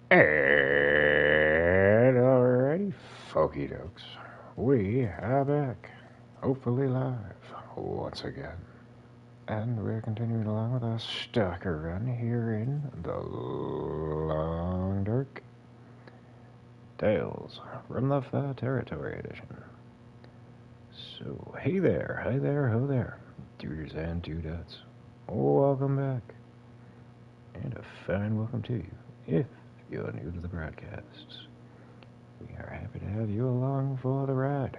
And alrighty, folky dokes, we are back, hopefully live, once again. And we're continuing along with our Stalker run here in the Long Dark Tales from the Far Territory edition. So, hey there, hi there, ho there, duders and dudettes. Welcome back. And a fine welcome to you, if you're new to the broadcasts. We are happy to have you along for the ride.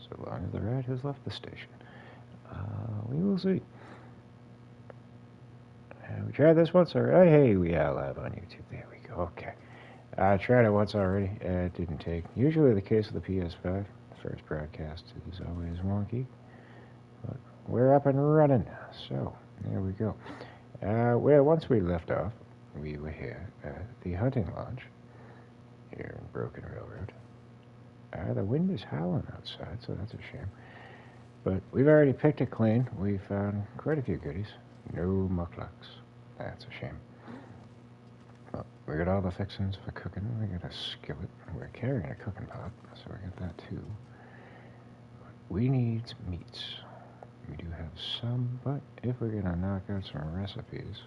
So long as the ride has left the station. We will see. We tried this once already. Hey, we are live on YouTube. There we go. Okay. I tried it once already. It didn't take. Usually the case with the PS5. The first broadcast is always wonky. But we're up and running. So, there we go. Well, once we left off, we were here at the hunting lodge here in Broken Railroad. The wind is howling outside, so that's a shame. But we've already picked it clean. We found quite a few goodies. No mucklucks. That's a shame. Well, we got all the fixings for cooking. We got a skillet. We're carrying a cooking pot, so we got that too. But we need meats. We do have some, but if we're gonna knock out some recipes,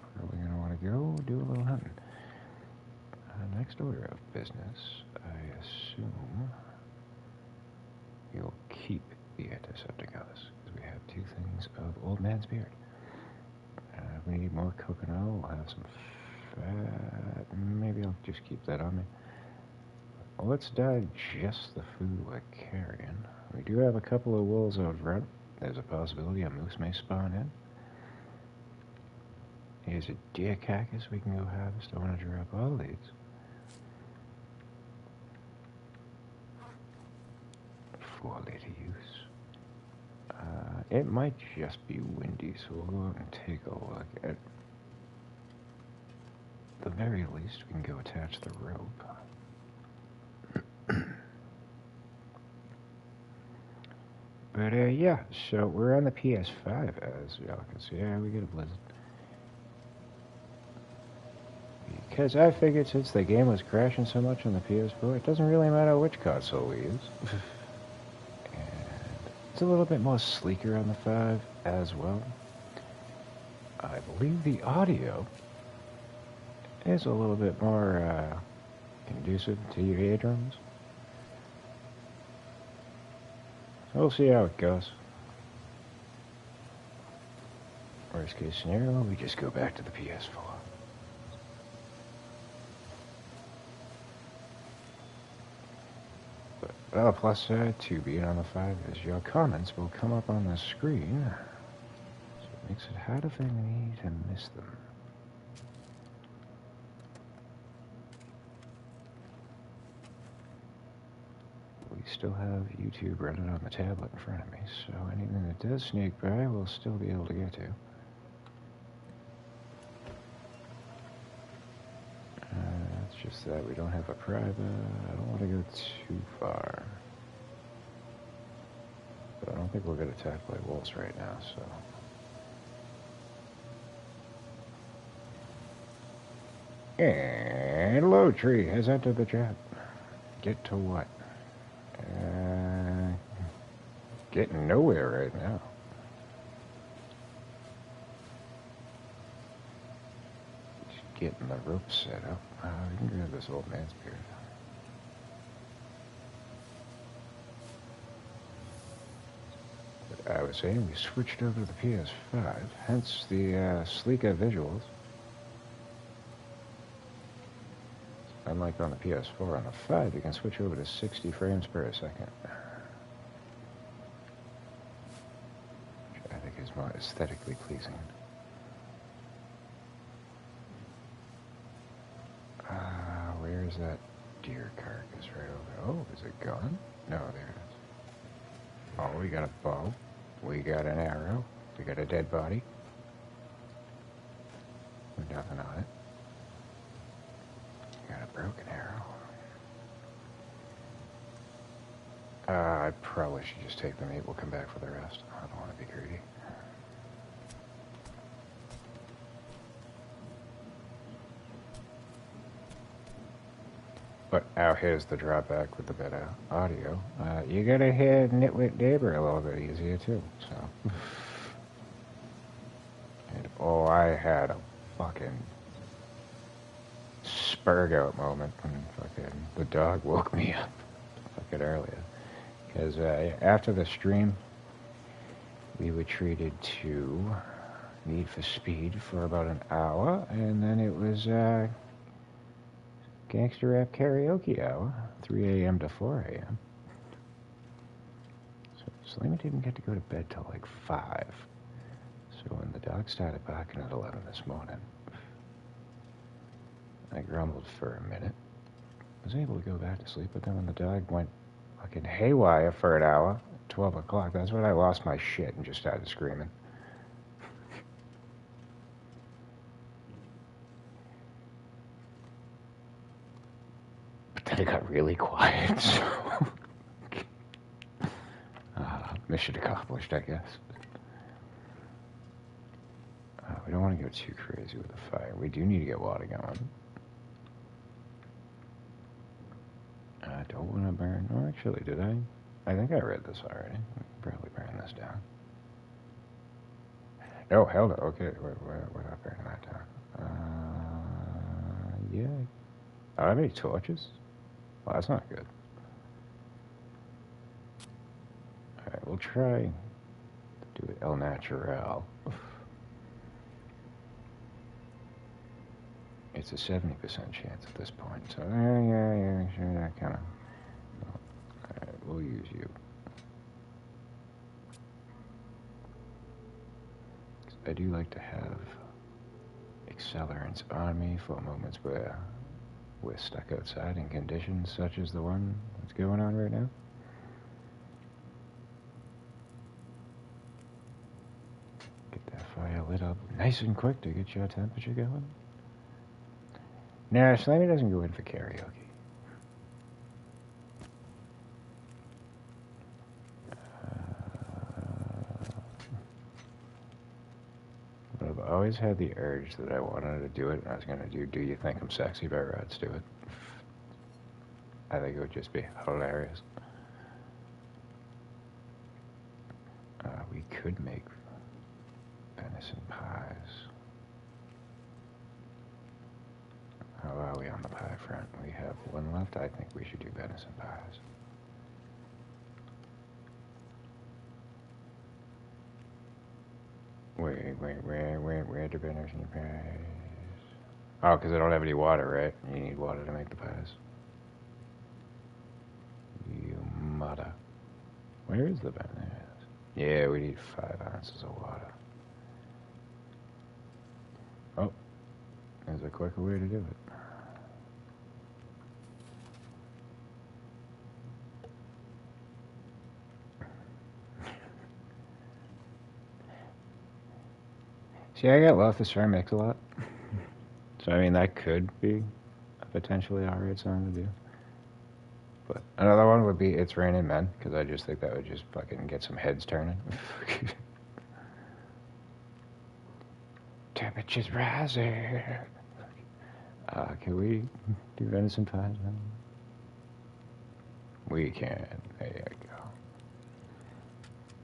we're probably gonna want to go do a little hunting. Next order of business, I assume you'll keep the antiseptic on us, because we have two things of old man's beard. If we need more coconut, we'll have some fat. Maybe I'll just keep that on me. Let's digest the food we're carrying. We do have a couple of wolves out front. There's a possibility a moose may spawn in. Here's a deer carcass we can go harvest. I want to drop all these. For later use. It might just be windy, so we'll go out and take a look. At the very least, we can go attach the rope. But, yeah, so we're on the PS5, as y'all can see. Yeah, we get a blizzard. Because I figured since the game was crashing so much on the PS4, it doesn't really matter which console we use. It's a little bit more sleeker on the 5 as well. I believe the audio is a little bit more conducive to your eardrums. So we'll see how it goes. Worst case scenario, we just go back to the PS4. But plus side to being on the 5 is your comments will come up on the screen. So it makes it harder for me to miss them. We still have YouTube running on the tablet in front of me, so anything that does sneak by we'll still be able to get to. It's just that we don't have a private. I don't want to go too far. But I don't think we'll get attacked by wolves right now, so. And Low Tree has entered the chat. Get to what? Getting nowhere right now. Just getting the rope set up. We can grab this old man's beard. But I was saying we switched over to the PS5, hence the sleeker visuals. Unlike on the PS4, on the 5 you can switch over to 60 frames per second. Which I think is more aesthetically pleasing. Where is that deer carcass right over there? Oh, is it gone? No, there it is. Oh, we got a bow. We got an arrow. We got a dead body. With nothing on it. Got a broken arrow. I probably should just take the meat. We'll come back for the rest. I don't want to be greedy. But now here's the drawback with the better audio. You gotta hear Nitwit Neighbor a little bit easier too. So, and oh, I had a fucking spurg out moment when fucking the dog woke me up fucking earlier. Because after the stream, we were treated to Need for Speed for about an hour, and then it was gangster rap karaoke hour, 3 a.m. to 4 a.m. So Selena didn't get to go to bed till like 5. So when the dog started barking at 11 this morning, I grumbled for a minute. Was able to go back to sleep, but then when the dog went fucking haywire for an hour, 12 o'clock, that's when I lost my shit and just started screaming. But then it got really quiet, so... mission accomplished, I guess. We don't want to go too crazy with the fire. We do need to get water going. I don't want to burn... Oh, actually, did I? I think I read this already. We can probably burn this down. No, hell no. Okay, we're not burning that down. Yeah. I don't have any torches? Well, that's not good. Alright, we'll try to do it El Natural. It's a 70% chance at this point, so yeah, sure, that kind of... Well, alright, we'll use you. I do like to have accelerants on me for moments where we're stuck outside in conditions such as the one that's going on right now. Get that fire lit up nice and quick to get your temperature going. Nah, Slammy doesn't go in for karaoke. But I've always had the urge that I wanted to do it, and I was going to Do You Think I'm Sexy by Rod Stewart. I think it would just be hilarious. We could make venison pies. How are we on the pie front? We have one left. I think we should do venison pies. Where do venison pies? Oh, because I don't have any water, right? You need water to make the pies. You mother. Where is the venison? Yeah, we need 5 ounces of water. Oh, there's a quicker way to do it. See, I got Love to Star Mix a lot. So, I mean, that could be a potentially alright song to do. But another one would be It's Raining Men, because I just think that would just fucking get some heads turning. Temperature's rising. Can we do venison pies now? We can. There you go.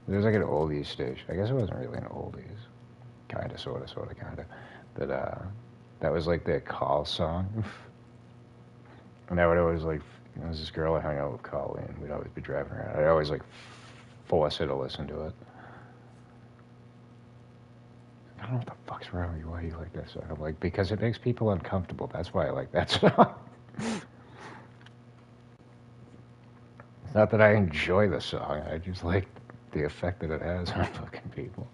There's like an oldies station. I guess it wasn't really an oldies. Kinda, sorta, kinda. But, that was like their call song. And I would always like, there was this girl I hung out with, Colleen. We'd always be driving around. I'd always like force her to listen to it. I don't know what the fuck's wrong with you. Why do you like that song? I'm like, because it makes people uncomfortable. That's why I like that song. It's not that I enjoy the song. I just like the effect that it has on fucking people.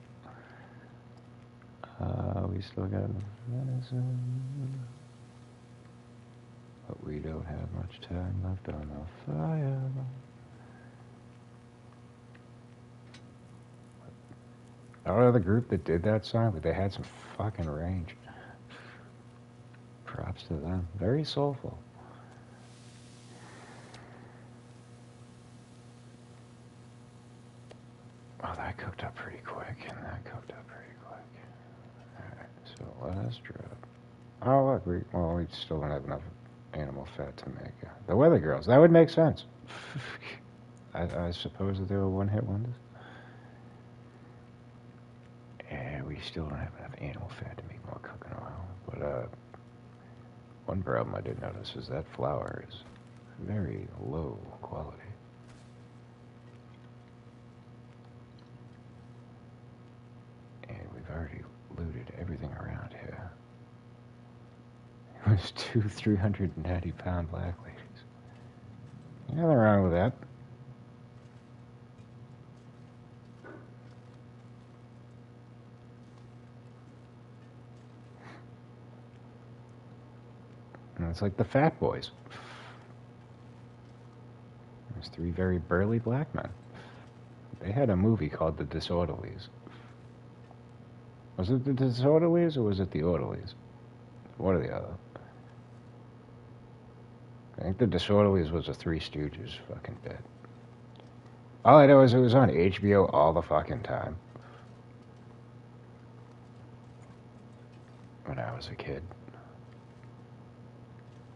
We still got venison. But we don't have much time left on the fire. I don't know the group that did that song, but they had some fucking range. Props to them. Very soulful. Oh, that cooked up pretty quick, and that cooked up pretty quick. Alright, so let us drop. Oh, look, we still don't have enough animal fat to make. The Weather Girls. That would make sense. I suppose that they were one-hit wonders. And we still don't have enough animal fat to make more cooking oil. But one problem I did notice is that flour is very low quality. And we've already looted everything around here. It was 390-pound black ladies. Nothing wrong with that. And it's like the Fat Boys. There's 3 very burly black men. They had a movie called The Disorderlies. Was it The Disorderlies or was it The Orderlies? One or the other. I think The Disorderlies was a Three Stooges fucking bit. All I know is it was on HBO all the fucking time. When I was a kid.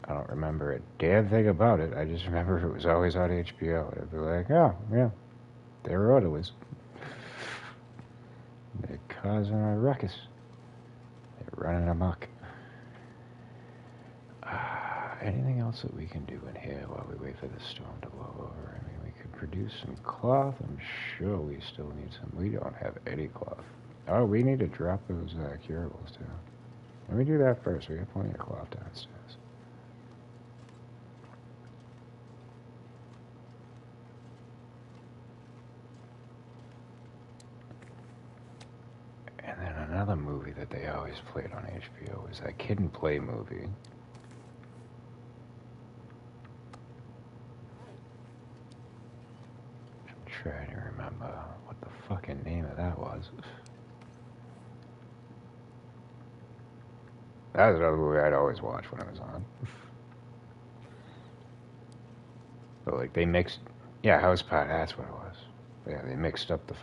I don't remember a damn thing about it. I just remember it was always on HBO. I'd be like, oh, yeah, they were orderlies. They're causing a ruckus. They're running amok. Anything else that we can do in here while we wait for the storm to blow over? I mean, we could produce some cloth. I'm sure we still need some. We don't have any cloth. Oh, we need to drop those curables, too. Let me do that first. We got plenty of cloth downstairs. And then another movie that they always played on HBO was that Kid and Play movie. I'm trying to remember what the fucking name of that was. That was another movie I'd always watch when it was on. But like they mixed, yeah, House Party, that's what it was. Yeah, they mixed up the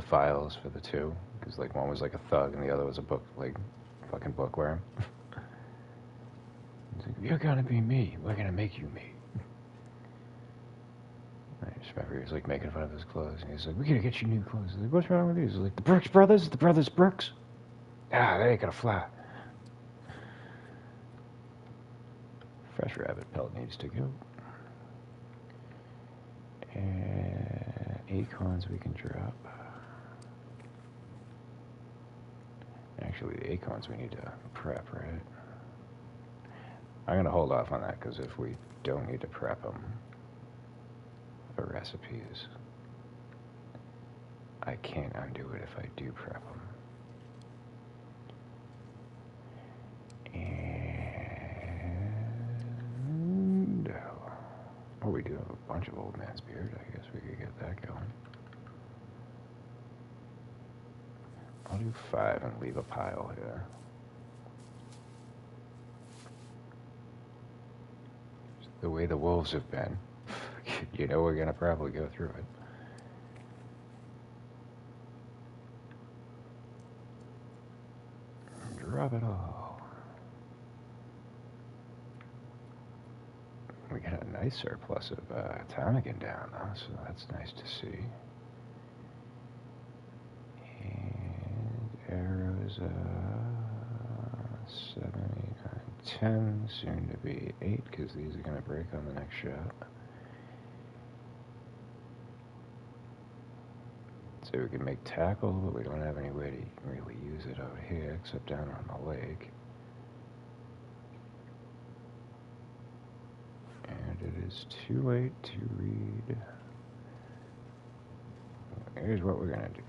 files for the two, because like one was like a thug and the other was a book, like fucking bookworm. He's like, you're gonna be me. We're gonna make you me. I just remember he was like making fun of his clothes, and he's like, we gotta get you new clothes. He's like, what's wrong with these? He's like, the Brooks Brothers, the Brothers Brooks. Ah, they ain't gonna fly. Fresh rabbit pelt needs to go. And acorns we can drop. Actually, the acorns we need to prep, right? I'm gonna hold off on that, because if we don't need to prep them for recipes, I can't undo it if I do prep them. And oh, we do have a bunch of old man's beard. I guess we could get that going. I'll do 5 and leave a pile here. The way the wolves have been, you know we're gonna probably go through it. Drop it all. We got a nice surplus of ptarmigan down, though, so that's nice to see. And arrows, 7, 8, 9, 10, soon to be 8, because these are going to break on the next shot. So we can make tackle, but we don't have any way to really use it out here, except down on the lake. And it is too late to read. Here's what we're going to do.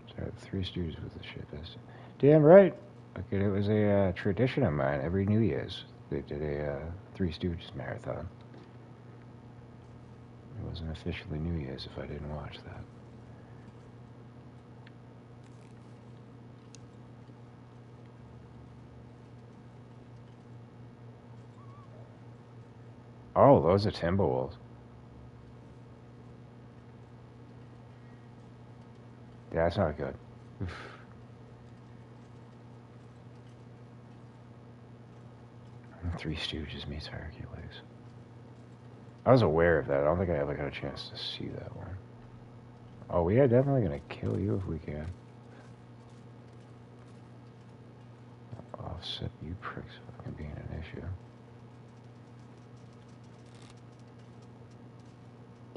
So I have 3 Stooges with the shit. That's damn right. Okay, it was a tradition of mine. Every New Year's, they did a 3 Stooges marathon. It wasn't officially New Year's if I didn't watch that. Oh, those are Timberwolves. Yeah, that's not good. Three Stooges meets Hercules. I was aware of that. I don't think I ever got a chance to see that one. Oh, we are definitely gonna kill you if we can. Offset you pricks fucking being an issue.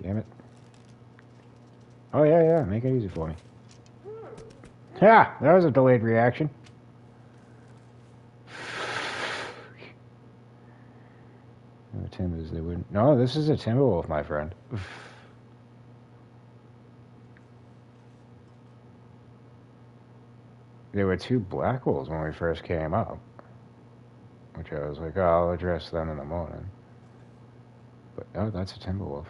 Damn it. Oh, yeah, make it easy for me. Yeah, that was a delayed reaction. No timbers, they wouldn't. No, this is a Timberwolf, my friend. There were two black wolves when we first came up, which I was like, oh, I'll address them in the morning. But, oh, that's a Timberwolf.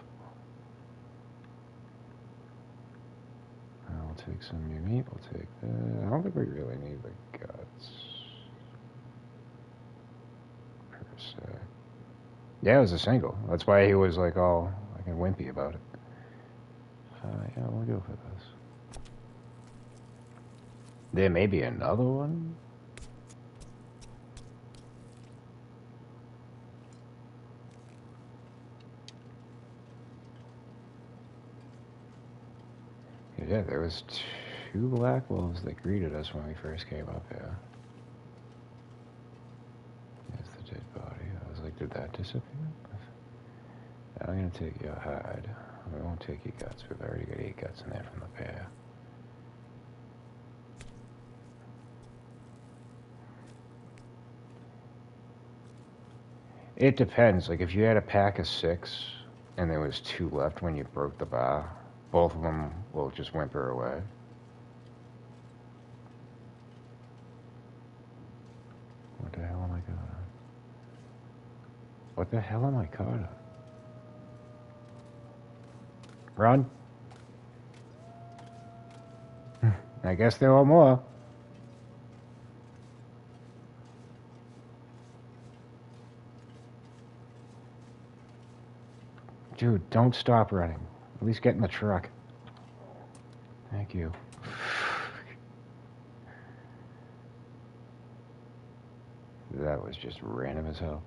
I'll take some of your meat, we'll take that. I don't think we really need the guts. Per se. Yeah, it was a single. That's why he was like all like wimpy about it. Yeah, we'll go for this. There may be another one. Yeah, there was two black wolves that greeted us when we first came up here. There's the dead body. I was like, did that disappear? I'm gonna take your hide. We won't take your guts. We've already got 8 guts in there from the pair. It depends. Like, if you had a pack of 6 and there was 2 left when you broke the bar, both of them will just whimper away. What the hell am I caught on? What the hell am I caught on? Run. I guess there are more. Dude, don't stop running. At least get in the truck. Thank you. That was just random as hell.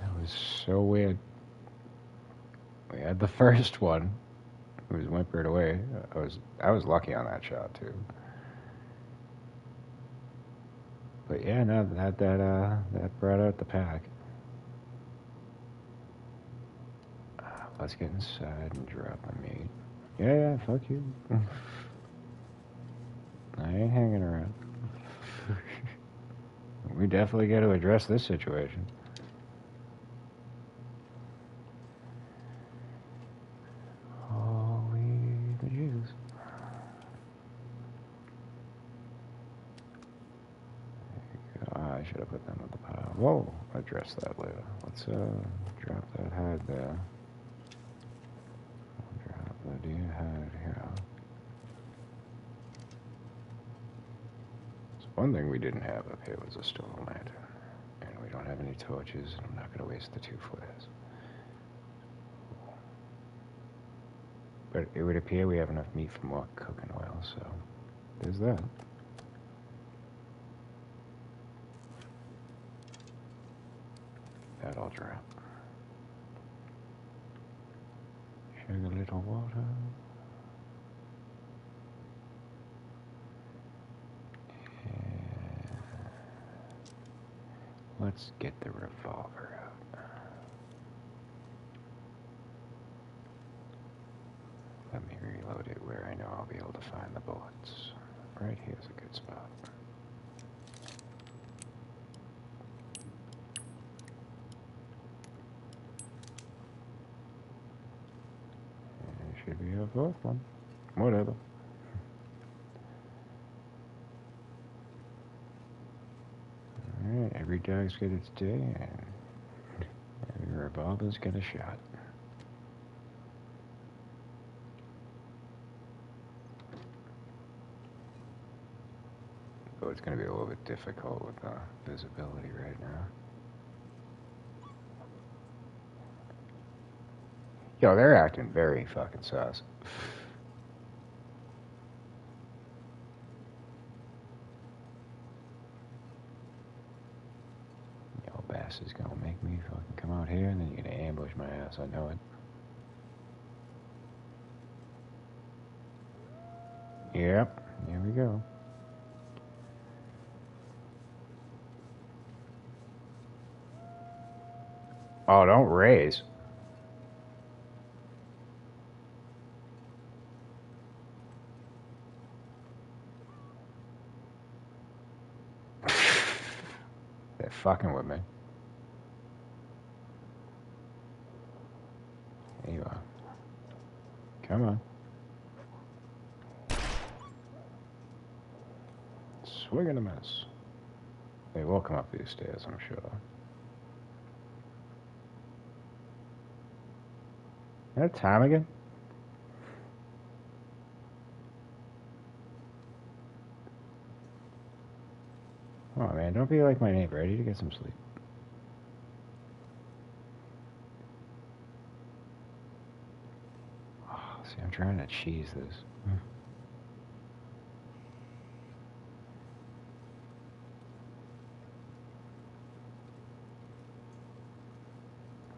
That was so weird. We had the first one. It was whimpered away. I was lucky on that shot too. But yeah, no, that brought out the pack. Let's get inside and drop the meat. Yeah, fuck you. I ain't hanging around. We definitely got to address this situation. Holy Jesus. I should have put them in the pile. Whoa, address that later. Let's drop that hide there. Drop the deer hide here. So one thing we didn't have up here was a stone lantern. And we don't have any torches, and I'm not going to waste the 2 flares. But it would appear we have enough meat for more cooking oil, so there's that. That'll drop. Sugar, a little water. And let's get the revolver out. Let me reload it where I know I'll be able to find the bullets. Right here's a good spot. Should be a 4th one. Whatever. Alright, every dog's got its day, and every revolver's got a shot. Oh, it's going to be a little bit difficult with the visibility right now. Yo, they're acting very fucking sus. Yo, Bass is gonna make me fucking come out here and then you're gonna ambush my ass. I know it. Yep, here we go. Oh, don't raise. They're fucking with me. There you are. Come on. Swing and a miss. They will come up these stairs, I'm sure. Is that time again? Come on, man. Don't be like my neighbor. I need to get some sleep. Oh, see, I'm trying to cheese this.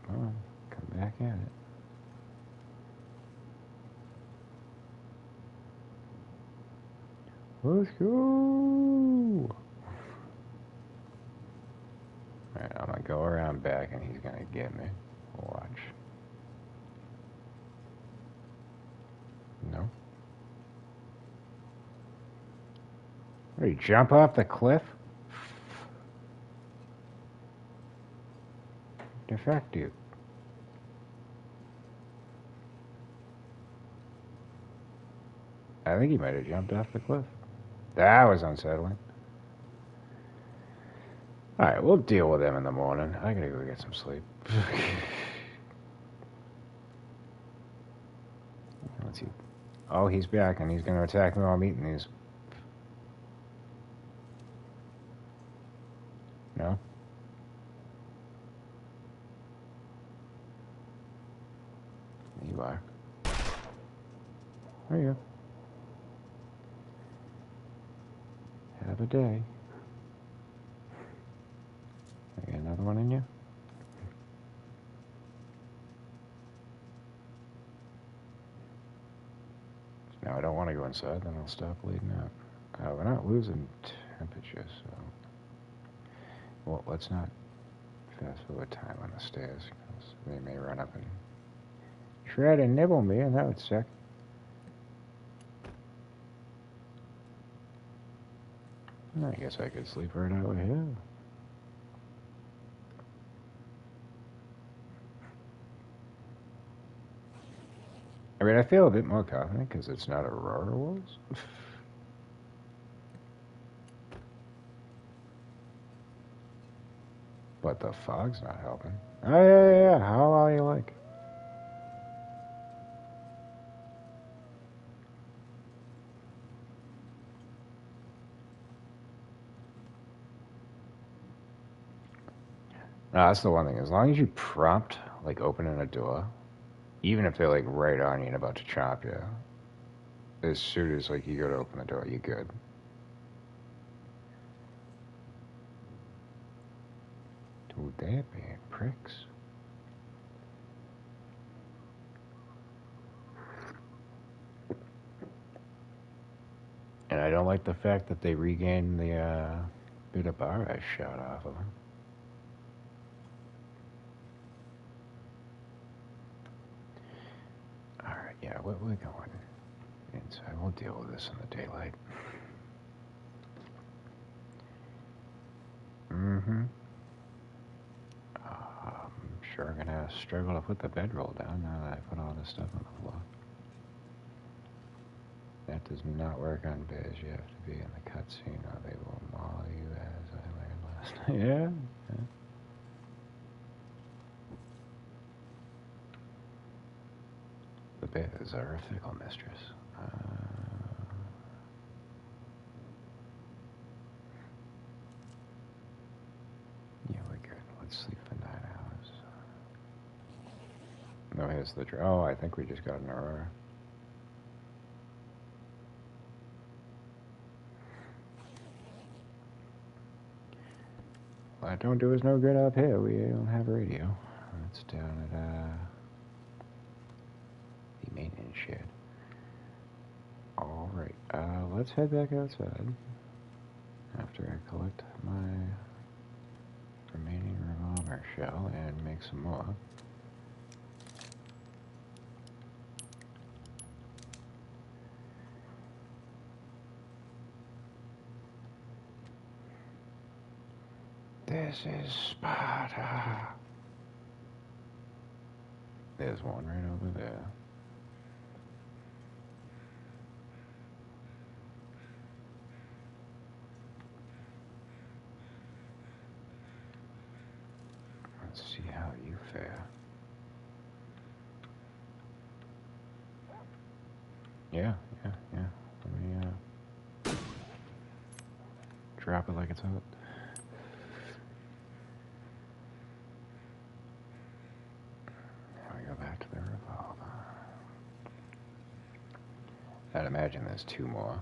Come on. Come back at it. Let's go. Alright, I'm gonna go around back and he's gonna get me. Watch. No. What, you jump off the cliff? Defect you. I think he might have jumped off the cliff. That was unsettling. Alright, we'll deal with him in the morning. I gotta go get some sleep. Let's see. Oh, he's back and he's gonna attack me while I'm eating these. No? You are. There you go. Have a day. I got another one in you? No, I don't want to go inside, then I'll stop bleeding out. We're not losing temperature, so... Well, let's not fast forward time on the stairs, because they may run up and try to nibble me, and that would suck. I guess I could sleep right over here. I mean, I feel a bit more confident because it's not Aurora Wolves. But the fog's not helping. Oh, yeah. How are you like? No, that's the one thing. As long as you prompt, like, opening a door, even if they're, like, right on you and about to chop you, as soon as, like, you go to open the door, you're good. Dude, they're being pricks. And I don't like the fact that they regained the, bit of bar I shot off of them. Alright, yeah, we're going inside. We'll deal with this in the daylight. Mm-hmm. I'm sure I'm gonna struggle to put the bedroll down now that I put all this stuff on the floor. That does not work on bears. You have to be in the cutscene or they will maul you, as I learned last night. Yeah. The bears are a fickle mistress. Yeah, we're good. Let's sleep for 9 hours. No, here's the... Oh, I think we just got an error. What don't do us no good up here. We don't have radio. It's down at, the maintenance shed. Alright, let's head back outside after I collect my remaining revolver shell and make some more. This is Sparta. There's one right over there. Let's see how you fare. Yeah. Let me, drop it like it's hot. Now we go back to the revolver. I'd imagine there's two more.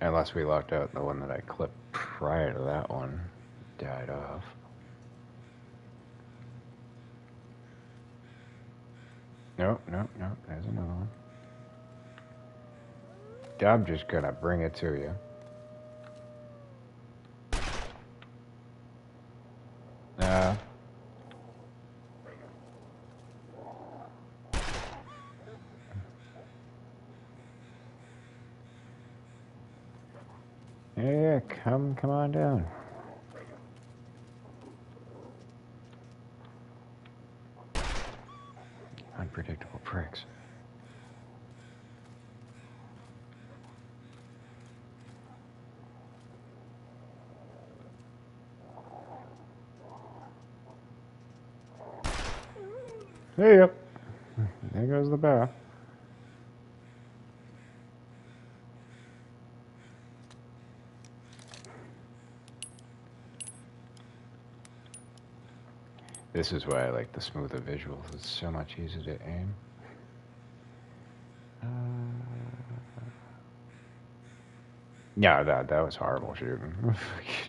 Unless we locked out the one that I clipped prior to that one. Died off. Nope, there's another one. I'm just gonna bring it to you. Yeah, come on down. Unpredictable pricks. There you go. There goes the barrel. This is why I like the smoother visuals. It's so much easier to aim. Yeah, that was horrible shooting.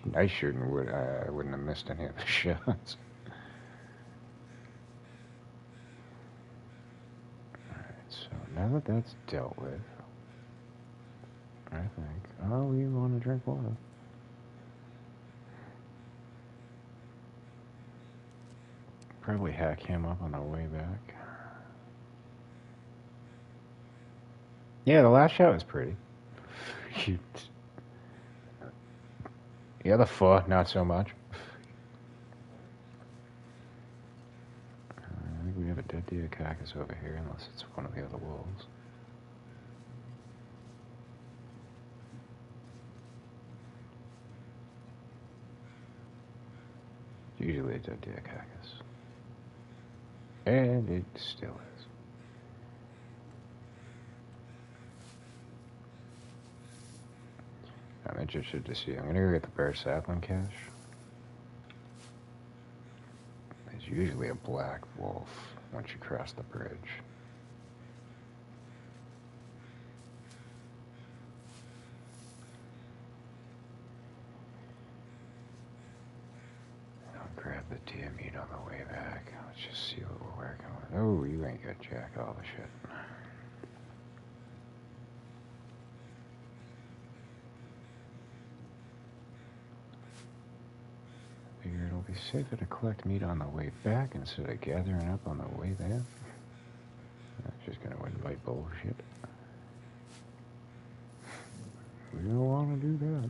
Nice shooting. I wouldn't have missed any of the shots. Alright, so now that that's dealt with, I think... Oh, we want to drink water. Probably hack him up on the way back. Yeah, the last shot was pretty. The other four, not so much. I think we have a dead deer carcass over here, unless it's one of the other wolves. Usually a dead deer carcass. And it still is. I'm interested to see. I'm going to go get the bear sapling cache. There's usually a black wolf once you cross the bridge. I'll grab the deer meat on the way back. Let's just see what we're working with. Oh, you ain't got jack all the shit. Figure it'll be safer to collect meat on the way back instead of gathering up on the way there. That's just gonna invite bullshit. We don't want to do that.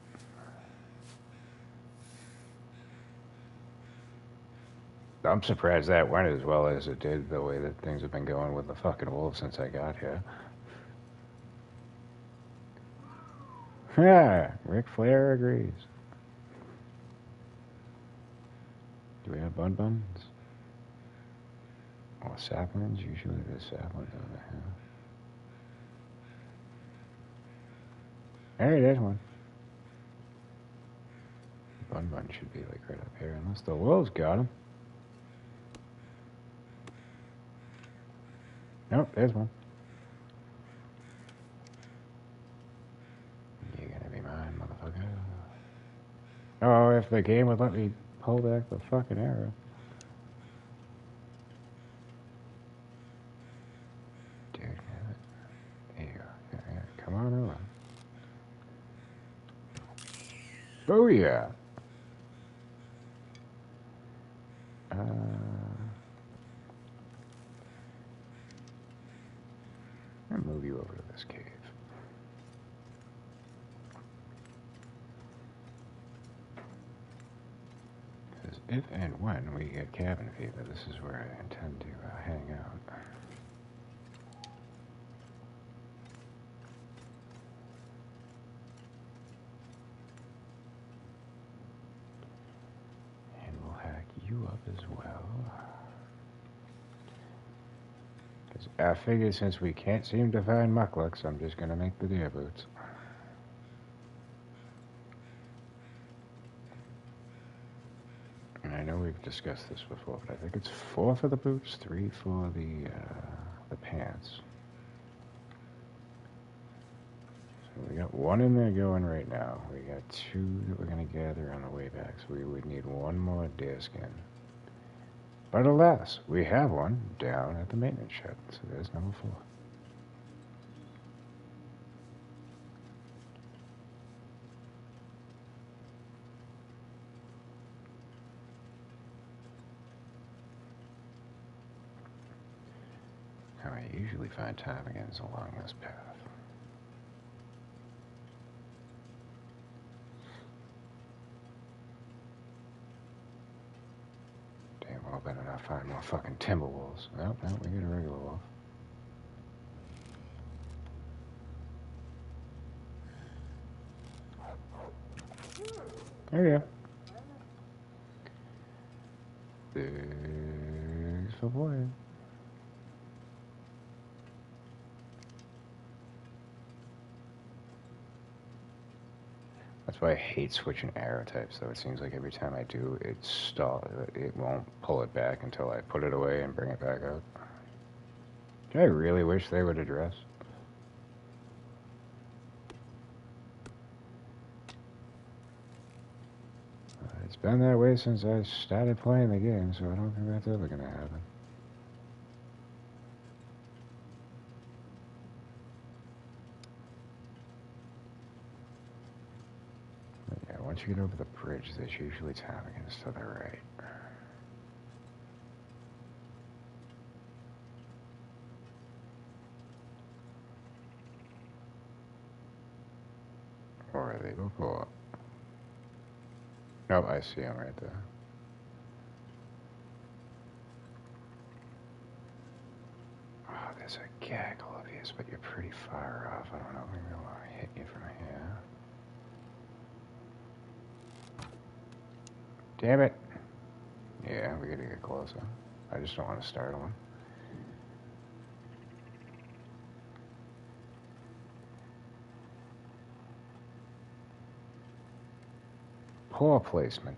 I'm surprised that went as well as it did, the way that things have been going with the fucking wolves since I got here. Yeah, Ric Flair agrees. Do we have buns? Or saplings? Usually there's saplings over here. Hey, there's one. Bun should be like right up here, unless the wolves got him. Nope, there's one. You're gonna be mine, motherfucker. Oh, if the game would let me pull back the fucking arrow. Dude, there you go. Yeah, come on over. Oh, yeah. I'll move you over to this cave. Because if and when we get cabin fever, this is where I intend to hang out. And we'll hack you up as well. Because I figured since we can't seem to find mucklucks, I'm just going to make the deer boots. And I know we've discussed this before, but I think it's 4 for the boots, 3 for the pants. So we got 1 in there going right now. We got 2 that we're going to gather on the way back, so we would need 1 more deer skin. But alas, we have 1 down at the maintenance shed, so there's number 4. Now I usually find ptarmigans along this path. Damn well better not find more fucking timber wolves. Nope, nope, we get a regular wolf. There you go. Thanks for playing. That's why I hate switching arrow types, though. It seems like every time I do, it stalls. It won't pull it back until I put it away and bring it back up. I really wish they would address. It's been that way since I started playing the game, so I don't think that's ever going to happen. But yeah, once you get over the bridge, there's usually ptarmigans to the right. Or are they before? Nope, I see them right there. Oh, there's a gaggle of these, but you're pretty far off. I don't know, maybe I'll hit you from here. Damn it. Yeah, we gotta get closer. I just don't want to startle him. Poor placement.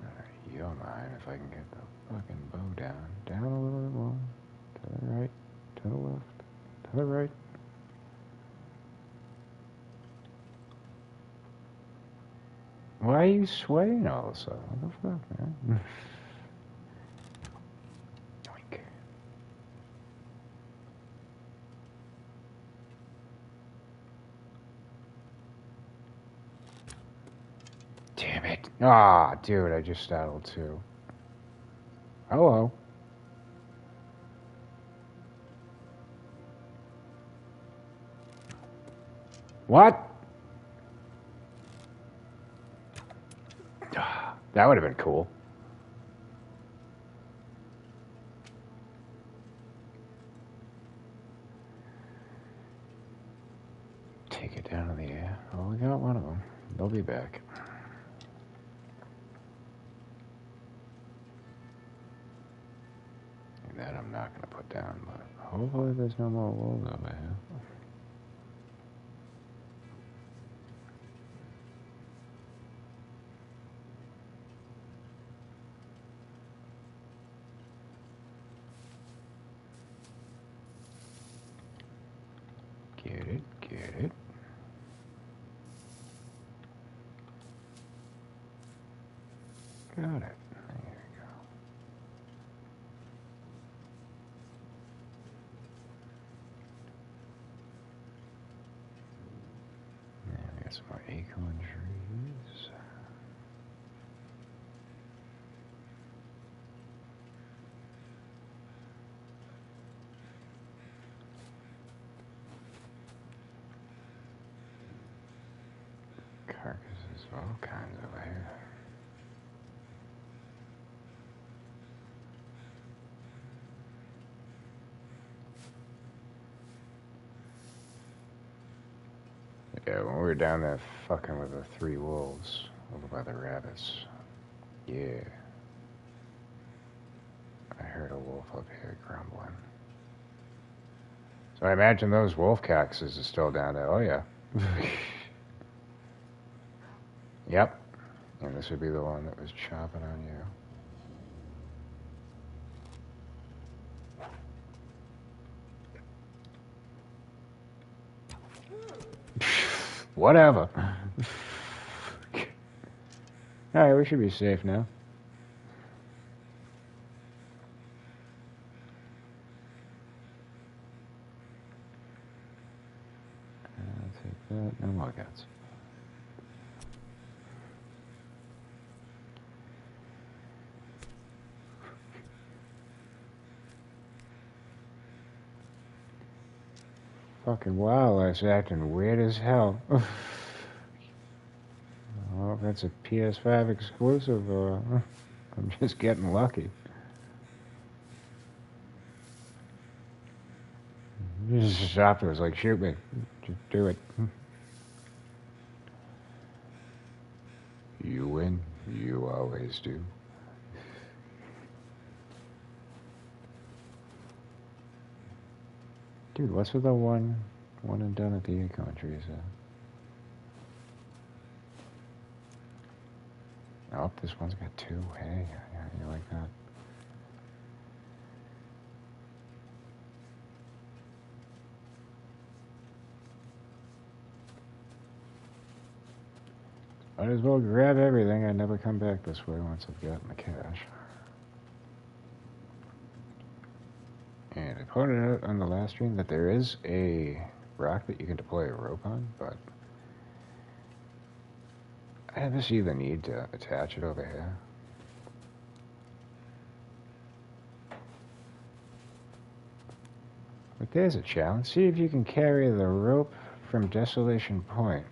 Alright, you're mine if I can get the fucking bow down. Down a little bit more. To the right, to the left, to the right. Why are you swaying all of a sudden? What the fuck, man? Doink. Damn it. Ah, dude, I just startled too. Hello. What? That would have been cool. Take it down in the air. Oh, we got one of them. They'll be back. And that I'm not going to put down, but hopefully there's no more wolves over here. Got it. There we go. There we got some more acorn trees. Carcasses of all kinds over here. Yeah, when we were down there fucking with the 3 wolves over by the rabbits. Yeah. I heard a wolf up here grumbling. So I imagine those wolf cactuses are still down there. Oh, yeah. Yep. And this would be the one that was chomping on you. Whatever. Alright, we should be safe now. I'll take that. No more guts. Fucking wildlife's acting weird as hell. I don't know if that's a PS5 exclusive or I'm just getting lucky. Just stopped and was like, shoot me. Just do it. You win. You always do. Dude, what's with the one and done at the acorn trees? Oh, this one's got 2. Hey, you like that? Might as well grab everything. I never come back this way once I've gotten the cash. And I pointed out on the last stream that there is a rock that you can deploy a rope on, but I never see the need to attach it over here. But there's a challenge. See if you can carry the rope from Desolation Point.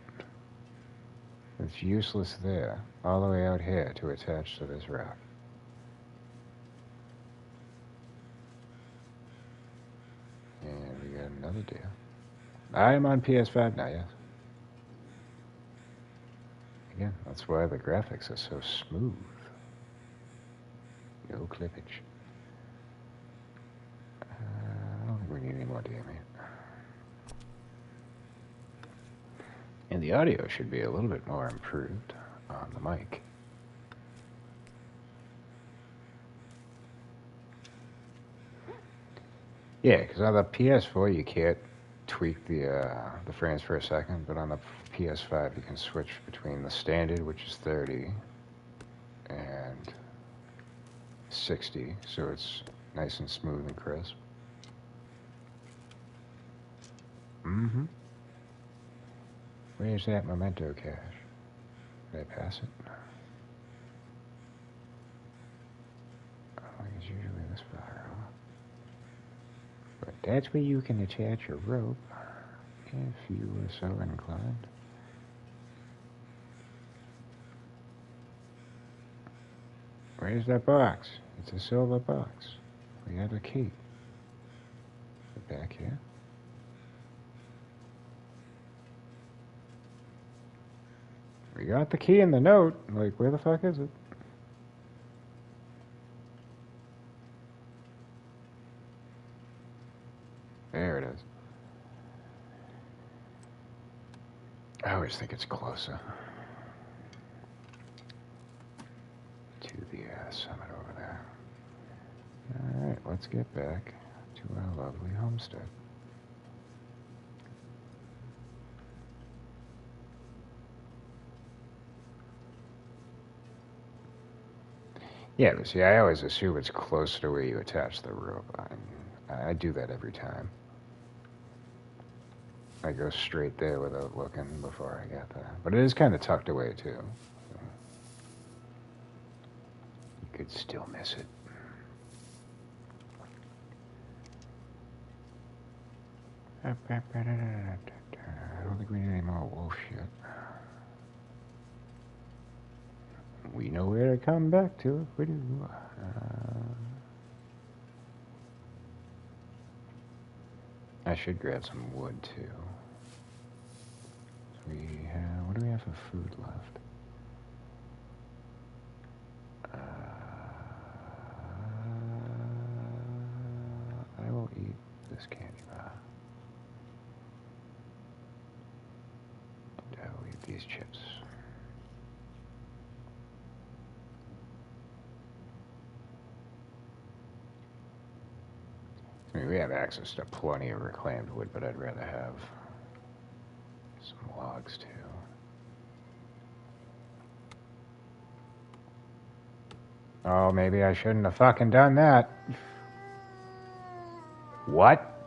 It's useless there, all the way out here to attach to this rock. And we got another deal. I am on PS5 now, yes. Again, that's why the graphics are so smooth. No clippage. I don't think we need any more damage. And the audio should be a little bit more improved on the mic. Yeah, because on the PS4 you can't tweak the frames per second, but on the PS5 you can switch between the standard, which is 30, and 60, so it's nice and smooth and crisp. Mm-hmm. Where's that memento cache? Did I pass it? I think it's usually this far off. But that's where you can attach a rope, if you were so inclined. Where's that box? It's a silver box. We have a key. Is it back here? We got the key in the note. Like, where the fuck is it? There it is. I always think it's closer to the summit over there. Alright, let's get back to our lovely homestead. Yeah, but see, I always assume it's closer to where you attach the rope. I do that every time. I go straight there without looking before I get there. But it is kind of tucked away, too. So you could still miss it. I don't think we need any more wolf shit. We know where to come back to if we do. I should grab some wood, too. So we have... What do we have for food left? I will eat this candy bar. And I will eat these chips. I mean, we have access to plenty of reclaimed wood, but I'd rather have some logs, too. Oh, maybe I shouldn't have fucking done that. What?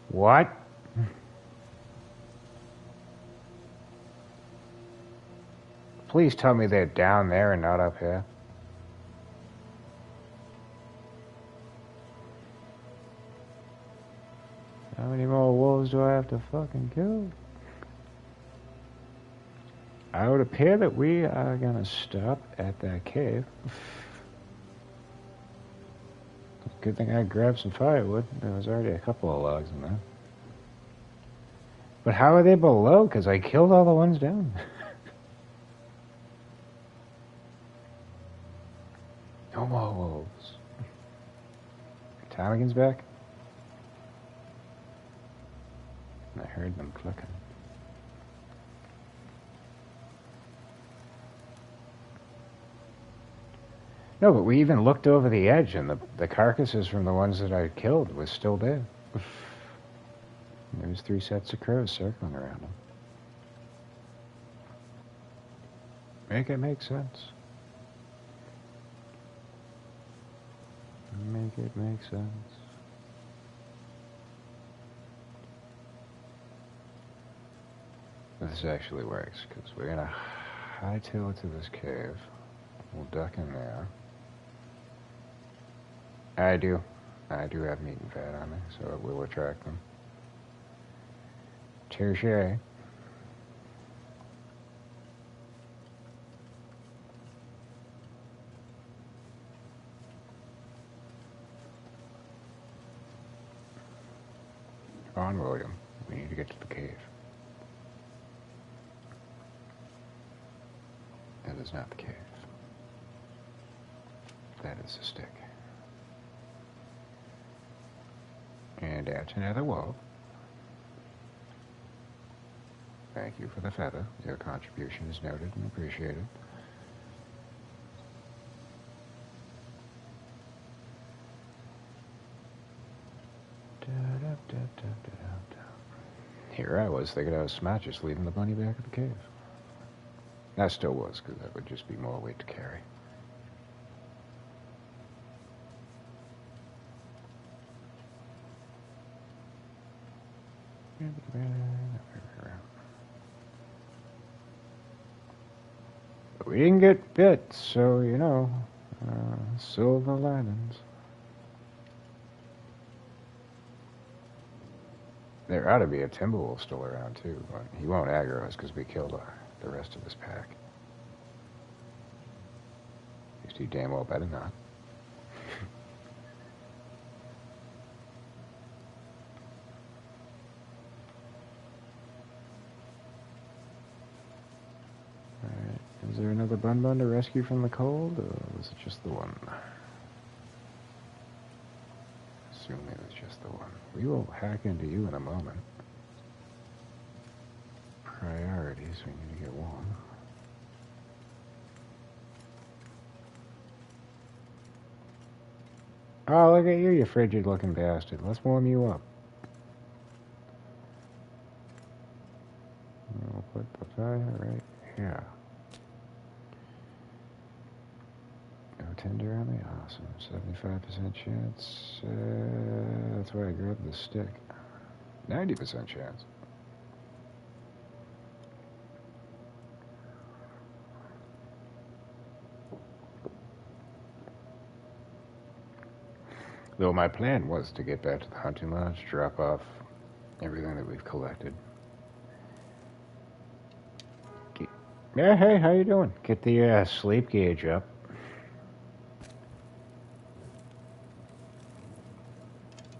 What? Please tell me they're down there and not up here. How many more wolves do I have to fucking kill? I would appear that we are gonna stop at that cave. Good thing I grabbed some firewood. There was already a couple of logs in there. But how are they below? Because I killed all the ones down. No more wolves. Ptarmigan's back. I heard them clicking. No, but we even looked over the edge, and the carcasses from the ones that I killed was still there. There was 3 sets of crows circling around them. Make it make sense. Make it make sense. This actually works, because we're gonna hightail it to this cave. We'll duck in there. I do have meat and fat on me, so it will attract them. Touché. Come on, William. We need to get to the cave. That is not the cave. That is a stick. And that's another wolf. Thank you for the feather. Your contribution is noted and appreciated. Here I was thinking I was smart just leaving the bunny back at the cave. I still was, because that would just be more weight to carry. But we didn't get bit, so, you know, silver linings. There ought to be a timber wolf still around, too, but he won't aggro us because we killed the rest of his pack. At least he damn well better not. Alright, is there another bun to rescue from the cold, or was it just the one? Assume it was just the one. We will hack into you in a moment. Priorities, we need to get one. Oh, look at you, you frigid looking bastard. Let's warm you up. We'll put the fire right here. bartender on me? Awesome. 75% chance. That's why I grabbed the stick. 90% chance. Though my plan was to get back to the hunting lodge, drop off everything that we've collected. Yeah, hey, how you doing? Get the sleep gauge up.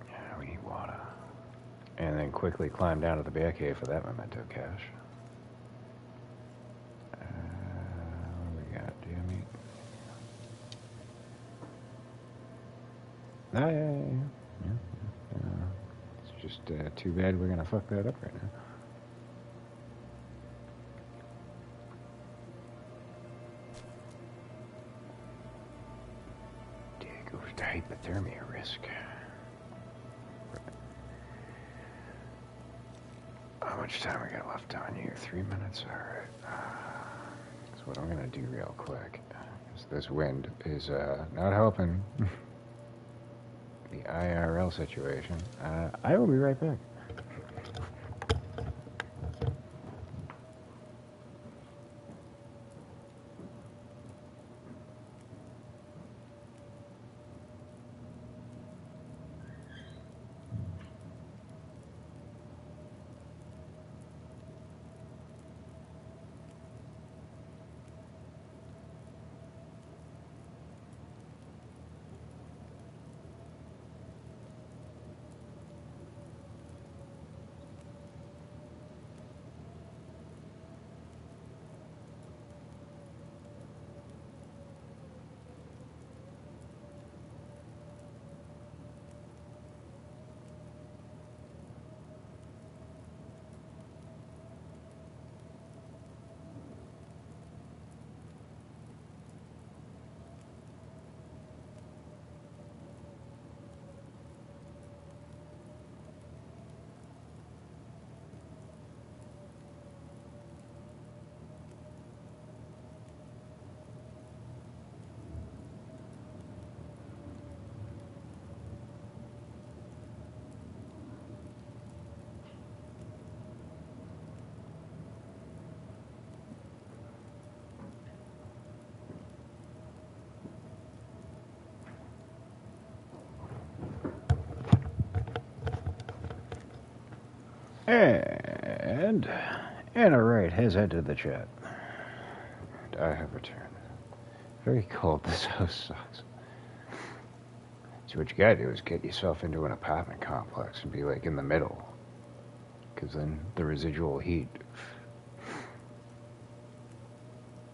Yeah, we need water. And then quickly climb down to the bear cave for that memento cache. What do we got? Do you have meat? Oh, yeah. It's just too bad we're gonna fuck that up right now. Hypothermia risk. How much time we got left on you? 3 minutes? Alright. So what I'm gonna do real quick is this wind is not helping the IRL situation. I will be right back. And alright, has entered the chat. And I have returned. Very cold, this house sucks. So what you gotta do is get yourself into an apartment complex and be like in the middle. Because then the residual heat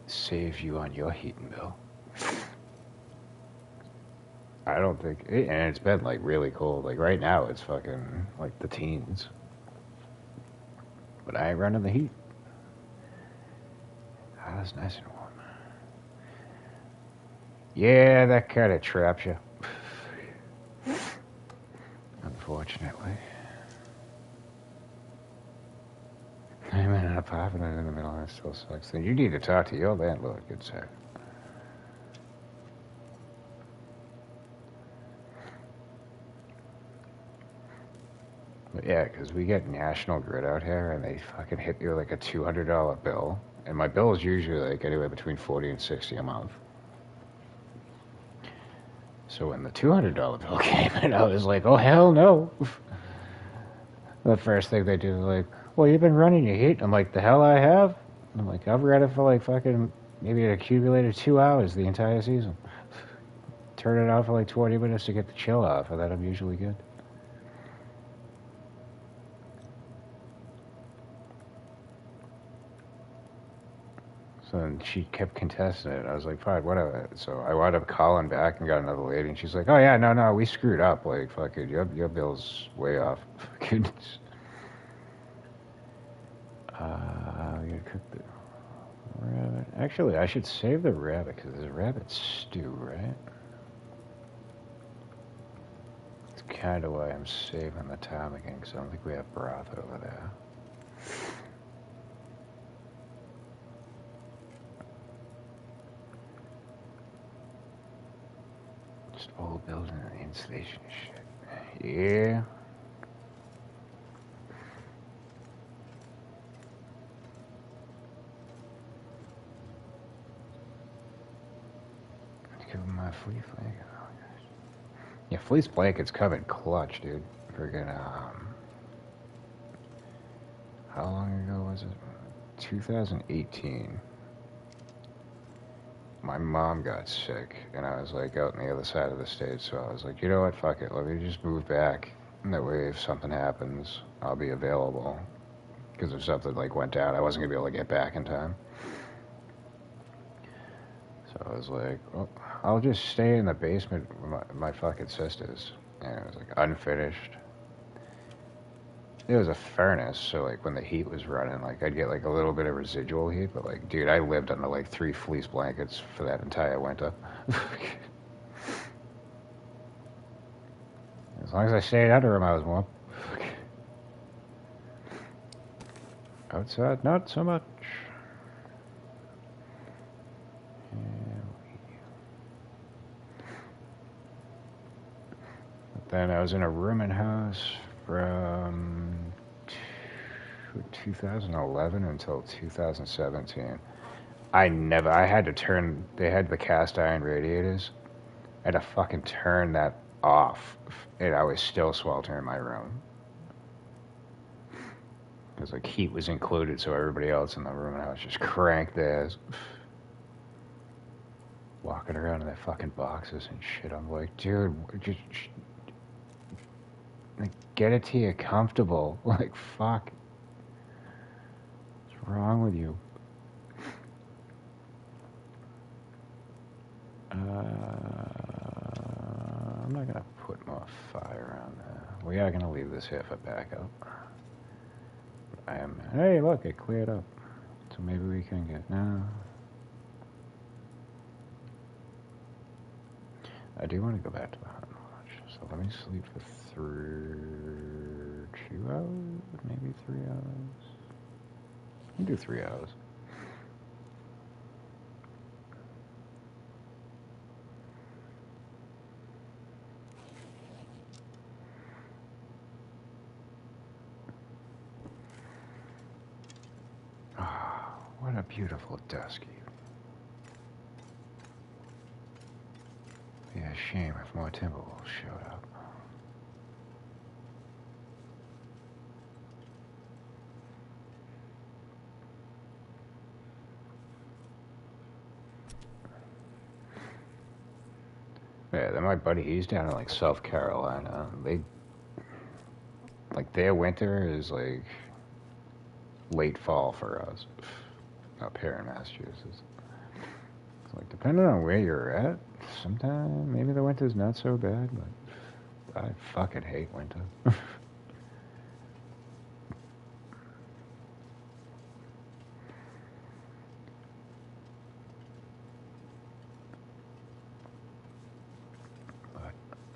saves you on your heating bill. I don't think, and it's been like really cold. Like right now it's fucking like the teens. But I ain't running the heat. Ah, it's nice and warm. Yeah, that kind of traps you. Unfortunately. I'm in an apartment in the middle and it still sucks. Then you need to talk to your landlord, good sir. But yeah, because we get National Grid out here and they fucking hit me with like a $200 bill. And my bill is usually like anywhere between $40 and $60 a month. So when the $200 bill came in, I was like, oh hell no. The first thing they do is like, well, you've been running your heat. I'm like, the hell I have? I'm like, I've read it for like fucking maybe it accumulated 2 hours the entire season. Turn it off for like 20 minutes to get the chill off, and then I'm usually good. So then she kept contesting it. I was like, fine, whatever. So I wound up calling back and got another lady, and she's like, oh yeah, no, we screwed up. Like, fucking, your bill's way off. Goodness. We gotta cook the rabbit. Actually, I should save the rabbit, because there's a rabbit stew, right? That's kind of why I'm saving the time again, because I don't think we have broth over there. Just old building and insulation and shit. Yeah. Give him my fleece blanket. Oh, gosh. Yeah, fleece blankets come in clutch, dude. Friggin', how long ago was it? 2018. My mom got sick, and I was like out on the other side of the state, so I was like, you know what, fuck it, let me just move back. And that way, if something happens, I'll be available. Because if something like went down, I wasn't gonna be able to get back in time. So I was like, well, I'll just stay in the basement with my fucking sisters. And it was like unfinished. It was a furnace, so like when the heat was running, like I'd get like a little bit of residual heat, but like, dude, I lived under like 3 fleece blankets for that entire winter. As long as I stayed under them, I was warm. Outside, not so much. But then I was in a rooming house from 2011 until 2017. I had to turn, they had the cast iron radiators. I had to fucking turn that off, and I was still sweltering my room. Because like heat was included, so everybody else in the room and I was just cranked theirs. Walking around in their fucking boxes and shit. I'm like, dude, just like, get it to you comfortable. Like, fuck. What's wrong with you? I'm not gonna put more fire on there. We are gonna leave this here for backup. Hey, look, it cleared up. So maybe we can get, no. I do want to go back to the hunt watch. So let me sleep for 2 hours, maybe 3 hours. We can do 3 hours. Oh, what a beautiful dusky. Yeah, shame if more Timberwolves showed up. Yeah, then my buddy, he's down in like South Carolina. Like their winter is like late fall for us up here in Massachusetts. It's like depending on where you're at, sometimes maybe the winter's not so bad, but I fucking hate winter.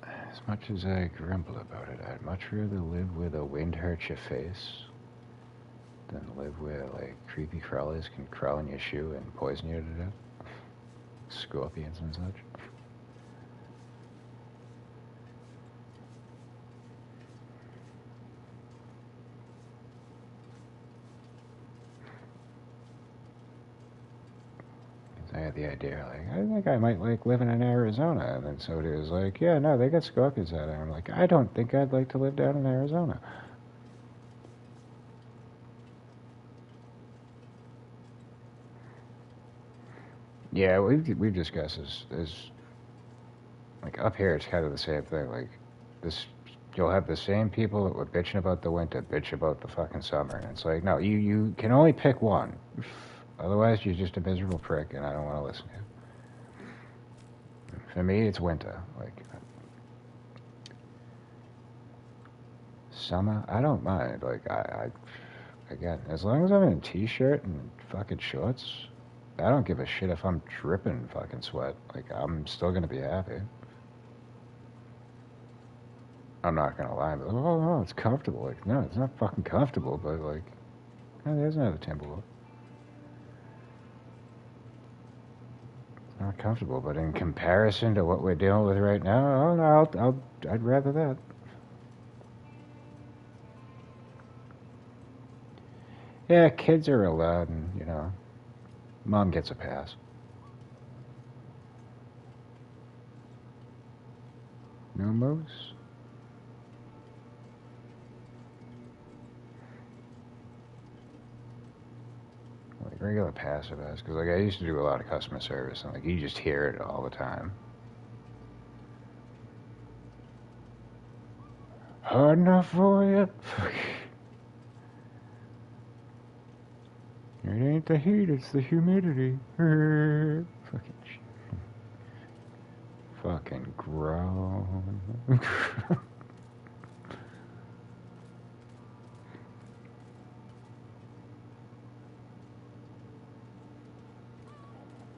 As much as I grumble about it, I'd much rather live where the wind hurts your face than live where, like, creepy crawlers can crawl in your shoe and poison you to death. Scorpions and such. I had the idea, like, I think I might like living in Arizona. And then somebody was like, yeah, no, they got scorpions out there. I'm like, I don't think I'd like to live down in Arizona. Yeah, we've discussed this. Like, up here, it's kind of the same thing. Like, this, you'll have the same people that were bitching about the winter, bitch about the fucking summer. And it's like, no, you can only pick one. Otherwise, you're just a miserable prick, and I don't want to listen to you. For me, it's winter. Like, summer, I don't mind. Like, again, as long as I'm in a t-shirt and fucking shorts, I don't give a shit if I'm dripping fucking sweat. Like, I'm still gonna be happy. I'm not gonna lie, but, oh, no, it's comfortable. Like, no, it's not fucking comfortable, but, like, oh, there's another Timberwolf. not comfortable, but in comparison to what we're dealing with right now, I'd rather that. Yeah, kids are allowed, and, you know, mom gets a pass. No moose? Like regular passive ass, because like I used to do a lot of customer service, and like you just hear it all the time. Hard enough for you? It ain't the heat, it's the humidity. Fucking grown.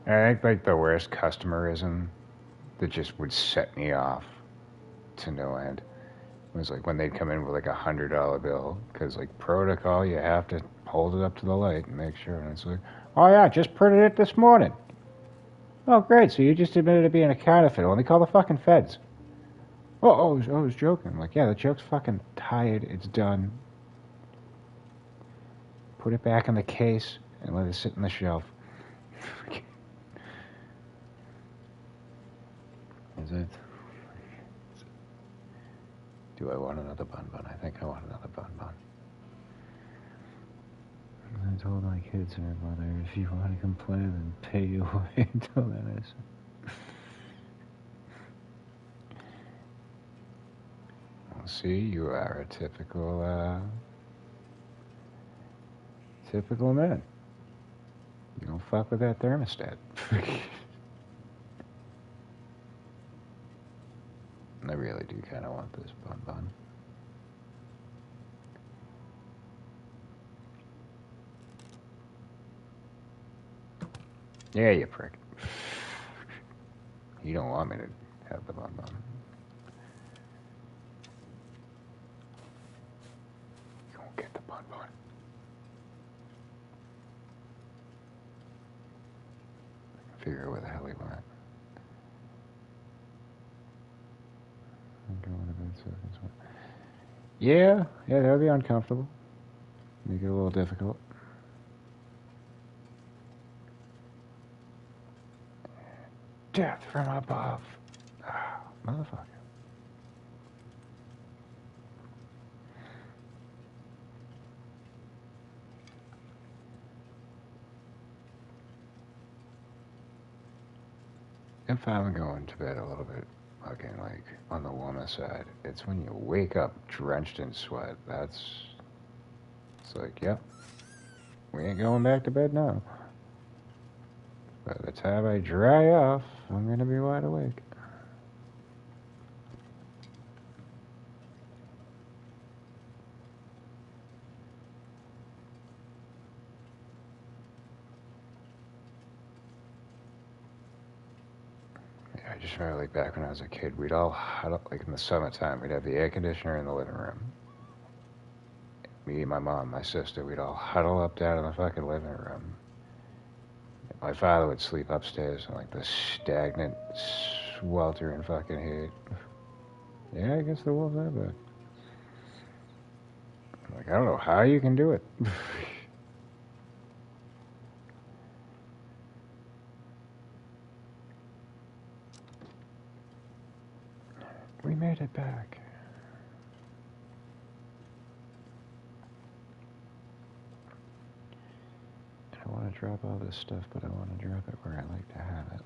I think like the worst customerism that just would set me off to no end was like when they'd come in with like $100 bill, because like protocol, you have to hold it up to the light and make sure. And it's like, oh yeah, just printed it this morning. Oh great, so you just admitted to being a counterfeit. Let me call the fucking feds. I was joking. I'm like, yeah, the joke's fucking tired. It's done. Put it back in the case and let it sit on the shelf. Is it? Do I want another bun? I think I want another bun. I told my kids and my mother, if you want to complain, then pay your way until then. I said, well, see, you are a typical man. You don't fuck with that thermostat. I really do kind of want this bun. Yeah, you prick. You don't want me to have the bun. You won't get the bun. Figure out where the hell he went. I'm going to bed seconds. Yeah, that would be uncomfortable. Make it a little difficult. Death from above. Ah, motherfucker. If I'm going to bed a little bit fucking like on the warmer side, it's when you wake up drenched in sweat. It's like, yep, we ain't going back to bed now. By the time I dry off, I'm gonna be wide awake. I just remember, like, back when I was a kid, we'd all huddle, like, in the summertime, we'd have the air conditioner in the living room. Me, my mom, my sister, we'd all huddle up down in the fucking living room. My father would sleep upstairs in, like, the stagnant, sweltering fucking heat. Yeah, I guess the wolves are back. Like, I don't know how you can do it. We made it back. I want to drop all this stuff, but I want to drop it where I like to have it.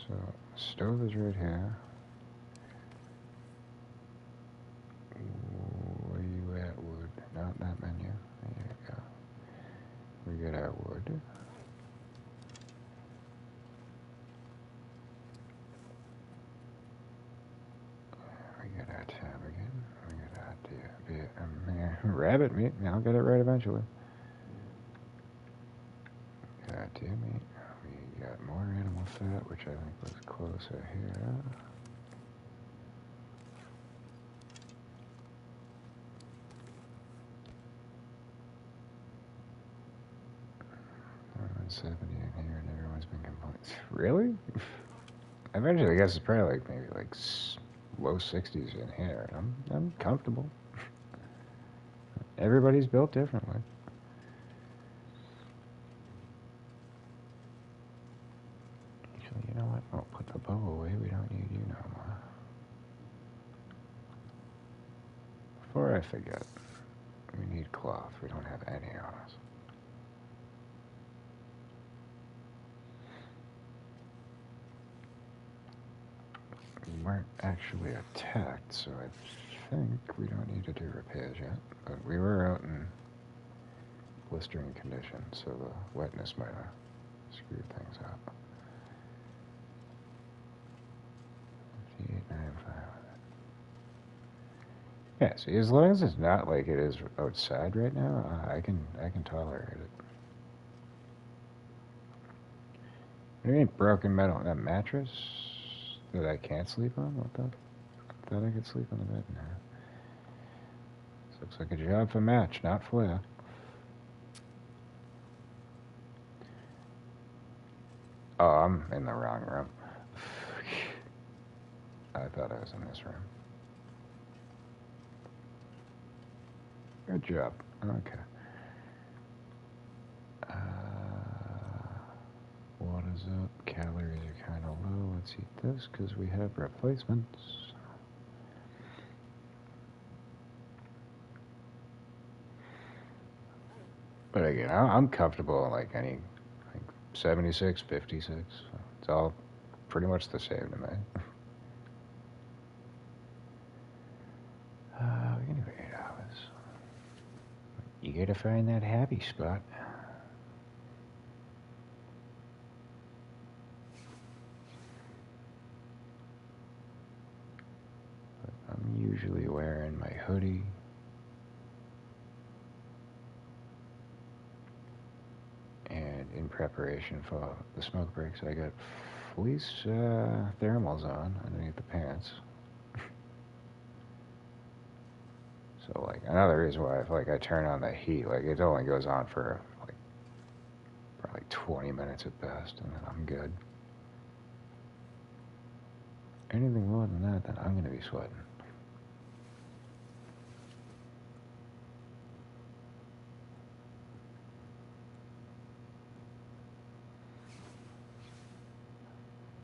So, stove is right here. Where you at, wood? Not that menu. There you go. We get our wood. We get our tab again. We get our rabbit meat. I'll get it right eventually. Got deer meat. We got more animal fat, which I think was closer here. $170 in here, never one's been complaining. Really? Eventually, I guess it's probably like maybe like low 60s in here. I'm comfortable. Everybody's built differently. Actually, you know what? I'll put the bow away. We don't need you no more. Before I forget, we need cloth. We don't have any on us. We weren't actually attacked, so I think we don't need to do repairs yet. But we were out in blistering conditions, so the wetness might have screwed things up. 5895. Yeah, see, as long as it's not like it is outside right now, I can tolerate it. There ain't broken metal. That mattress that I can't sleep on? What the? I thought I could sleep on the bed now. This looks like a job for Match, not Flair. Oh, I'm in the wrong room. I thought I was in this room. Good job. Okay. Water's up. Calories are kind of low. Let's eat this because we have replacements. But again, I'm comfortable like any 76, 56. It's all pretty much the same to me. We're gonna do 8 hours. You gotta find that happy spot. I'm usually wearing my hoodie. And in preparation for the smoke breaks, I got fleece thermals on underneath the pants. So, like, another reason why if, like, I turn on the heat, like, it only goes on for, like, probably 20 minutes at best, and then I'm good. Anything more than that, then I'm going to be sweating.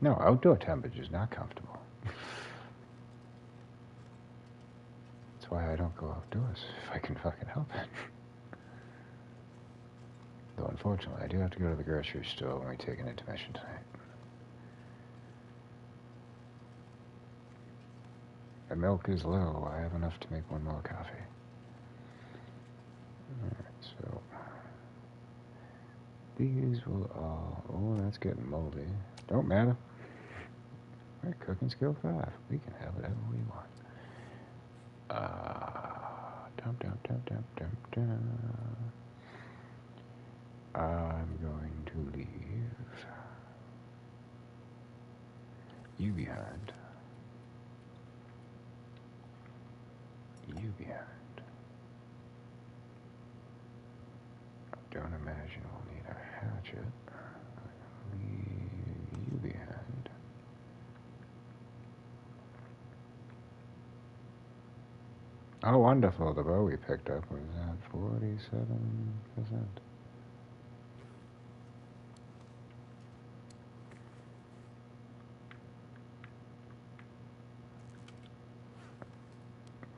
No, outdoor temperature is not comfortable. That's why I don't go outdoors, if I can fucking help it. Though, unfortunately, I do have to go to the grocery store when we take an intermission tonight. The milk is low. I have enough to make one more coffee. Alright, so... these will all... oh, that's getting moldy. Don't matter. We're cooking skill 5. We can have whatever we want. Dum dum dum dum dum dum. I'm going to leave you behind. You behind. Don't imagine we'll need a hatchet. Leave you behind. Oh, wonderful. The bow we picked up was at 47%.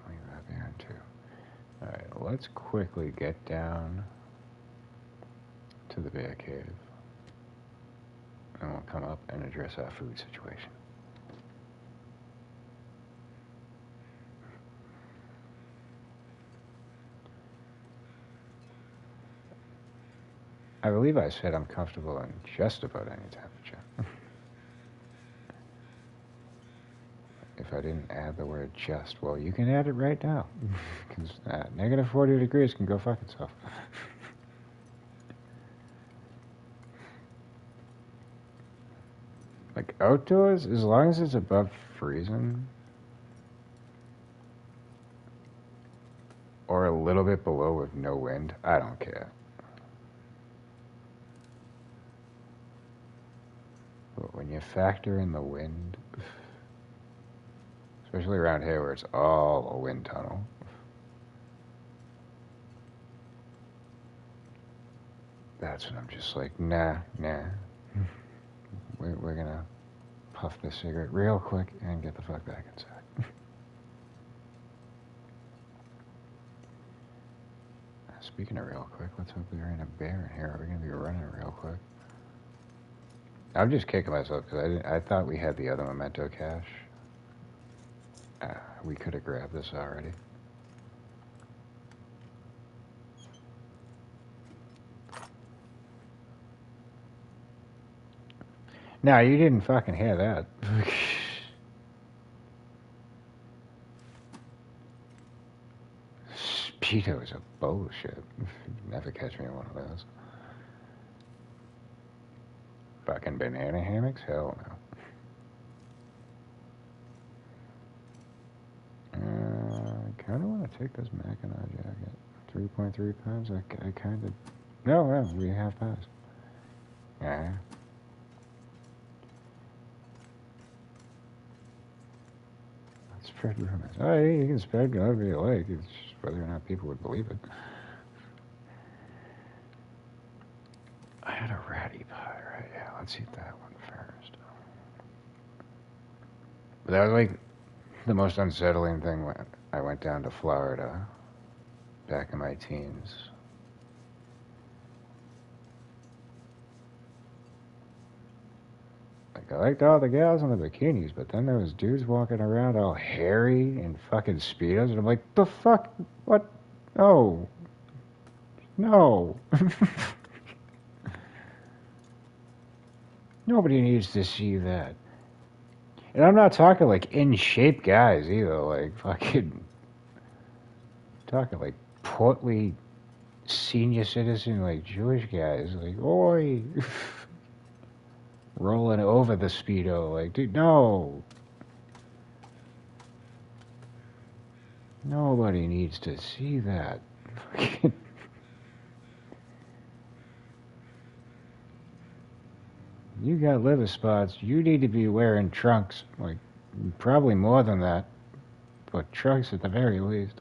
Leave that behind, too. Alright, let's quickly get down to the bear cave. And we'll come up and address our food situation. I believe I said I'm comfortable in just about any temperature. If I didn't add the word just, well, you can add it right now. Because negative 40 degrees can go fuck itself. Like, outdoors, as long as it's above freezing, or a little bit below with no wind, I don't care. But when you factor in the wind, especially around here where it's all a wind tunnel, that's when I'm just like, nah. We're gonna puff this cigarette real quick and get the fuck back inside. Speaking of real quick, let's hope there ain't a bear in here. Are we gonna be running real quick? I'm just kicking myself because I thought we had the other memento cache. We could have grabbed this already. No, you didn't fucking hear that. Speedo is a bullshit. Never catch me in one of those. Fucking banana hammocks? Hell no. I kind of want to take this Mackinac jacket. 3.3 pounds? I kind of... No, we have passed. Yeah. Spread rumors. Oh, yeah, you can spread whatever you like. It's just whether or not people would believe it. I had a ratty pie, right? Yeah, let's eat that one first. But that was like the most unsettling thing when I went down to Florida back in my teens. Like, I liked all the gals in the bikinis, but then there was dudes walking around all hairy and fucking Speedos, and I'm like, the fuck? What? No. No. Nobody needs to see that. And I'm not talking like in-shape guys either, like fucking... talking like portly senior citizen, like Jewish guys, like, oi! Rolling over the Speedo, like, dude, no! Nobody needs to see that. You got liver spots, you need to be wearing trunks, like, probably more than that, but trunks at the very least.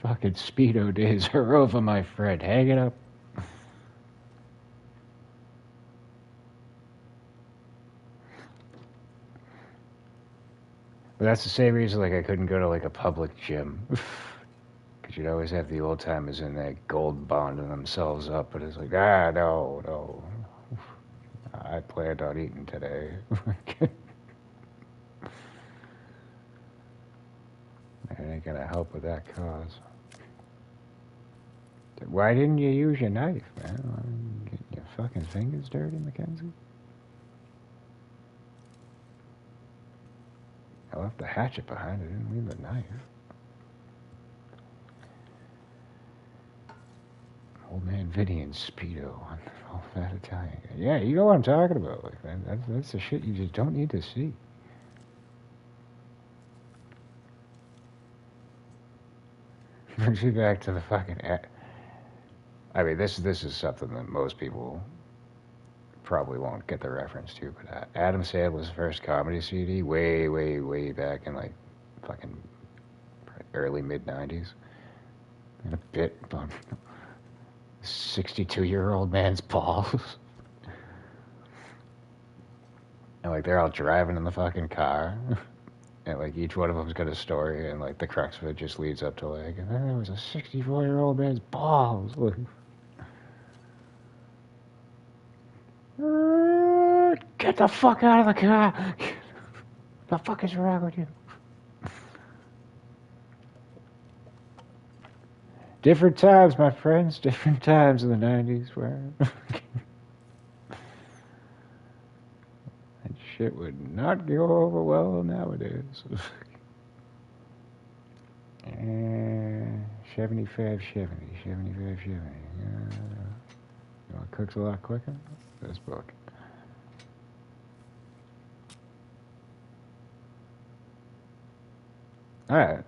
Fucking Speedo days are over, my friend. Hang it up. But that's the same reason, like, I couldn't go to, like, a public gym. Because you'd always have the old timers in there gold bonding themselves up, but it's like, no. I planned on eating today. It ain't gonna help with that cause. Why didn't you use your knife, man? Get your fucking fingers dirty, Mackenzie? I left the hatchet behind. I didn't leave the knife. Old man Vinny and Speedo on all fat Italian guy. Yeah, you know what I'm talking about. Like that's the shit you just don't need to see. Brings me back to the fucking... I mean, this is something that most people probably won't get the reference to, but Adam Sandler's first comedy CD, way back in, like, fucking early, mid-90s. And a bit about 62-year-old man's balls. And, like, they're all driving in the fucking car. And, like, each one of them's got a story, and, like, the crux of it just leads up to, like, and then there was a 64-year-old man's balls. Like, get the fuck out of the car! The fuck is wrong with you? Different times, my friends. Different times in the 90s where... that shit would not go over well nowadays. 75, 70. You know what cooks a lot quicker? This book. Alright.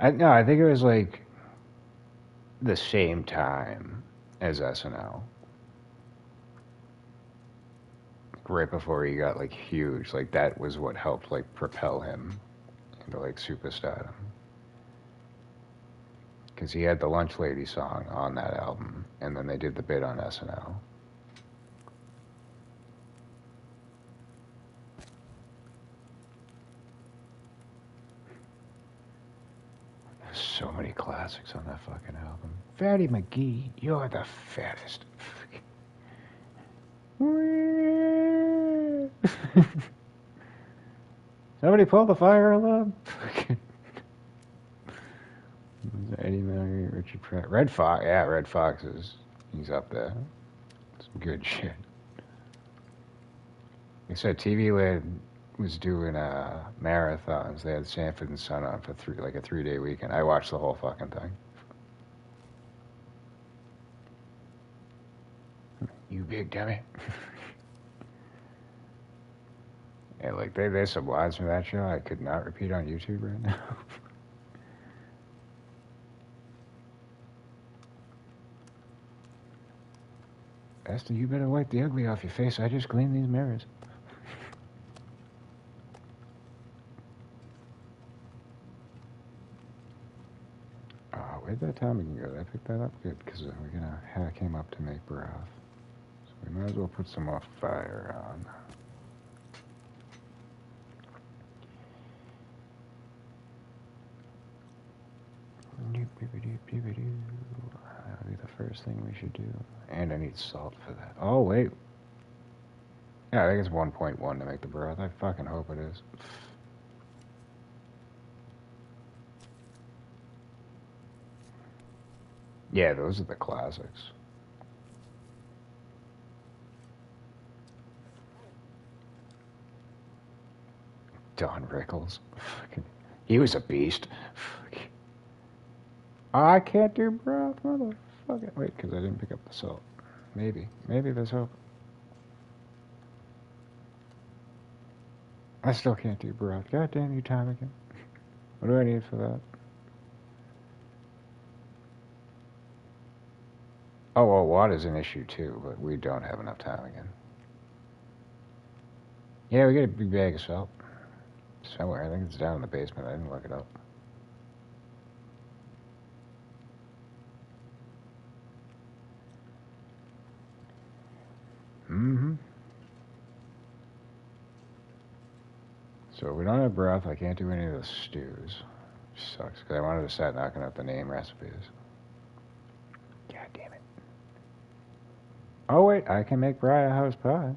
I think it was like the same time as SNL. right before he got like huge. Like that was what helped like propel him into like superstardom. Because he had the Lunch Lady song on that album, and then they did the bit on SNL. There's so many classics on that fucking album. Fatty McGee, you're the fattest. Somebody pull the fire alarm. Eddie Murray, Richard Pratt, Red Fox. Yeah, Red Fox he's up there. Some good shit. They said TV Land was doing marathons. They had Sanford and Son on for a 3-day weekend. I watched the whole fucking thing. You big dummy. Yeah, like there's some lines from that show I could not repeat on YouTube right now. Esther, you better wipe the ugly off your face. I just cleaned these mirrors. Where'd that ptarmigan go? Did I pick that up? Good, because we're gonna hack him up to make broth. So we might as well put some more fire on. That'll be the first thing we should do. And I need salt for that. Oh, wait. Yeah, I think it's 1.1 to make the broth. I fucking hope it is. Yeah, those are the classics. Don Rickles. He was a beast. I can't do broth, motherfucker. Wait, because I didn't pick up the salt. Maybe there's hope. I still can't do broth. God damn you, ptarmigan. What do I need for that? Oh, well, water's an issue too, but we don't have enough ptarmigan. Yeah, we got a big bag of salt. Somewhere. I think it's down in the basement. I didn't look it up. Mm-hmm. So we don't have broth. I can't do any of the stews. Sucks, because I wanted to start knocking out the name recipes. God damn it. Oh, wait. I can make Briar House pie.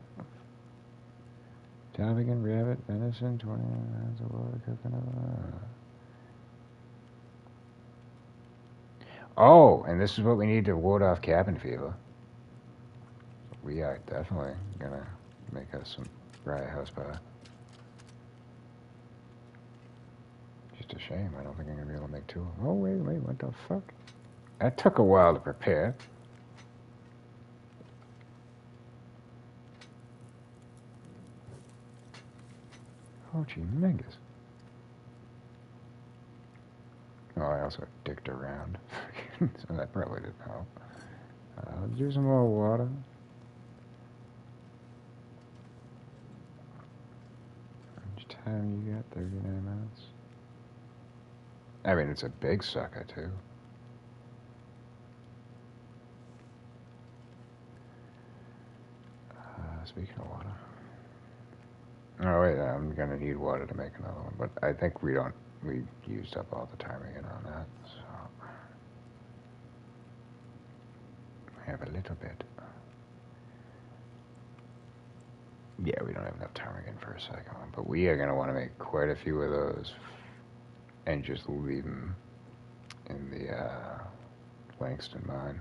Ptarmigan, rabbit, venison, 20 ounces of water, coconut. Oh, and this is what we need to ward off cabin fever. We are definitely gonna make us some Briar House pie. Just a shame. I don't think I'm gonna be able to make two. Oh, wait, what the fuck? That took a while to prepare. Oh, gee, Mingus. Oh, I also dicked around. So that probably didn't help. Let's do some more water. How much time you got? 39 minutes. I mean, it's a big sucker, too. Speaking of water. Oh, wait, I'm gonna need water to make another one, but I think we used up all the ptarmigan on that, so. I have a little bit. Yeah, we don't have enough ptarmigan for a second one, but we are gonna want to make quite a few of those and just leave them in the Langston mine.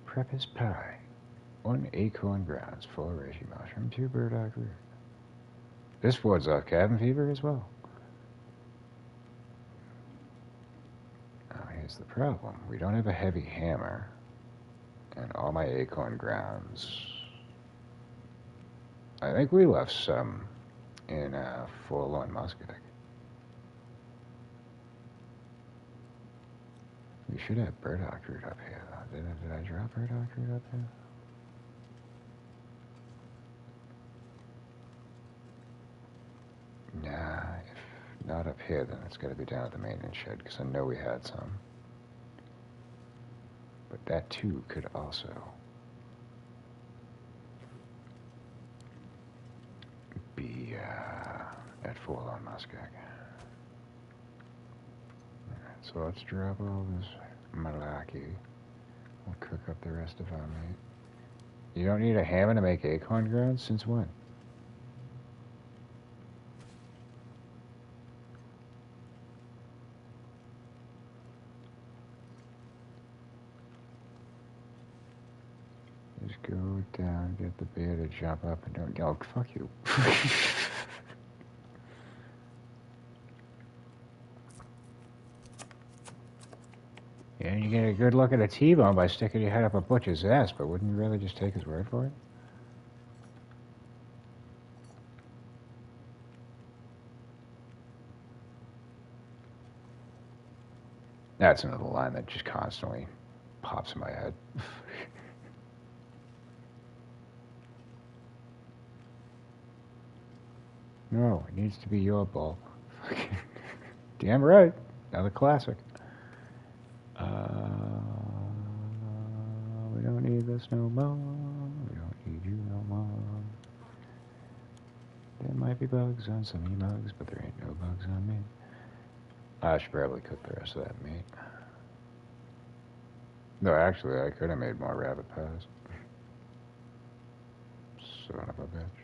Prepper's pie. 1 acorn grounds, 4 reishi mushroom, 2 burdock root. This wards off cabin fever as well. Now here's the problem. We don't have a heavy hammer. And all my acorn grounds. I think we left some in Forlorn Musketeck. We should have burdock root up here, though. Did I drop burdock root up here? Nah, if not up here, then it's got to be down at the maintenance shed, because I know we had some. But that too could also be at Fort on Muskeg. Alright, so let's drop all this malarkey. We'll cook up the rest of our meat. You don't need a hammer to make acorn grounds? Since when? Just go down, get the bear to jump up and don't. Oh, fuck you. Yeah, you get a good look at a T-bone by sticking your head up a butcher's ass, but wouldn't you rather just take his word for it? That's another line that just constantly pops in my head. No, it needs to be your ball. Damn right. Another classic. We don't need this no more. We don't need you no more. There might be bugs on some of your mugs, but there ain't no bugs on me. I should probably cook the rest of that meat. No, actually, I could have made more rabbit pies. Son of a bitch.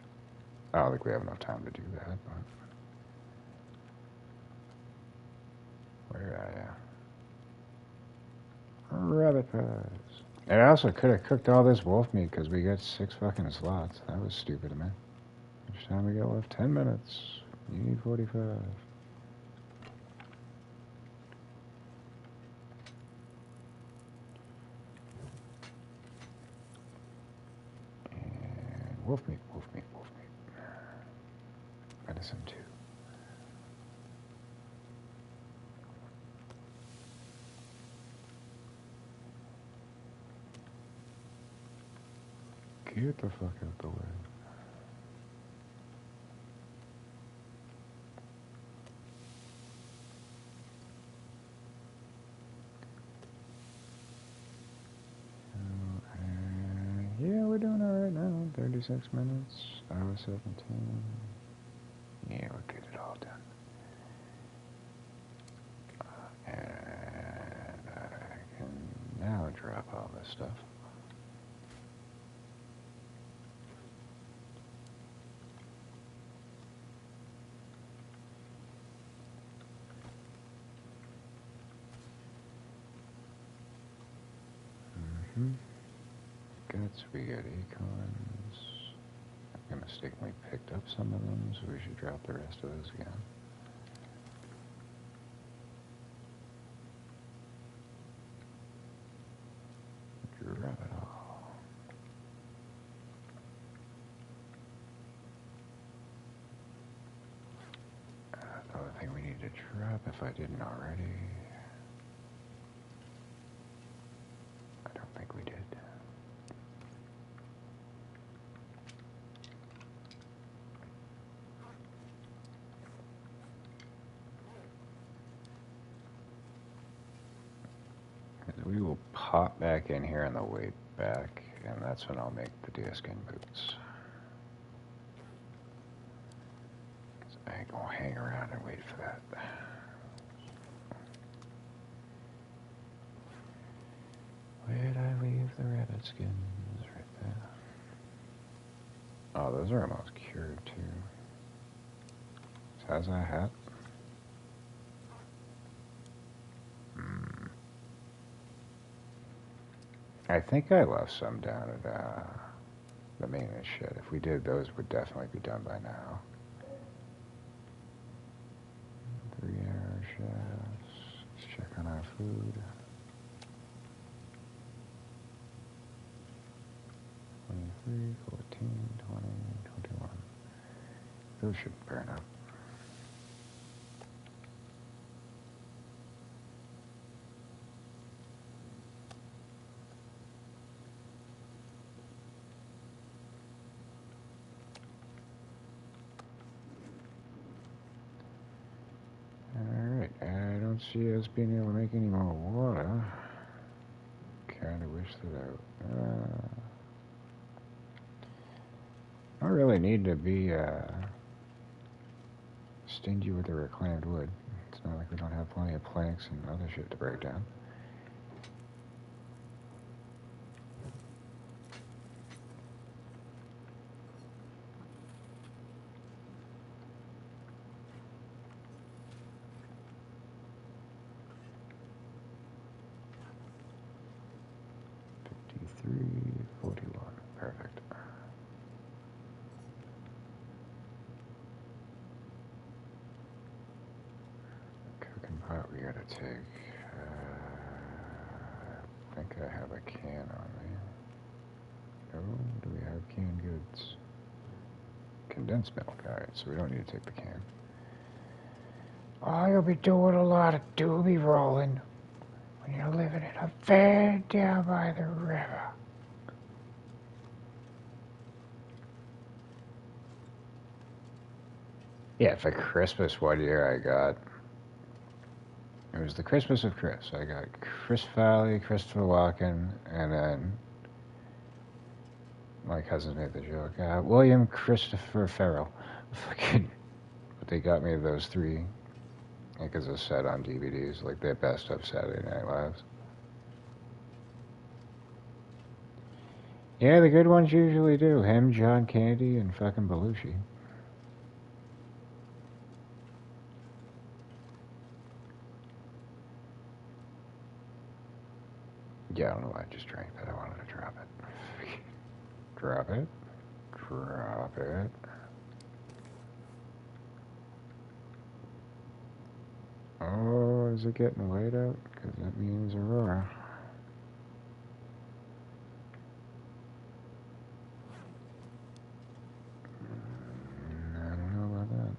I don't think we have enough time to do that, but... Where are you? Rabbit pies. And I also could have cooked all this wolf meat because we got 6 fucking slots. That was stupid of me. Each time we got left 10 minutes. You need 45. And wolf meat, wolf meat, wolf meat. Medicine 2. Get the fuck out the way. Yeah, we're doing alright now. 36 minutes, hour 17. Yeah, we'll get it all done. And I can now drop all this stuff. Guts, we got acorns. I mistakenly picked up some of them, so we should drop the rest of those again. Drop it all. The other thing we need to drop, if I didn't already. I don't think we did. We will pop back in here on the way back, and that's when I'll make the deerskin boots. Because I ain't gonna hang around and wait for that. Where'd I leave the rabbit skins? Right there. Oh, those are almost cured, too. So how's that hat? I think I left some down at the maintenance shed. If we did, those would definitely be done by now. 3-hour shifts. Let's check on our food. 23, 14, 20, 21. Those should burn up. see us being able to make any more water. Kinda wish that I don't really need to be stingy with the reclaimed wood. It's not like we don't have plenty of planks and other shit to break down. Perfect. Cooking pot we gotta take. I think I have a can on me. No, do we have canned goods? Condensed milk, alright, so we don't need to take the can. Oh, you'll be doing a lot of doobie rolling when you're living in a van down by the river. Yeah, for Christmas one year it was the Christmas of Chris. I got Chris Farley, Christopher Walken, and then my cousins made the joke, William Christopher Ferrell. Fucking, but they got me those three, like as a set on DVDs, like their best of Saturday Night Lives. Yeah, the good ones usually do. Him, John Candy, and fucking Belushi. Yeah, I don't know why I just drank that. I wanted to drop it. Drop it. Drop it. Oh, is it getting light out? Because that means Aurora. I don't know about that.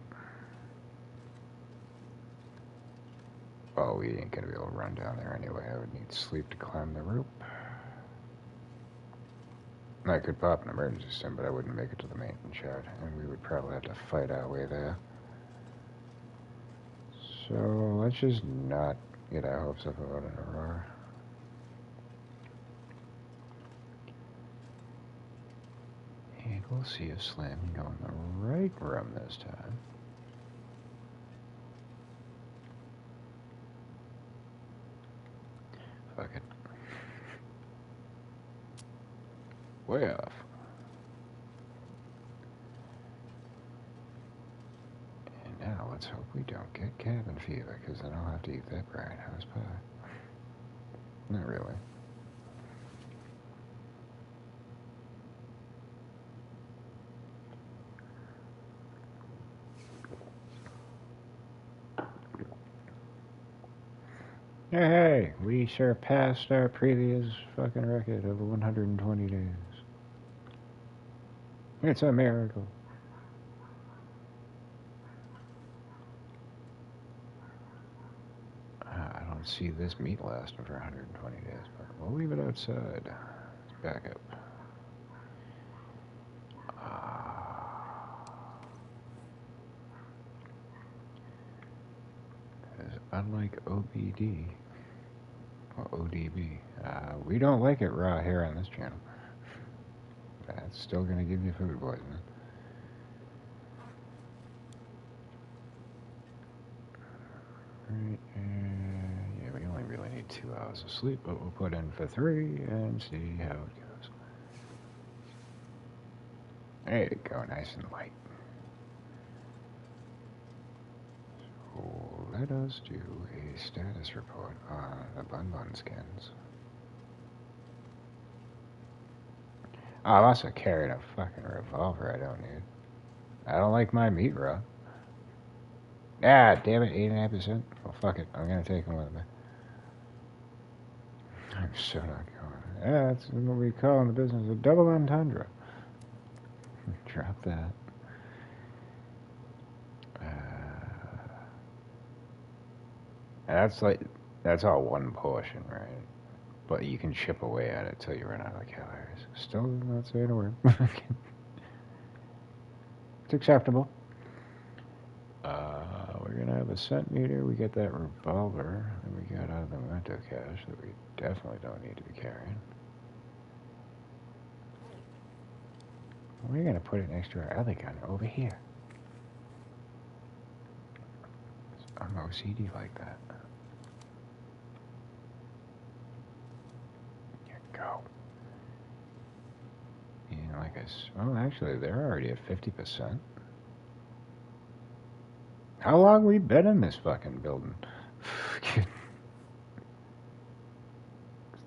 Oh, we ain't gonna be able to run down there anyway. I would need sleep to climb the rope. I could pop an emergency stim, but I wouldn't make it to the maintenance yard, and we would probably have to fight our way there. So let's just not get our hopes up about an Aurora. And we'll see if Slam can go in the right room this time. Fuck it. Way off. And now let's hope we don't get cabin fever, because then I'll have to eat that bright house pie. Not really. Hey, we surpassed our previous fucking record of 120 days. It's a miracle. I don't see this meat lasting for 120 days, but we'll leave it outside. Let's back up. Unlike OBD, or ODB, we don't like it raw here on this channel. That's still going to give you food poisoning. Right, yeah, we only really need 2 hours of sleep, but we'll put in for 3 and see how it goes. There you go, nice and light. So let us do a status report on the Bun Bun skins. Oh, I'm also carrying a fucking revolver I don't need. I don't like my meat raw. Ah, damn it, 8.5%. Well, fuck it, I'm gonna take them with me. I'm so not going. Yeah, that's what we call in the business a double entendre. Drop that. That's all one portion, right? But you can chip away at it till you run out of calories. Still not saying a word. It's acceptable. we're gonna have a centimeter. We get that revolver that we got out of the memento cache that we definitely don't need to be carrying. We're gonna put it next to our other gun over here. I'm OCD like that. Here you go. And like well, actually, they're already at 50%. How long we been in this fucking building?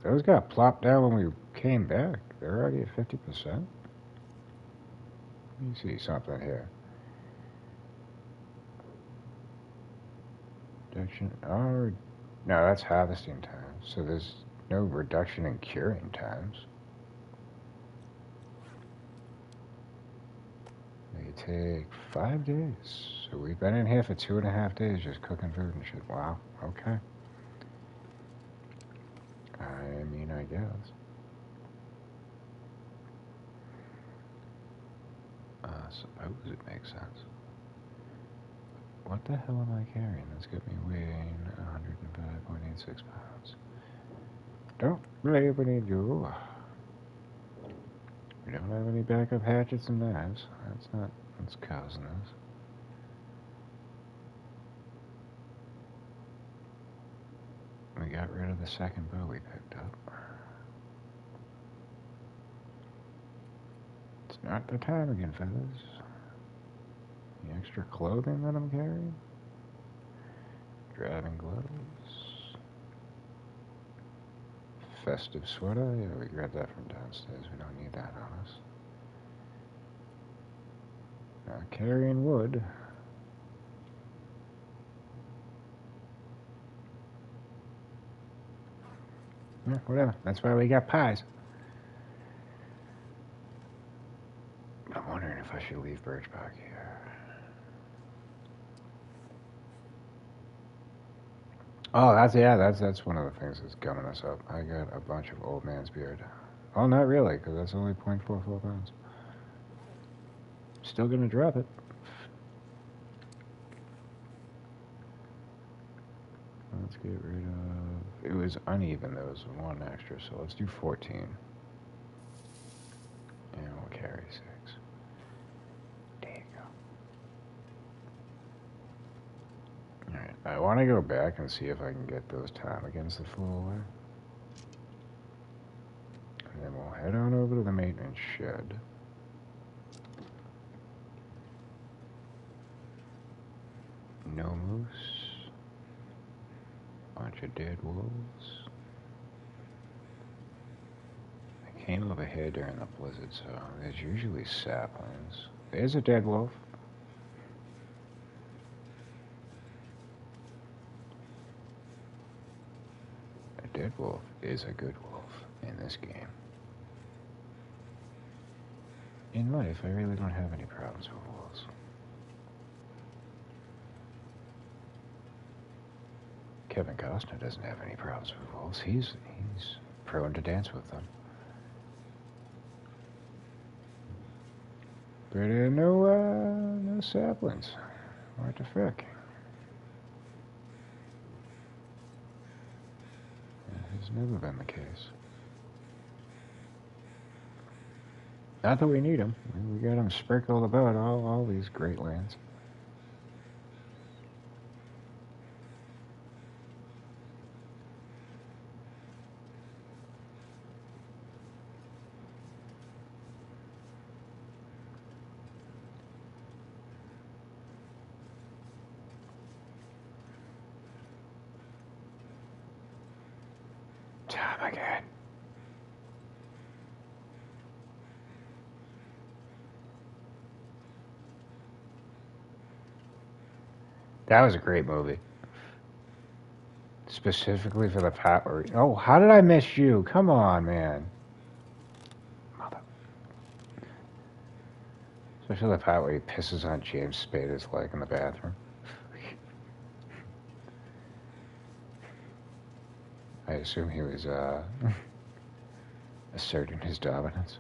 Those got plopped down when we came back. They're already at 50%. Let me see something here. Reduction. Oh, no, that's harvesting time. So there's no reduction in curing times. They take 5 days. So we've been in here for 2.5 days just cooking food and shit. Wow. Okay. I mean, I guess. Suppose it makes sense. What the hell am I carrying? That's got me weighing 105.86 pounds. Don't believe we need you. We don't have any backup hatchets and knives. That's not what's causing this. We got rid of the second bow we picked up. It's not the time again, fellas. The extra clothing that I'm carrying. Driving gloves. Festive sweater. Yeah, we grabbed that from downstairs. We don't need that on us. Not carrying wood. Yeah, whatever. That's why we got pies. I'm wondering if I should leave Birch back here. Oh, that's one of the things that's gumming us up. I got a bunch of old man's beard. Well, not really, because that's only 0.44 pounds. Still gonna drop it. Let's get rid of... It was uneven. There was one extra, so let's do 14. And we'll carry 6. There you go. Alright, I want to go back and see if I can get those ptarmigans to flew away. And then we'll head on over to the maintenance shed. No moose. Bunch of dead wolves. I came over here during the blizzard, so there's usually saplings. There's a dead wolf. A dead wolf is a good wolf in this game. In life, I really don't have any problems with wolves. Kevin Costner doesn't have any problems with wolves. He's prone to dance with them. But no saplings. What the frick? That has never been the case. Not that we need them. We got them sprinkled about all these great lands. Oh my God. That was a great movie. Specifically for the part where... Oh, how did I miss you? Come on, man. Mother. Especially the part where he pisses on James Spader's leg in the bathroom. I assume he was asserting his dominance.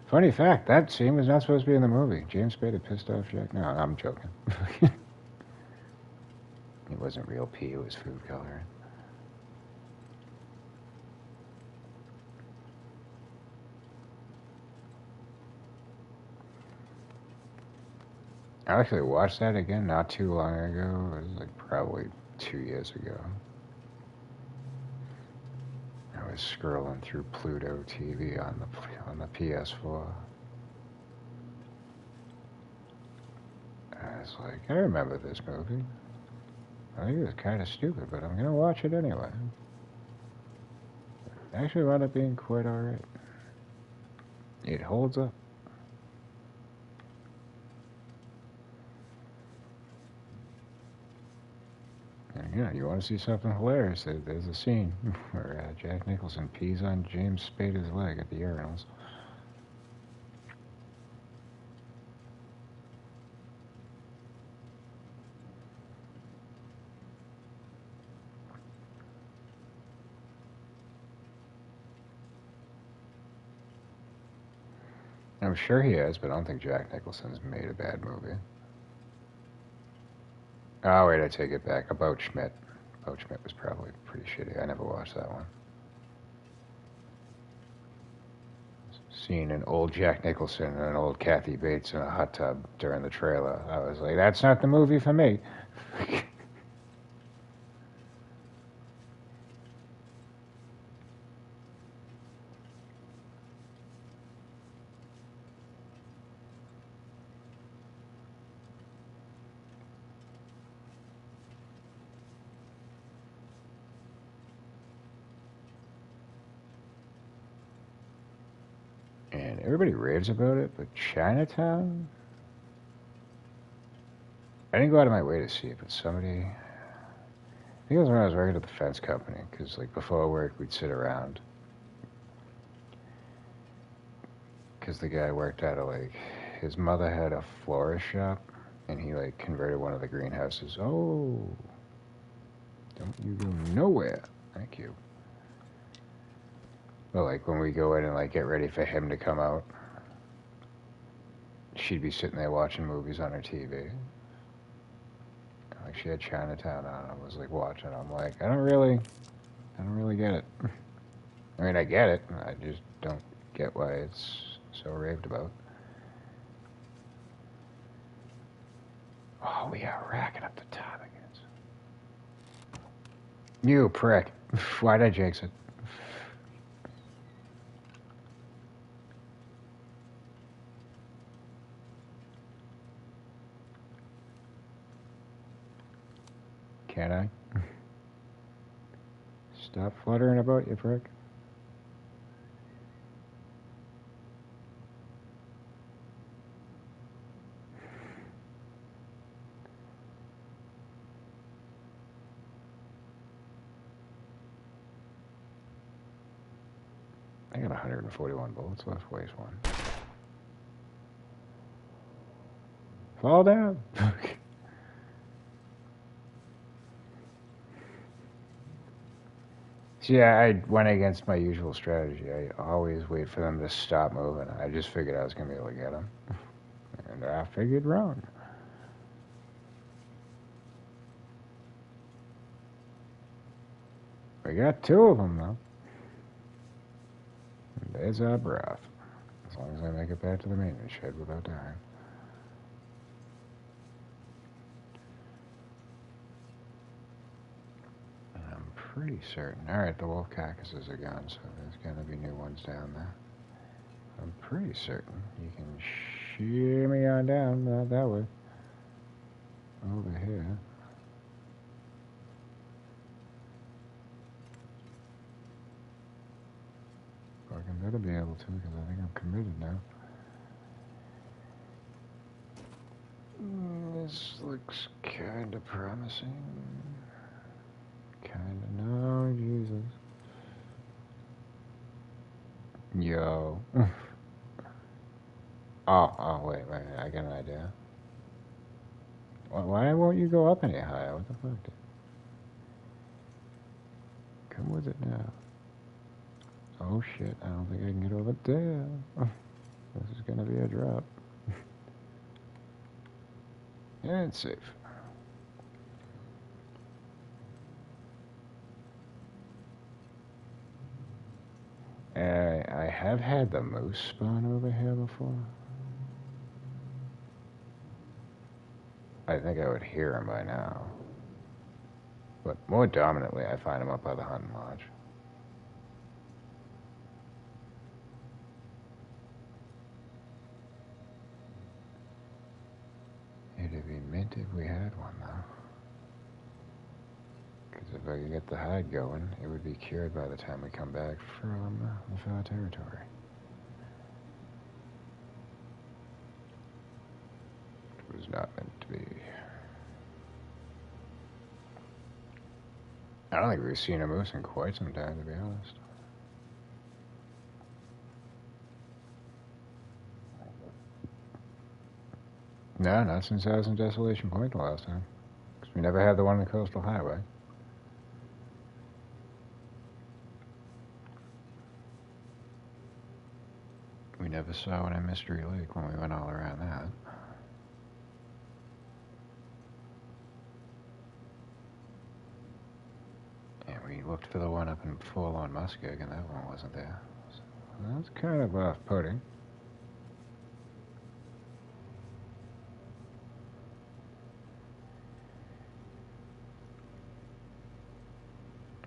Funny fact, that scene was not supposed to be in the movie. James Spade had pissed off Jack. No, I'm joking. It wasn't real pee, it was food coloring. I actually watched that again not too long ago. It was like probably 2 years ago. I was scrolling through Pluto TV on the PS4. I was like, I remember this movie. I think it was kind of stupid, but I'm gonna watch it anyway. It actually wound up being quite alright. It holds up. And, yeah, you want to see something hilarious? There's a scene where Jack Nicholson pees on James Spader's leg at the urinals. I'm sure he has, but I don't think Jack Nicholson's made a bad movie. Oh, wait, I take it back. About Schmidt. About Schmidt was probably pretty shitty. I never watched that one. Seeing an old Jack Nicholson and an old Kathy Bates in a hot tub during the trailer, I was like, that's not the movie for me. And everybody raves about it, but Chinatown? I didn't go out of my way to see it, but somebody... I think it was when I was working at the fence company, because like before work we'd sit around. Because the guy worked out of like... His mother had a florist shop, and he like converted one of the greenhouses. Oh, don't you go nowhere. Thank you. But like when we go in and like get ready for him to come out, she'd be sitting there watching movies on her TV. Like she had Chinatown on. I was like watching. I'm like, I don't really get it. I mean, I get it. I just don't get why it's so raved about. Oh, we are racking up the top again. You prick. Why'd I jinx it? Can I? Stop fluttering about, you prick. I got 141 bullets left. Waste one. Fall down. See, I went against my usual strategy. I always wait for them to stop moving. I just figured I was going to be able to get them. And I figured wrong. We got 2 of them, though. And there's our broth. As long as I make it back to the maintenance shed without dying. And I'm pretty certain. Alright, the wolf carcasses are gone, so there's going to be new ones down there. I'm pretty certain you can shimmy on down, not that way. Over here. Fucking better be able to, because I think I'm committed now. This looks kinda promising. Kinda, no, Jesus. Yo. Oh, wait, I got an idea. Why won't you go up any higher? What the fuck, dude? Come with it now. Oh shit, I don't think I can get over there. gonna be a drop. And it's safe. I have had the moose spawn over here before. I think I would hear him by now. But more dominantly, I find him up by the hunting lodge. It'd be mint if we had one, though. Because if I could get the hide going, it would be cured by the time we come back from the far territory. It was not meant to be. I don't think we've seen a moose in quite some time, to be honest. No, not since I was in Desolation Point the last time. Because we never had the one on the Coastal Highway. We never saw one in Mystery Lake when we went all around that. And we looked for the one up in full-on Muskeg, and that one wasn't there. So that's kind of off-putting.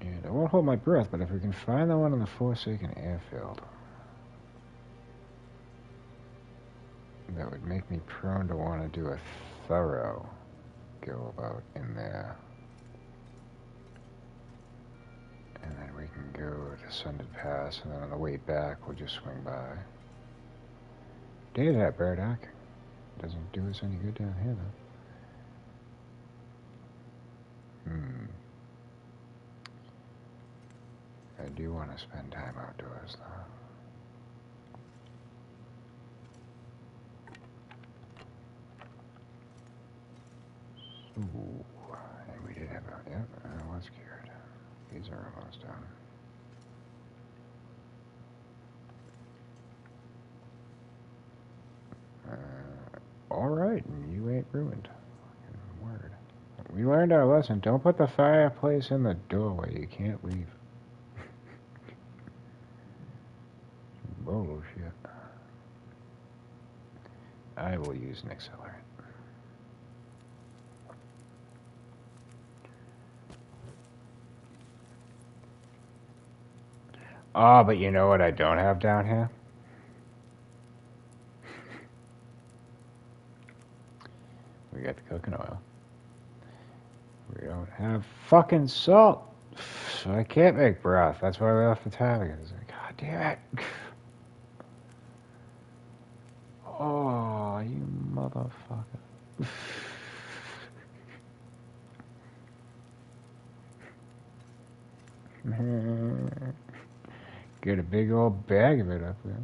And I won't hold my breath, but if we can find the one in the Forsaken Airfield, that would make me prone to want to do a thorough go-about in there. And then we can go to Sundered Pass, and then on the way back, we'll just swing by. Day that, Burdock. Doesn't do us any good down here, though. I do want to spend time outdoors, though. Ooh, and we did have a... Yep, I was scared. These are almost done. Alright, you ain't ruined. Word. We learned our lesson. Don't put the fireplace in the doorway. You can't leave. Bullshit. I will use an accelerant. Oh, but you know what I don't have down here? We got the cooking oil. We don't have fucking salt. So I can't make broth. That's why we left the tavern. God damn it. Oh, you motherfucker. Get a big old bag of it up there.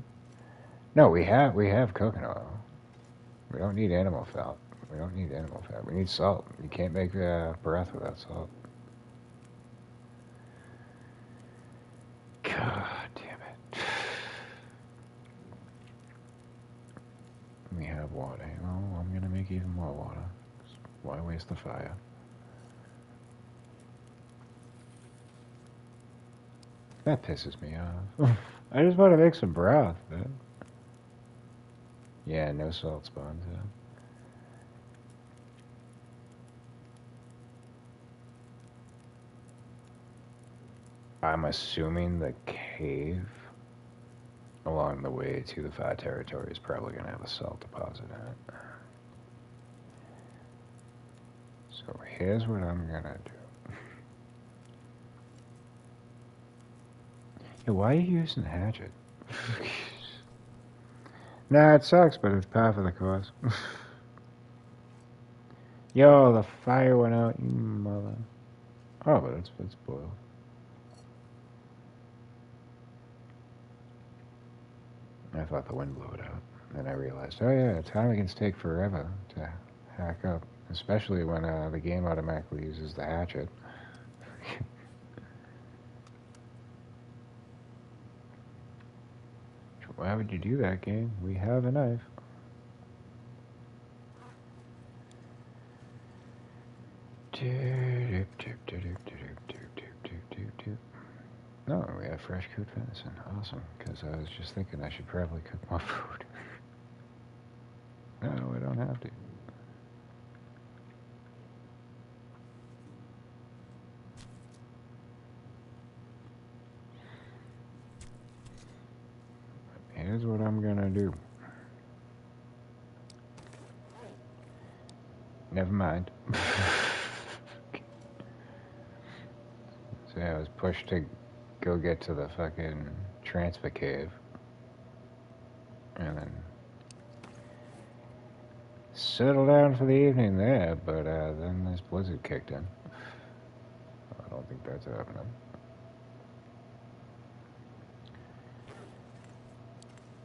No, we have cooking oil. We don't need animal fat. We don't need animal fat. We need salt. You can't make broth without salt. God damn it. We have water. Oh, I'm gonna make even more water. Why waste the fire? That pisses me off. I just want to make some broth, man. Yeah, no salt spawns, yeah. I'm assuming the cave along the way to the far territory is probably going to have a salt deposit in it. So here's what I'm going to do. Yeah, why are you using the hatchet? Nah, it sucks, but it's par for the course. Yo, the fire went out, you mother. Oh, but it's boiled. I thought the wind blew it out. Then I realized, oh yeah, ptarmigans take forever to hack up, especially when the game automatically uses the hatchet. Why would you do that, game? We have a knife. No, we have fresh cooked venison. Awesome. Because I was just thinking I should probably cook more food. No, I don't have to. Here's what I'm gonna do. Never mind. So yeah, I was pushed to go get to the fucking transfer cave. And then settle down for the evening there, but then this blizzard kicked in. I don't think that's happening.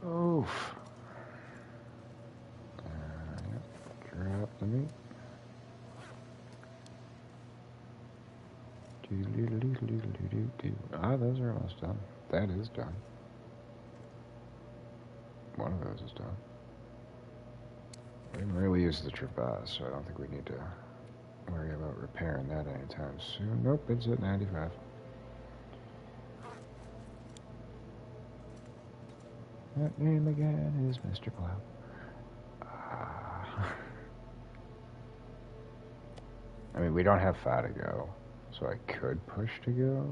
Oof. Yep. Drop the meat. Ah, those are almost done. That is done. One of those is done. We didn't really use the traverse, so I don't think we need to worry about repairing that anytime soon. Nope, it's at 95. That name again is Mr. Plow. I mean, we don't have far to go, so I could push to go.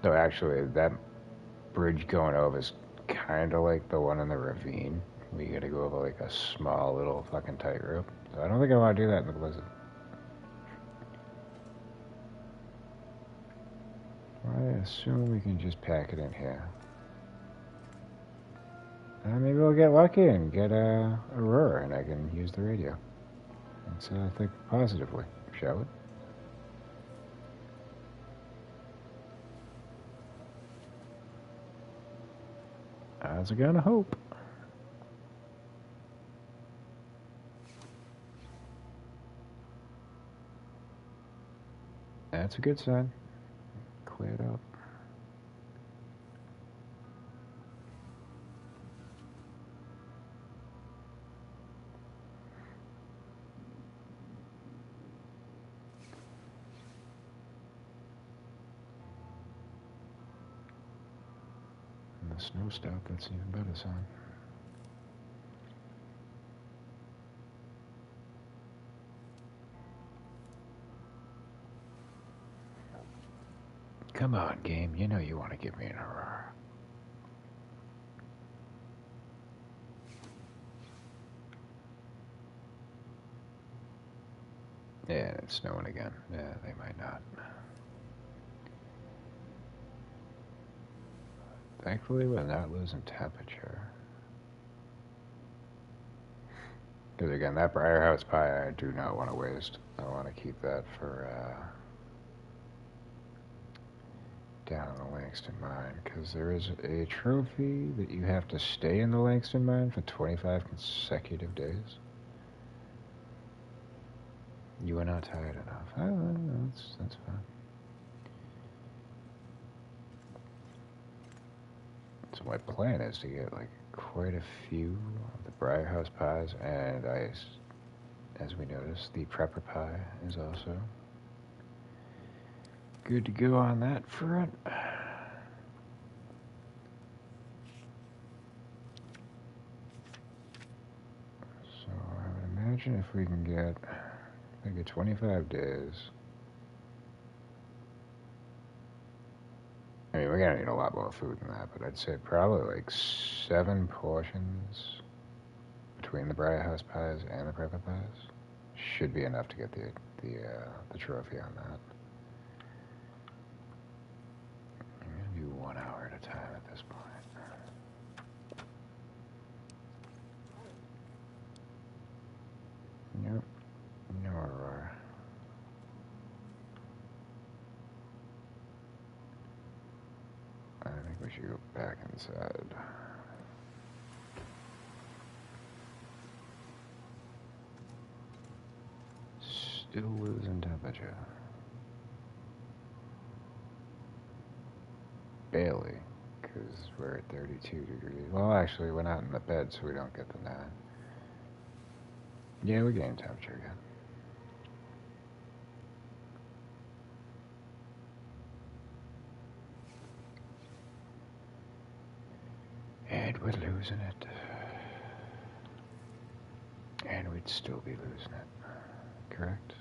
No, actually, that bridge going over is kind of like the one in the ravine. We gotta go over like a small little fucking tightrope. So I don't think I want to do that in the blizzard. I assume we can just pack it in here. Maybe we'll get lucky and get a Aurora and I can use the radio. Let's think positively, shall we? How's it gonna hope? That's a good sign. Cleared up. And the snow stopped, that's an even better sign. Come on, game. You know you want to give me an Aurora. Yeah, it's snowing again. Yeah, they might not. Thankfully, we're not losing temperature. Because again, that Briarhouse pie I do not want to waste. I want to keep that for down in the Langston mine. Because there is a trophy that you have to stay in the Langston mine for 25 consecutive days. You are not tired enough. That's fine. So my plan is to get like quite a few of the Briarhouse pies, and as we noticed, the prepper pie is also good to go on that front. So I would imagine if we can get maybe 25 days. I mean, we're gonna need a lot more food than that, but I'd say probably like 7 portions between the Briarhouse pies and the prepper pies should be enough to get the trophy on that. I'm gonna do 1 hour at a time at this point. Yep. No Aurora. I think we should go back inside. Still losing temperature. Barely, because we're at 32 degrees. Well, actually, we're not in the bed, so we don't get the 9. Yeah, we're getting temperature again. And we're losing it. And we'd still be losing it. Correct?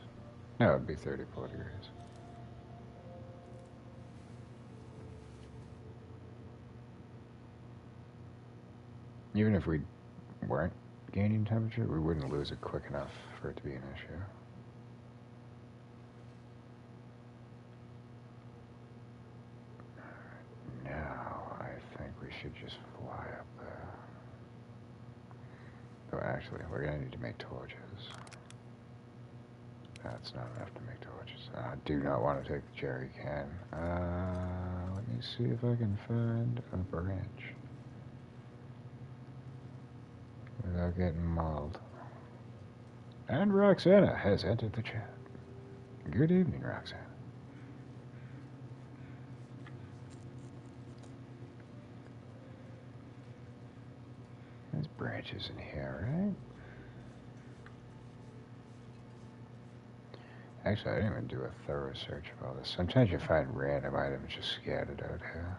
No, it'd be 34 degrees. Even if we weren't gaining temperature, we wouldn't lose it quick enough for it to be an issue. Now, I think we should just fly up there. Oh, actually, we're going to need to make torches. That's not enough to make torches. I do not want to take the jerry can. Let me see if I can find a branch without getting mauled. And Roxana has entered the chat. Good evening, Roxana. There's branches in here, right? Actually, I didn't even do a thorough search of all this. Sometimes you find random items just scattered out here.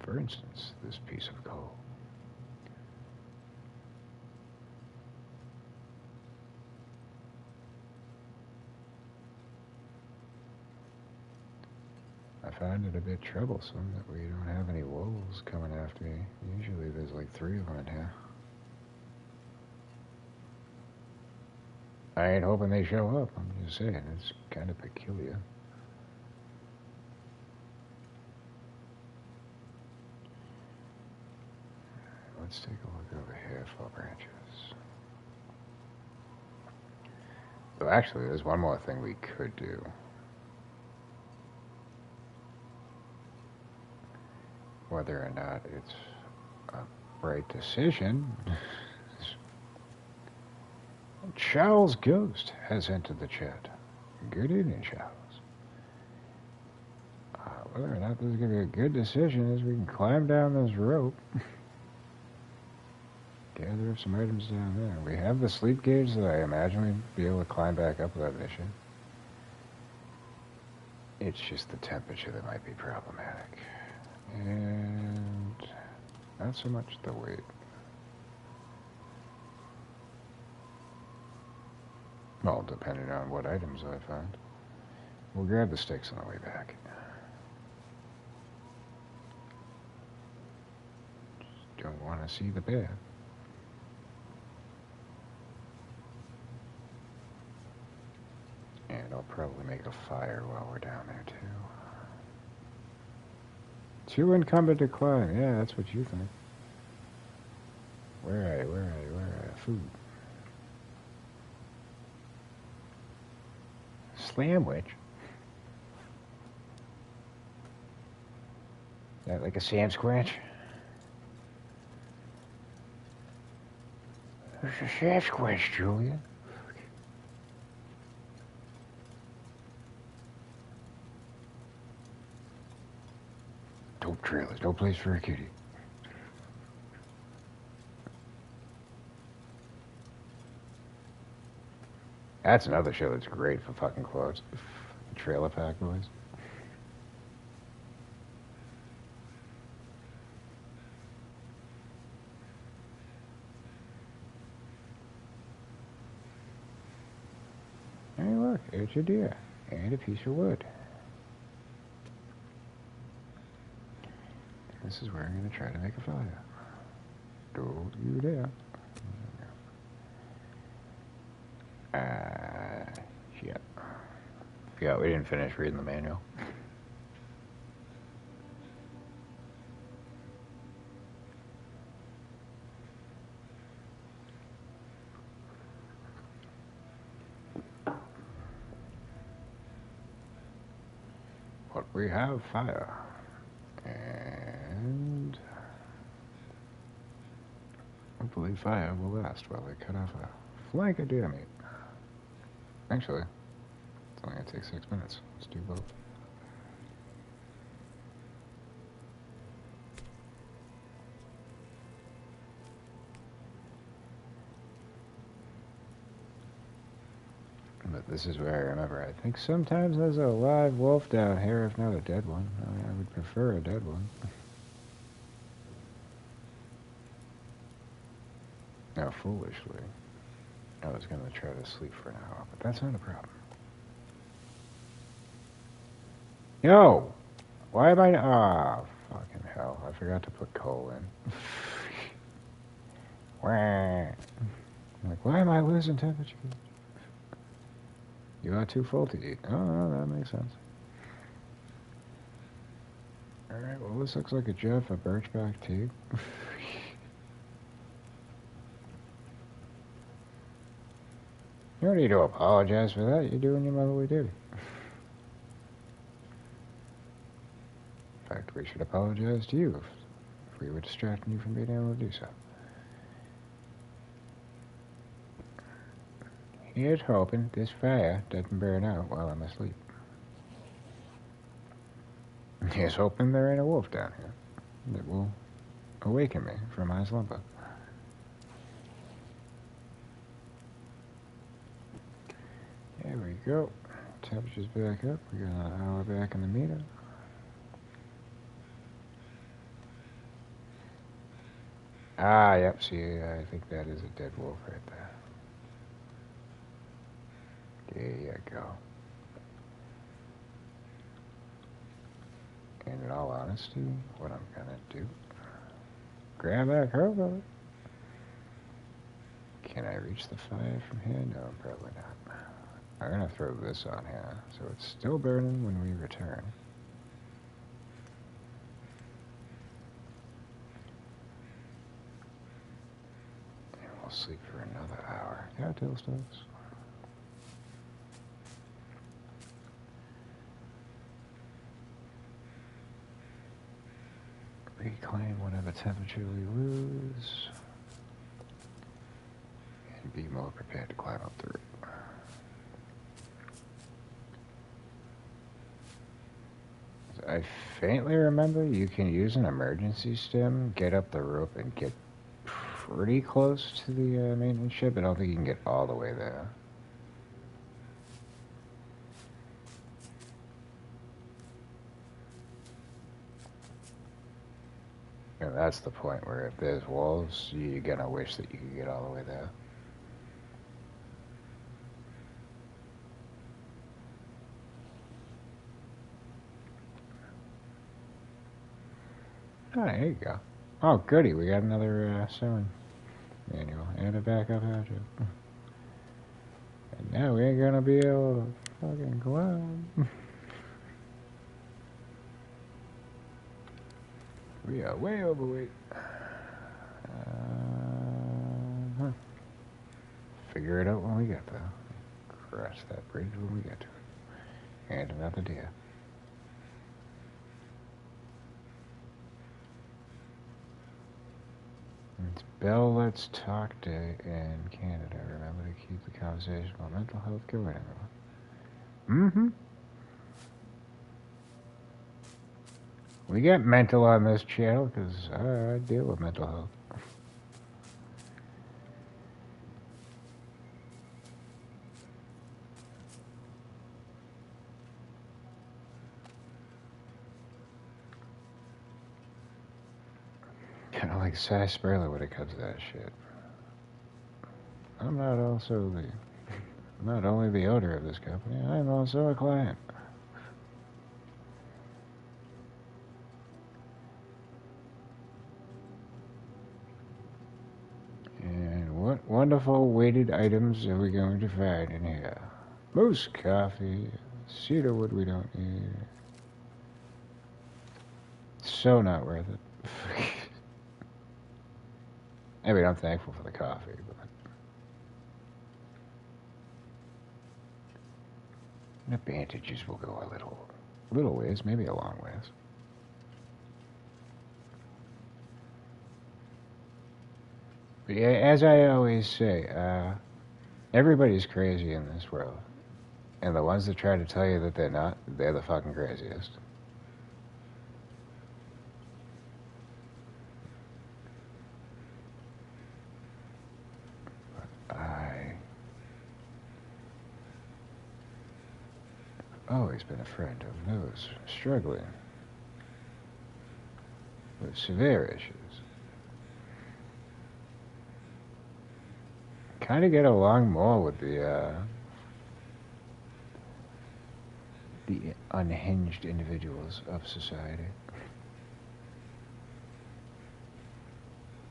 For instance, this piece of coal. I find it a bit troublesome that we don't have any wolves coming after me. Usually there's like 3 of them in here. I ain't hoping they show up. I'm just saying, it's kind of peculiar. Let's take a look over here for branches. Well, actually, there's one more thing we could do. Whether or not it's a right decision. Charles Ghost has entered the chat. Good evening, Charles. Whether or not this is going to be a good decision is we can climb down this rope. Gather up some items down there. We have the sleep gauge that I imagine we'd be able to climb back up without an issue. It's just the temperature that might be problematic. And not so much the weight. Well, depending on what items I find. We'll grab the sticks on the way back. Just don't want to see the bear. And I'll probably make a fire while we're down there, too. Too incumbent to climb. Yeah, that's what you think. Where are you? Food. Slamwich? That like a Sam Squatch? It's a Sasquatch, Julia. Dope trailers, no place for a kitty. That's another show that's great for fucking quotes. Trailer Park Boys. Hey, look, it's a deer and a piece of wood. This is where I'm going to try to make a fire. Don't you dare. Shit. Forgot we didn't finish reading the manual. But we have fire. And hopefully fire will last while they cut off a flank of deer meat. Actually, It's only gonna take 6 minutes. Let's do both. But this is where I remember, I think sometimes there's a live wolf down here, if not a dead one. I would prefer a dead one. Now, foolishly, I was going to try to sleep for an hour, but that's not a problem. Yo! Why am I... Ah, fucking hell. I forgot to put coal in. I'm like, why am I losing temperature? You are too full to eat. Oh, that makes sense. Alright, well, this looks like a job for birchbark tea. You don't need to apologize for that. You're doing your motherly duty. In fact, we should apologize to you if we were distracting you from being able to do so. Here's hoping this fire doesn't burn out while I'm asleep. Here's hoping there ain't a wolf down here that will awaken me from my slumber. There we go. Temperature's back up. We got an hour back in the meter. Ah, yep, see, I think that is a dead wolf right there. There you go. And in all honesty, what I'm gonna do, grab that crowbar. Can I reach the fire from here? No, probably not. I'm gonna throw this on here, so it's still burning when we return. And we'll sleep for another hour. Yeah, till starts. Reclaim whatever temperature we lose. And be more prepared to climb up the rope. I faintly remember you can use an emergency stim, get up the rope, and get pretty close to the maintenance ship. I don't think you can get all the way there. And that's the point where if there's walls, you're gonna wish that you could get all the way there. Oh, there you go. Oh, goody, we got another sewing manual and a backup hatchet. And now we ain't gonna be able to fucking climb. We are way overweight. Figure it out when we get there. Cross that bridge when we get to it. And another deer. It's Bell Let's Talk Day in Canada. Remember to keep the conversation about mental health going, everyone. Mm-hmm. We get mental on this channel because I deal with mental health. Kind of like sarsaparilla when it comes to that shit. I'm not only the owner of this company, I'm also a client. And what wonderful weighted items are we going to find in here? Moose coffee, cedar wood we don't need. So not worth it. I mean, I'm thankful for the coffee, but the bandages will go a little ways, maybe a long ways. But yeah, as I always say, everybody's crazy in this world. And the ones that try to tell you that they're not, they're the fucking craziest. I've always been a friend of those struggling with severe issues. Kind of get along more with the unhinged individuals of society.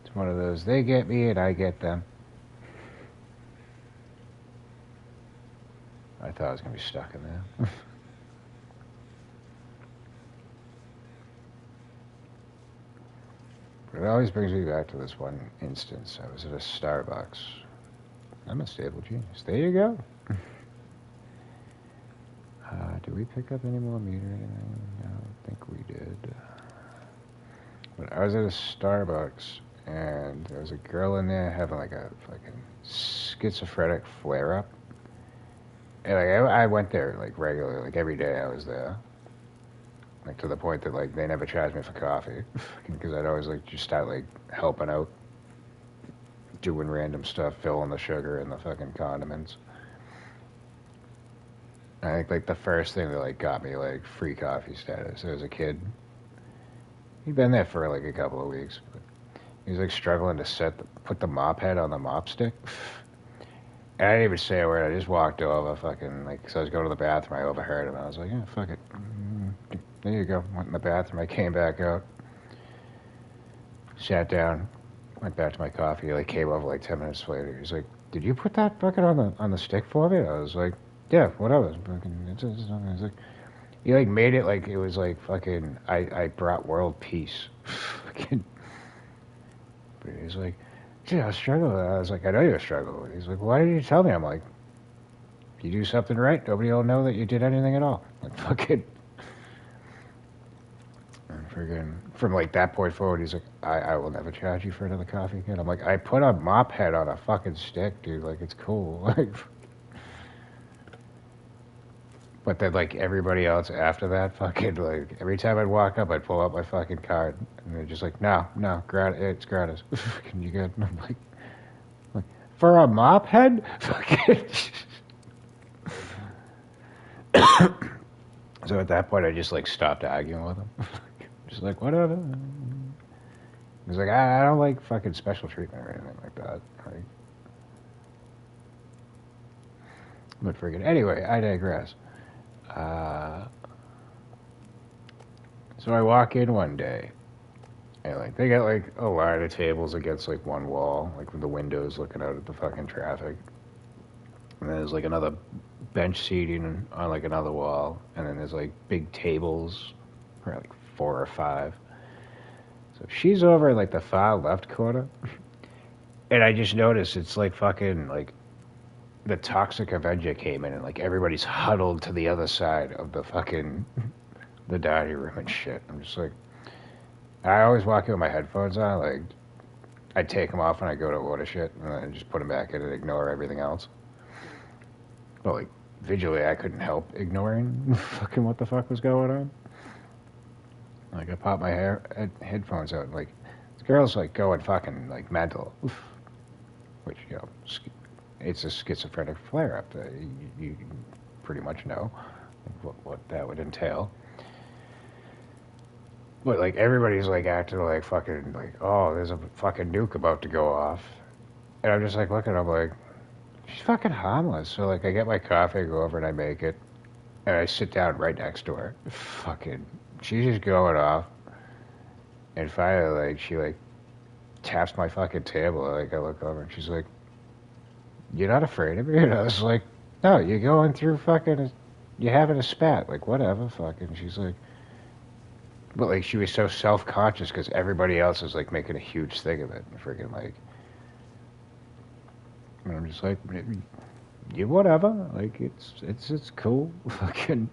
It's one of those, they get me and I get them. I thought I was going to be stuck in there. But it always brings me back to this one instance. I was at a Starbucks. I'm a stable genius. There you go. Did we pick up any more meat or anything? No, I don't think we did. But I was at a Starbucks, and there was a girl in there having like a fucking schizophrenic flare-up. And like I went there like regularly, like every day I was there. Like to the point that like they never charged me for coffee, because I'd always like just start like helping out, doing random stuff, filling the sugar and the fucking condiments. I think like the first thing that like got me like free coffee status, there was a kid. He'd been there for like a couple of weeks, but he was like struggling to put the mop head on the mop stick. And I didn't even say a word. I just walked over, fucking like, because I was going to the bathroom. I overheard him. I was like, yeah, fuck it. There you go. Went in the bathroom. I came back out, sat down, went back to my coffee. He like came over like 10 minutes later. He's like, "Did you put that bucket on the stick for me?" I was like, "Yeah, whatever." He's like, he like made it like it was like fucking I brought world peace. Fucking. But he's like, "Dude, I was struggling." I was like, "I know you're struggling." He's like, "Why did you tell me?" I'm like, "If you do something right, nobody will know that you did anything at all." Like fucking. From like that point forward, he's like, I will never charge you for another coffee again. I'm like, I put a mop head on a fucking stick, dude. Like, it's cool. Like, but then like everybody else after that, fucking like every time I'd walk up, I'd pull out my fucking card, and they're just like, no, it's gratis. Fucking you good? And I'm like, for a mop head? Fucking. So at that point, I just like stopped arguing with him. Just like, whatever. He's like, I don't like fucking special treatment or anything like that. Like, but friggin' anyway, I digress. So I walk in one day, and like they got like a line of tables against like one wall, like with the windows looking out at the fucking traffic. And then there's like another bench seating on like another wall, and then there's like big tables, probably like 4 or 5. So she's over in like the far left corner, and I just noticed it's like fucking like the Toxic Avenger came in, and like everybody's huddled to the other side of the fucking the dining room and shit. I'm just like, I always walk in with my headphones on, like I take them off when I go to order shit, and then I just put them back in and ignore everything else. But like visually, I couldn't help ignoring fucking what the fuck was going on. Like I popped my headphones out, and like this girl's like going fucking like mental, which you know, it's a schizophrenic flare-up. You pretty much know what that would entail. But like everybody's like acting like fucking like, oh, there's a fucking nuke about to go off, and I'm just like looking. I'm like, she's fucking harmless. So like I get my coffee, I go over and I make it, and I sit down right next to her. Fucking, she's just going off, and finally like she like taps my fucking table. Like I look over and she's like, "You're not afraid of me?" And I was like, "No, you're going through fucking, you're having a spat. Like whatever, fucking." She's like. But like she was so self-conscious because everybody else was like making a huge thing of it, and freaking like, and I'm just like, you whatever, like it's cool, fucking,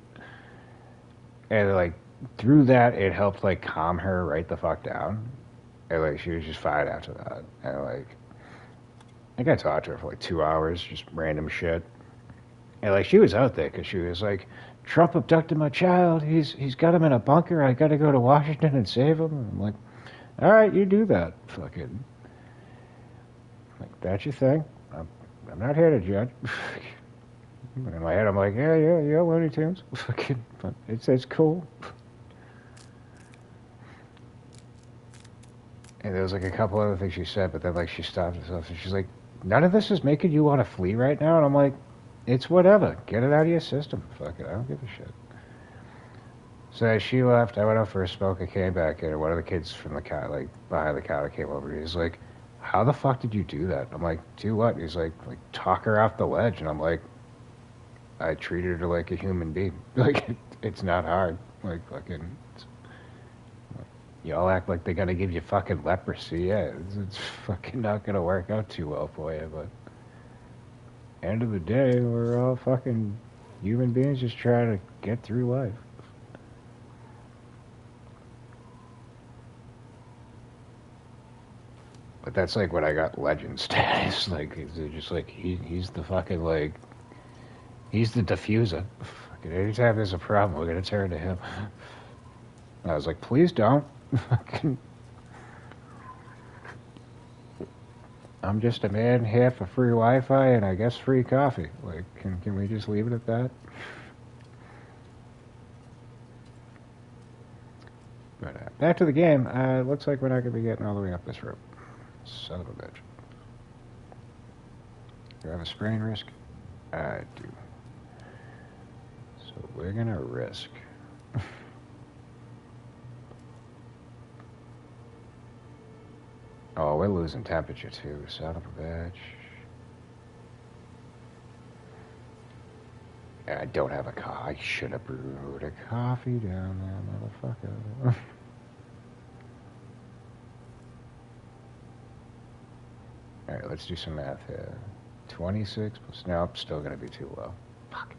and like through that it helped like calm her right the fuck down, and like she was just fine after that, and like I think I talked to her for like 2 hours, just random shit, And like she was out there because she was like, Trump abducted my child. He's got him in a bunker. I got to go to Washington and save him. And I'm like, all right, you do that. Fucking, like that's your thing. I'm not here to judge. In my head, I'm like, yeah, Looney Tunes. Fucking, but it's cool. And there was like a couple other things she said, but then like she stopped herself and she's like, none of this is making you want to flee right now. And I'm like, it's whatever. Get it out of your system. Fuck it. I don't give a shit. So as she left, I went out for a smoke. I came back in, and one of the kids from the car, like behind the counter, came over. He's like, "How the fuck did you do that?" I'm like, "Do what?" He's like talk her off the ledge, and I'm like, "I treated her like a human being. Like it's not hard. Like fucking, y'all act like they're gonna give you fucking leprosy. Yeah, it's fucking not gonna work out too well for you. But end of the day, we're all fucking human beings just trying to get through life." But that's like when I got legend status. Like, they're just like, he's the fucking, like, he's the diffuser. Fucking anytime there's a problem, we're gonna turn to him. And I was like, please don't. Fucking, I'm just a man here for free Wi-Fi and I guess free coffee. Like, can we just leave it at that? But back to the game. It looks like we're not gonna be getting all the way up this rope. Son of a bitch. Do I have a sprain risk? I do. So we're gonna risk. Oh, we're losing temperature too, son of a bitch. I don't have a car. I should have brewed a coffee down there, motherfucker. Alright, let's do some math here. 26 plus... Nope, still gonna be too low. Fuck.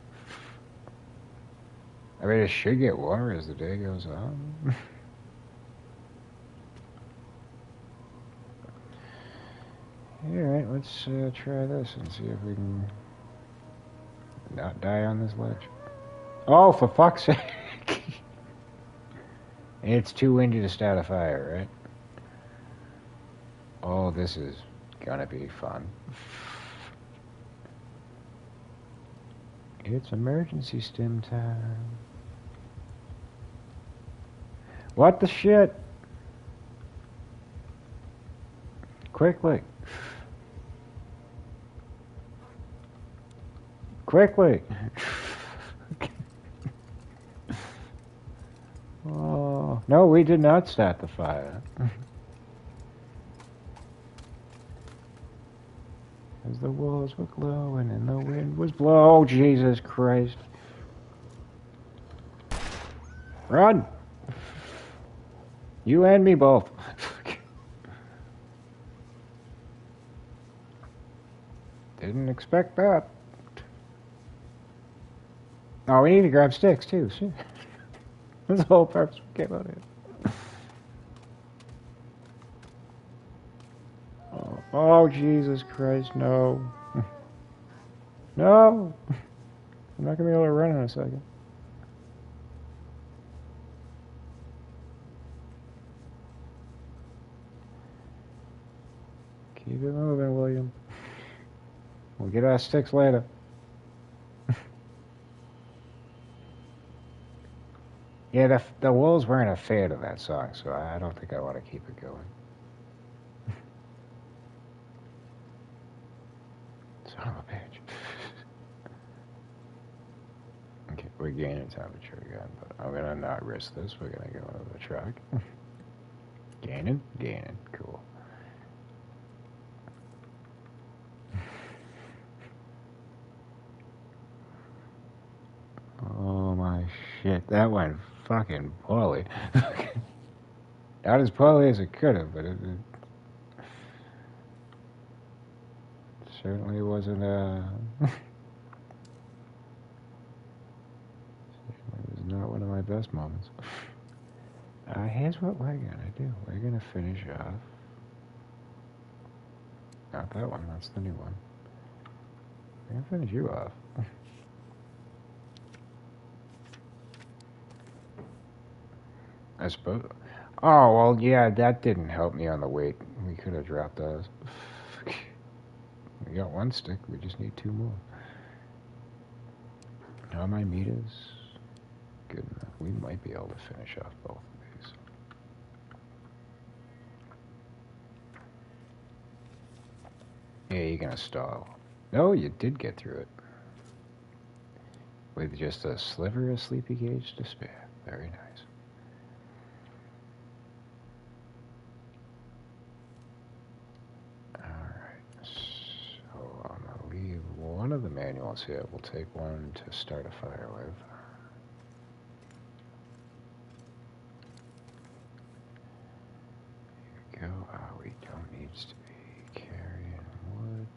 I mean, it should get warmer as the day goes on. Alright, let's try this and see if we can not die on this ledge. Oh, for fuck's sake! It's too windy to start a fire, right? Oh, this is gonna be fun. It's emergency stim time. What the shit? Quickly. Quickly. Oh, no, we did not start the fire. As the walls were glowing and the wind was blowing. Oh, Jesus Christ. Run! You and me both. Didn't expect that. Oh, we need to grab sticks, too. Shit. That's the whole purpose we came out here. Oh, Jesus Christ, no. No! I'm not going to be able to run in a second. Keep it moving, William. We'll get our sticks later. Yeah, the wolves weren't a fan of that song, so I don't think I want to keep it going. Son of a bitch. Okay, we're gaining temperature again, but I'm gonna not risk this. We're gonna go into the truck. Gaining? Gaining. Cool. Oh my shit, that went fucking poorly. Not as poorly as it could have, but it certainly wasn't it was not one of my best moments. Here's what we're gonna do. We're gonna finish off. Not that one, that's the new one. We're gonna finish you off. I suppose. Oh, well, yeah, that didn't help me on the weight. We could have dropped those. We got one stick. We just need two more. How my meters? Good enough. We might be able to finish off both of these. Yeah, you're gonna stall. No, you did get through it. With just a sliver of sleepy gauge to spare. Very nice. Alright, so I'm gonna leave one of the manuals here. We'll take one to start a fire with. Here we go. We don't need to be carrying wood.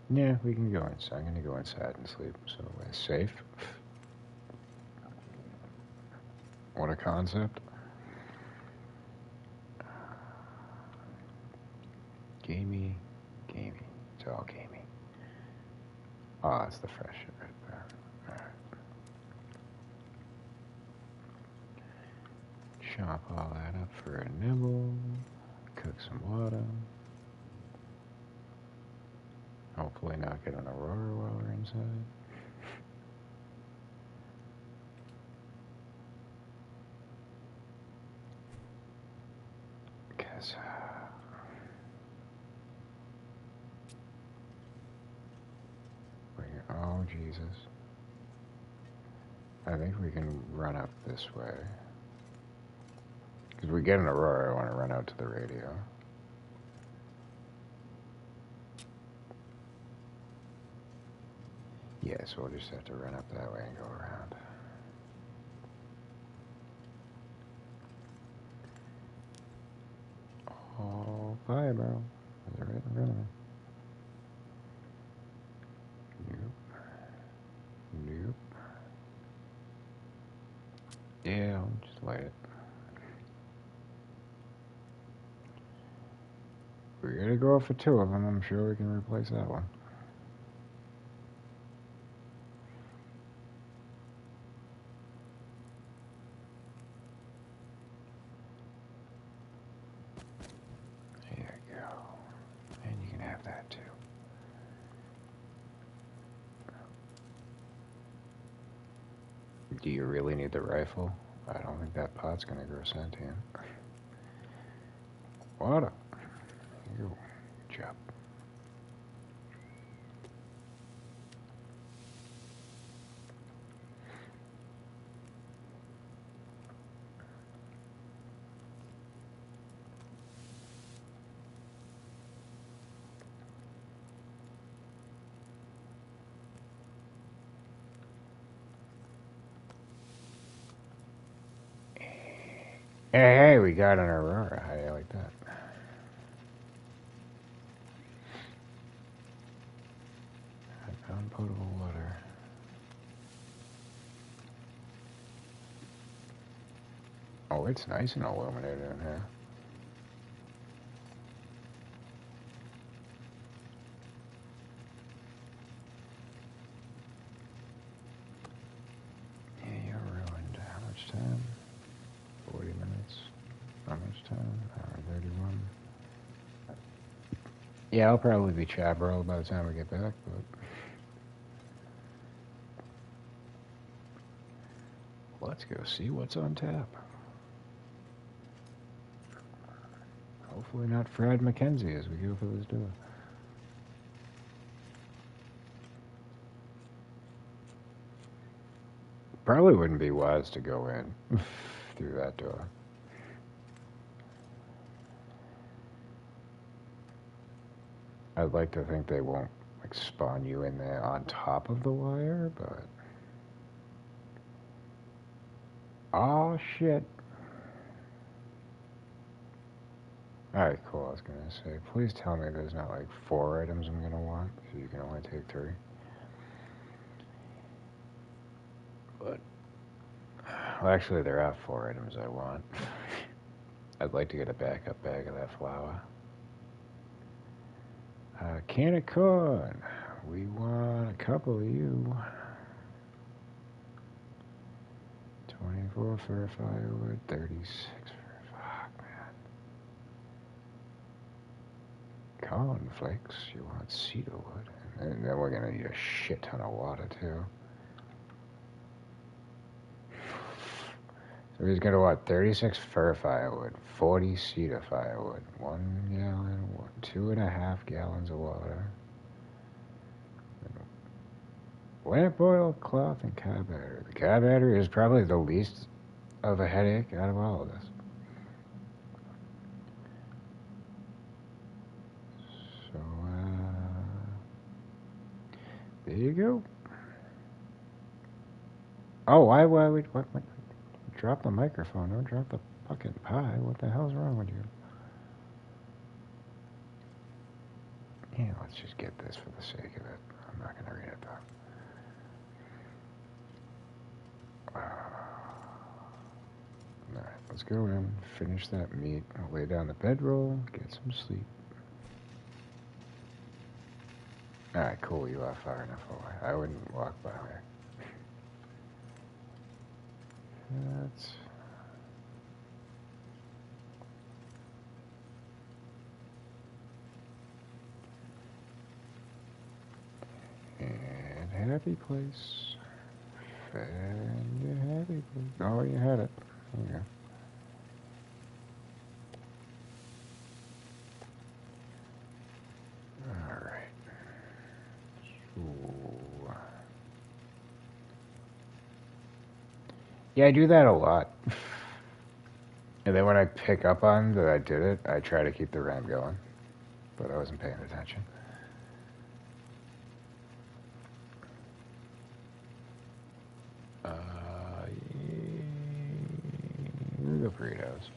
Yeah, we can go inside. I'm gonna go inside and sleep, so we're safe. What a concept. Gamey, gamey. It's all gamey. Oh, that's the fresh shit right there. Alright. Chop all that up for a nibble. Cook some water. Hopefully not get an aurora while we're inside. Because, oh, Jesus. I think we can run up this way. Because we get an aurora, I want to run out to the radio. Yeah, so we'll just have to run up that way and go around. Oh, fire barrel. Is it right in front of me? Nope. Nope. Yeah, I'll just light it. We're gonna go for two of them. I'm sure we can replace that one. There you go. And you can have that too. Do you really need the rifle? I don't think that pot's gonna grow sentient. Water. Here you go. Good job. Hey, we got an aurora. How do you like that? I found potable water. Oh, it's nice and illuminated in here. Yeah, you're ruined. How much time? 40 minutes. How much time? Hour 31. Yeah, I'll probably be chaparral by the time we get back, but let's go see what's on tap. Hopefully not Fred McKenzie as we go for this door. Probably wouldn't be wise to go in through that door. I'd like to think they won't like spawn you in there on top of the wire, but oh shit. Alright, cool. I was gonna say, please tell me there's not like 4 items I'm gonna want, so you can only take 3. But well, actually, there are 4 items I want. I'd like to get a backup bag of that flour. Can of corn. We want a couple of you. 24 for firewood, 36 for... Fuck, man. Cornflakes, you want cedar wood. And then we're gonna need a shit ton of water, too. So he's gonna want 36 fir firewood, 40 cedar firewood, 1 gallon, 2.5 gallons of water. Lamp oil, cloth, and car battery. The car battery is probably the least of a headache out of all of this. So, there you go. Oh, why would, what, drop the microphone, don't drop the fucking pie. What the hell's wrong with you? Yeah, let's just get this for the sake of it. I'm not gonna read it, though. Alright, let's go in, finish that meat, I'll lay down the bedroll, get some sleep. Alright, cool, you are far enough away. I wouldn't walk by there. That's... And happy place. And a happy place. Oh, you had it. There you go. Alright. So... Yeah, I do that a lot. And then when I pick up on that I did it, I try to keep the RAM going. But I wasn't paying attention. The burritos.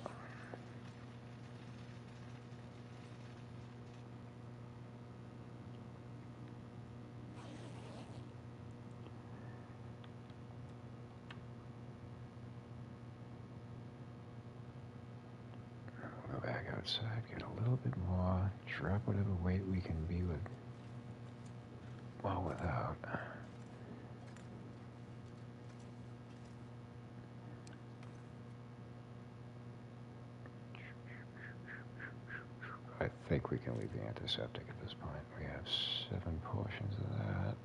We'll go back outside, get a little bit more, drop whatever weight we can be with, well, without. I think we can leave the antiseptic at this point. We have 7 portions of that.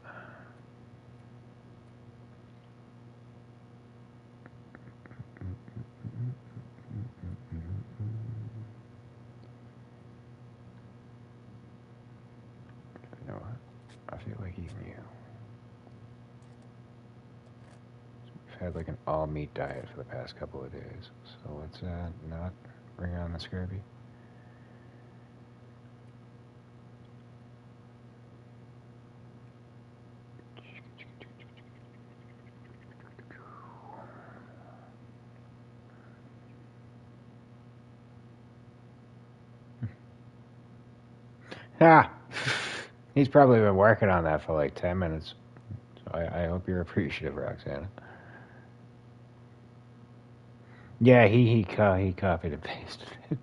You know what? I feel like eating you. We've had like an all-meat diet for the past couple of days. So let's not bring on the scurvy. Ah! He's probably been working on that for like 10 minutes. So I hope you're appreciative, Roxana. Yeah, he copied and pasted it.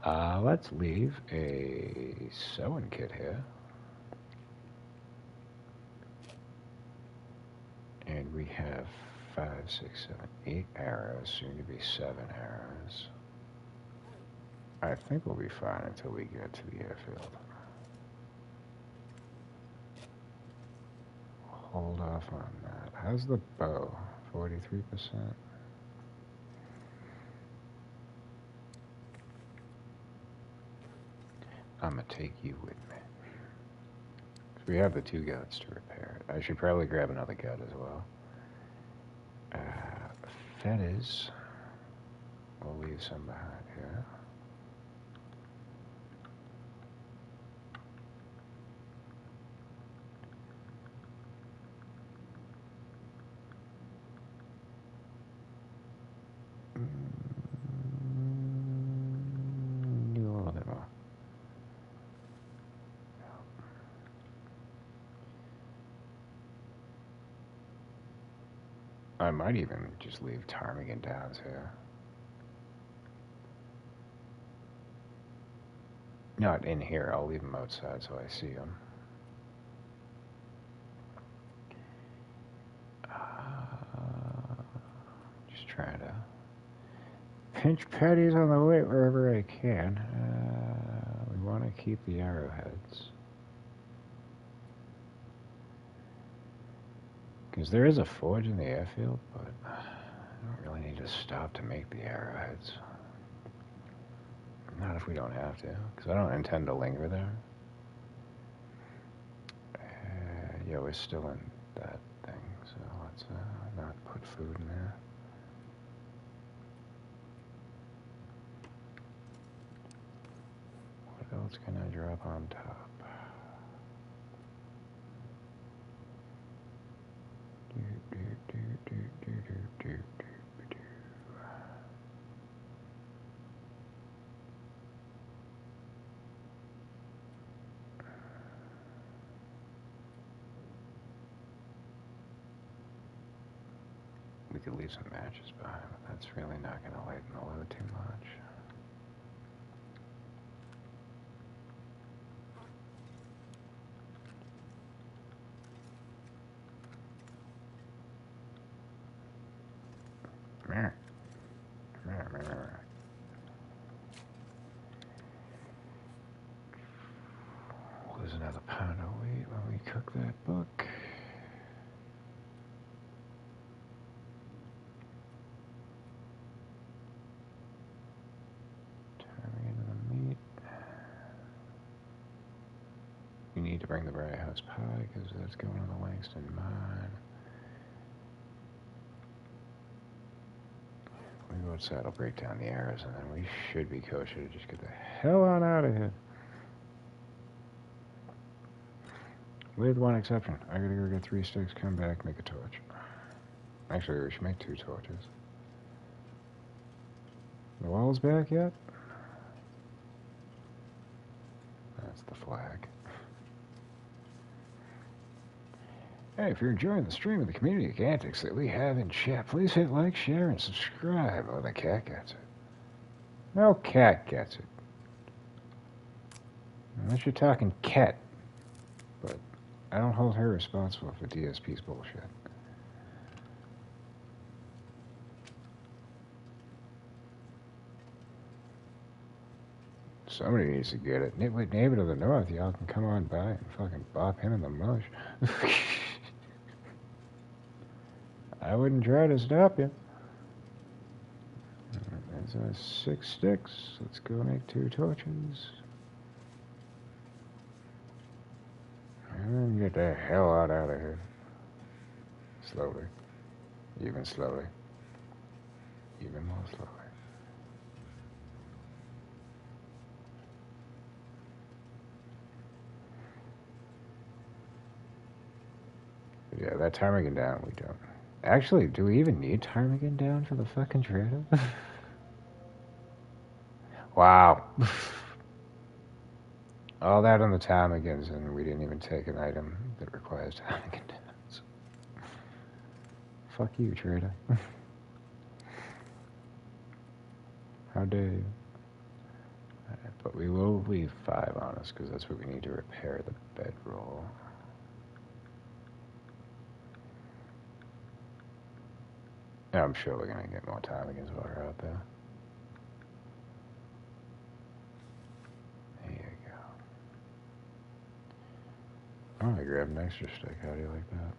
Let's leave a sewing kit here. And we have 5, 6, 7, 8 arrows, soon to be 7 arrows. I think we'll be fine until we get to the airfield. Hold off on that. How's the bow? 43%? I'm gonna take you with me. So we have the 2 guts to repair it. I should probably grab another gut as well. Fetters. We'll leave some behind here. Do a little bit more. I might even just leave ptarmigan downs here. Not in here, I'll leave them outside so I see them. trying to pinch patties on the way wherever I can. We want to keep the arrowheads. Because there is a forge in the airfield, but I don't really need to stop to make the arrowheads. Not if we don't have to, because I don't intend to linger there. Yeah, we're still in that thing, so let's not put food in there. What else can I drop on top? We could leave some matches behind, but that's really not going to lighten the load too much. Lose another pound of weight when we cook that book. Turning into the meat. We need to bring the Bright House pie because that's going on the Langston mine. We go outside, I'll break down the arrows, and then we should be kosher to just get the hell on out of here. With one exception. I gotta go get 3 sticks, come back, make a torch. Actually, we should make 2 torches. The wall's back yet? That's the flag. Hey, if you're enjoying the stream of the community antics that we have in chat, please hit like, share, and subscribe. Oh, the cat gets it. No cat gets it. Unless you're talking cat. But I don't hold her responsible for DSP's bullshit. Somebody needs to get it. Nitwit neighbor to the north, y'all can come on by and fucking bop him in the mush. I wouldn't try to stop you. There's 6 sticks. Let's go make 2 torches. And then get the hell out of here. Slowly. Even slowly. Even more slowly. Yeah, that ptarmigan down, we don't. Actually, do we even need ptarmigan down for the fucking trader? Wow. All that on the ptarmigans, and we didn't even take an item that requires ptarmigan downs. Fuck you, trader. How dare you? But we will leave 5 on us, because that's what we need to repair the bedroll. I'm sure we're going to get more ptarmigans while we're out there. There you go. Oh, I grabbed an extra stick. How do you like that?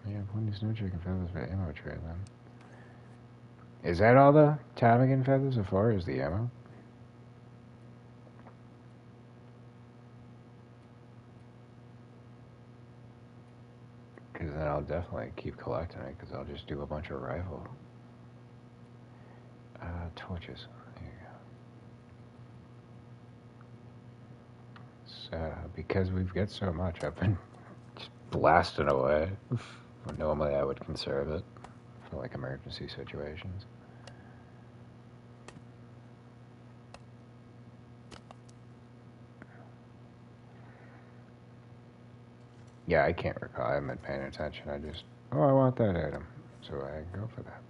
Yeah, plenty of snow chicken feathers for ammo tray then. Is that all the ptarmigan feathers as far as the ammo? Because then I'll definitely keep collecting it, because I'll just do a bunch of rifle torches. There you go. So, because we've got so much, I've been just blasting away. Normally I would conserve it for like emergency situations. Yeah, I can't recall. I haven't been paying attention. I just, oh, I want that item. So I go for that.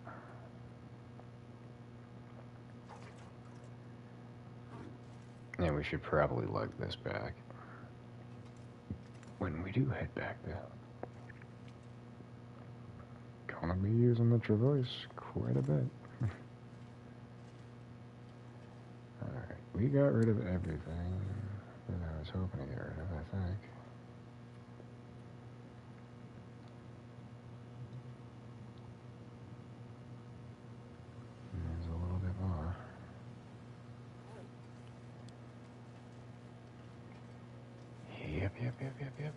And we should probably lug this back when we do head back there. Gonna be using the traverse quite a bit. Alright, we got rid of everything that I was hoping to get rid of, I think. And there's a little bit more. Yep.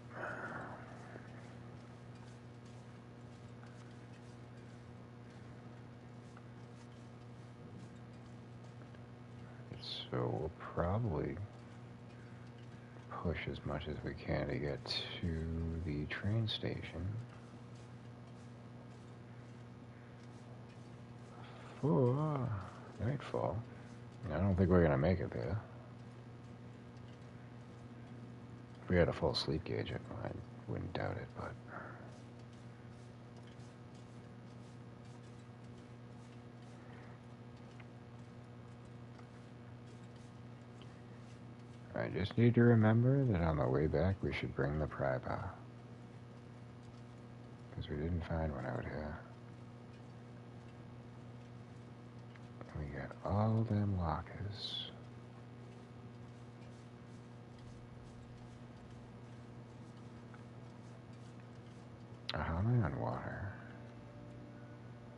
So we'll probably push as much as we can to get to the train station for nightfall. I don't think we're gonna make it there. If we had a full sleep gauge, I wouldn't doubt it, but... I just need to remember that on the way back we should bring the pry bar. Because we didn't find one out here. We got all them lockers. How am I on water?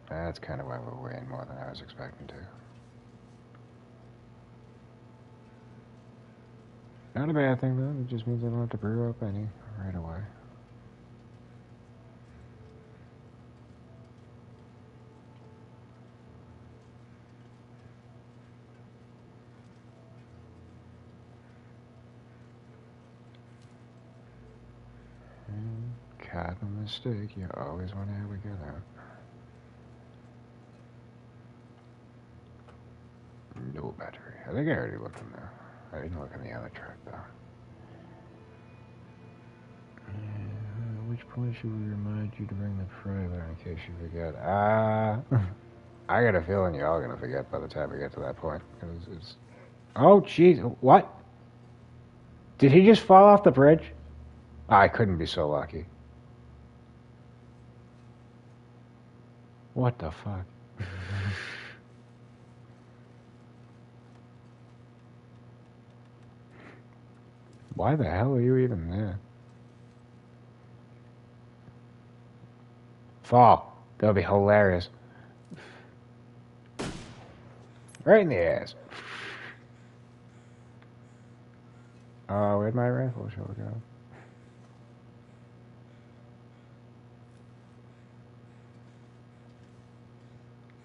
That's kind of why we're weighing more than I was expecting to. Not a bad thing, though. It just means I don't have to brew up any right away. And cardinal mistake. You always want to have a good out. No battery. I think I already looked in there. I didn't look in the other truck, though. Which point should we remind you to bring the pry bar in case you forget? I got a feeling you're all gonna forget by the time we get to that point. It's... Oh, jeez. What? Did he just fall off the bridge? I couldn't be so lucky. What the fuck? Why the hell are you even there? Fall. That would be hilarious. Right in the ass. Oh, where'd my rifle shell go?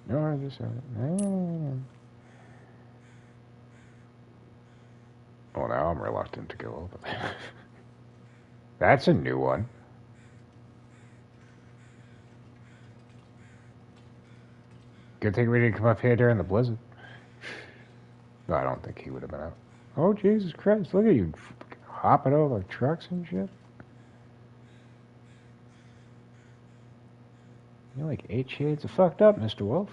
No, I just said it. Well, now I'm reluctant to go over there. That's a new one. Good thing we didn't come up here during the blizzard. No, I don't think he would have been out. Oh, Jesus Christ. Look at you hopping over trucks and shit. You're like 8 shades of fucked up, Mr. Wolf.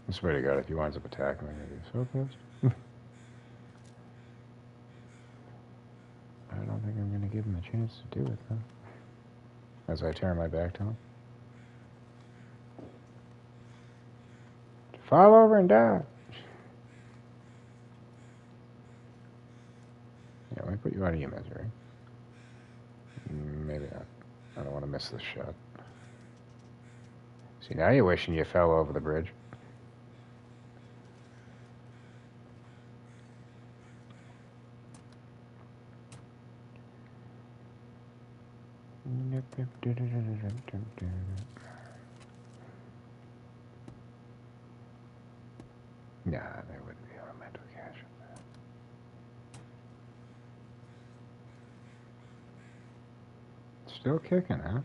I swear to God, if he winds up attacking me, I'm going to be so pissed. I don't think I'm going to give him a chance to do it, though. As I turn my back to him. Fall over and die. Yeah, let me put you out of your misery. Maybe not. I don't want to miss this shot. See, now you're wishing you fell over the bridge. Nah, there wouldn't be elemental cache up there. Still kicking, huh?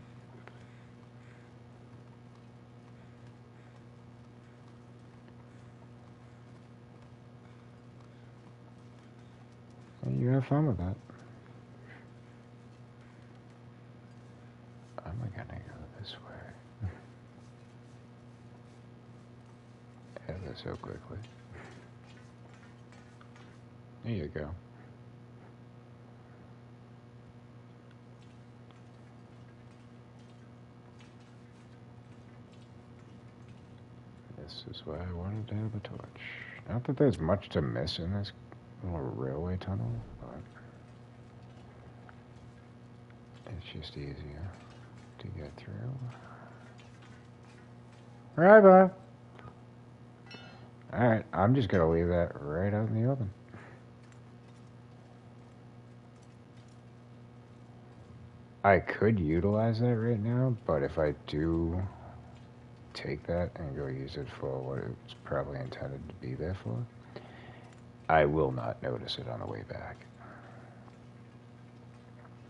Well, you have fun with that. I'm gonna go this way. Ever so quickly. There you go. This is why I wanted to have a torch. Not that there's much to miss in this little railway tunnel, but it's just easier to get through. Right, Bob. Alright, I'm just gonna leave that right out in the open. I could utilize that right now, but if I do take that and go use it for what it's probably intended to be there for, I will not notice it on the way back.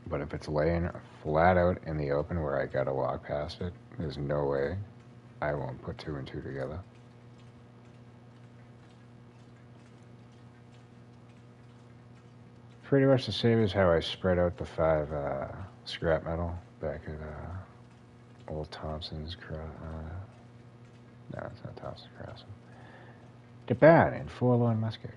But if it's laying flat out in the open where I gotta walk past it, there's no way I won't put two and two together. Pretty much the same as how I spread out the 5 scrap metal back at old Thompson's no, it's not Thompson's Crossing. The Bat in Forlorn Muskeg.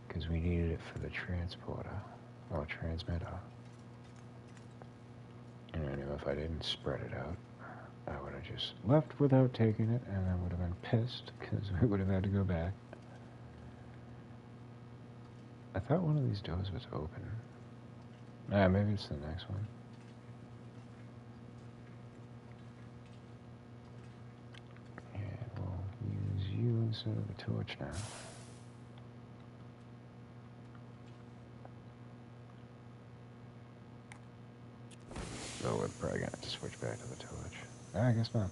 Because we needed it for the transporter, or transmitter. And I knew if I didn't spread it out, I would have just left without taking it, and I would have been pissed, because we would have had to go back. I thought one of these doors was open. Maybe it's the next one. And we'll use you instead of the torch now. So we're probably gonna have to switch back to the torch. I guess not.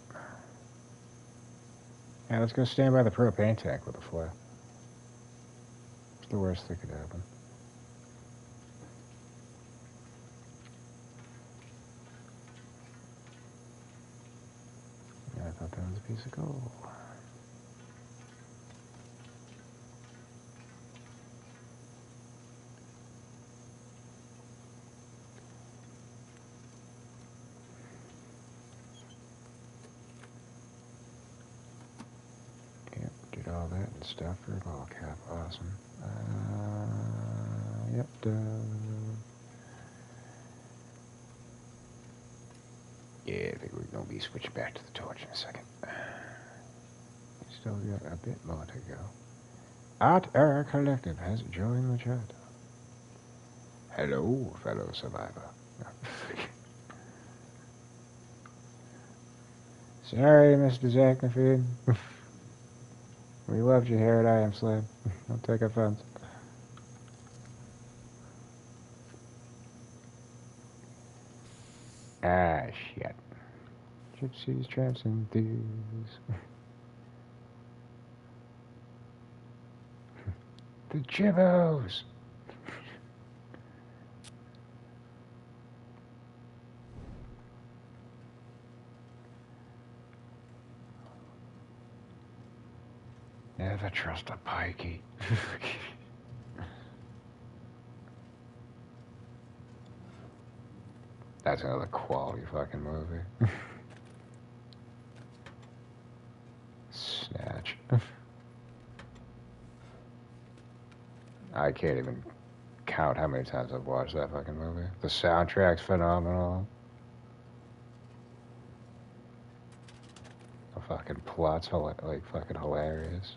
Yeah, let's go stand by the propane tank with a flare. It's the worst that could happen. Yeah, I thought that was a piece of gold. Yep, did all that and stuff for a ball cap. Awesome. Yep, yeah, I think we're gonna be switching back to the torch in a second. Still got a bit more to go. Art Error Collective has joined the chat. Hello, fellow survivor. Sorry, Mr. Zachnafeed. We loved you here at I Am Slab. Don't take offense. Ah, shit. Gypsies, tramps, and thieves. The Jibbos! Never trust a pikey. That's another quality fucking movie. Snatch. I can't even count how many times I've watched that fucking movie. The soundtrack's phenomenal. The fucking plot's like fucking hilarious.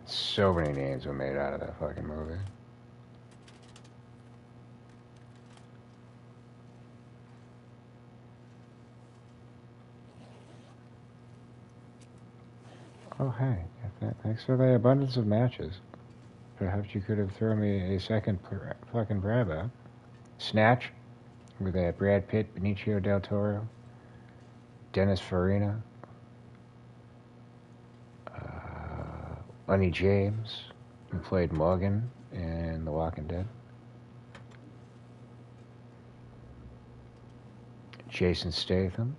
So many names were made out of that fucking movie. Oh, hey. Thanks for the abundance of matches. Perhaps you could have thrown me a second fucking grabber. Snatch, with Brad Pitt, Benicio del Toro, Dennis Farina, Lenny James, who played Morgan in The Walking Dead. Jason Statham.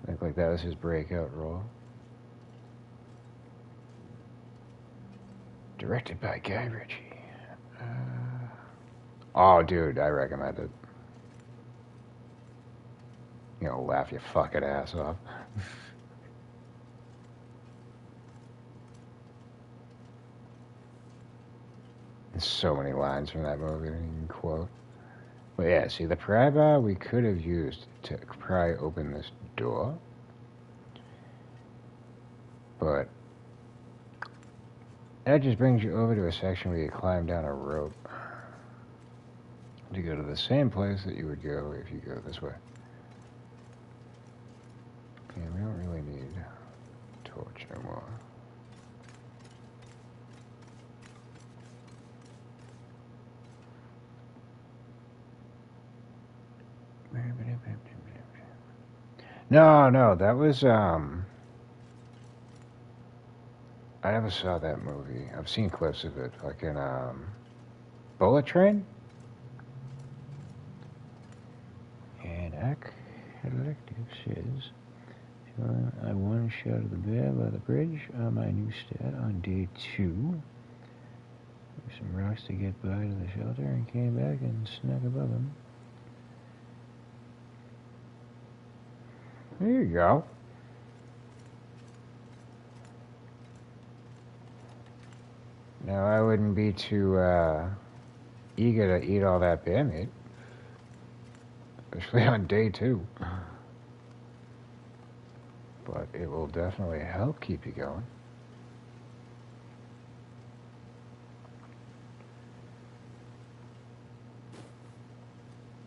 Looked like that was his breakout role. Directed by Guy Ritchie. Oh, dude, I recommend it. You know, laugh your fucking ass off. There's so many lines from that movie that you can quote. But yeah, see, the pry bar we could have used to pry open this door. But that just brings you over to a section where you climb down a rope to go to the same place that you would go if you go this way. Yeah, we don't really need a torch no more. No, that was, I never saw that movie. I've seen clips of it, like in, Bullet Train? And Collective says, I one-shot of the bear by the bridge on my new stat on day 2. Took some rocks to get by to the shelter and came back and snuck above him. There you go. Now, I wouldn't be too eager to eat all that bear meat, especially on day 2. But it will definitely help keep you going.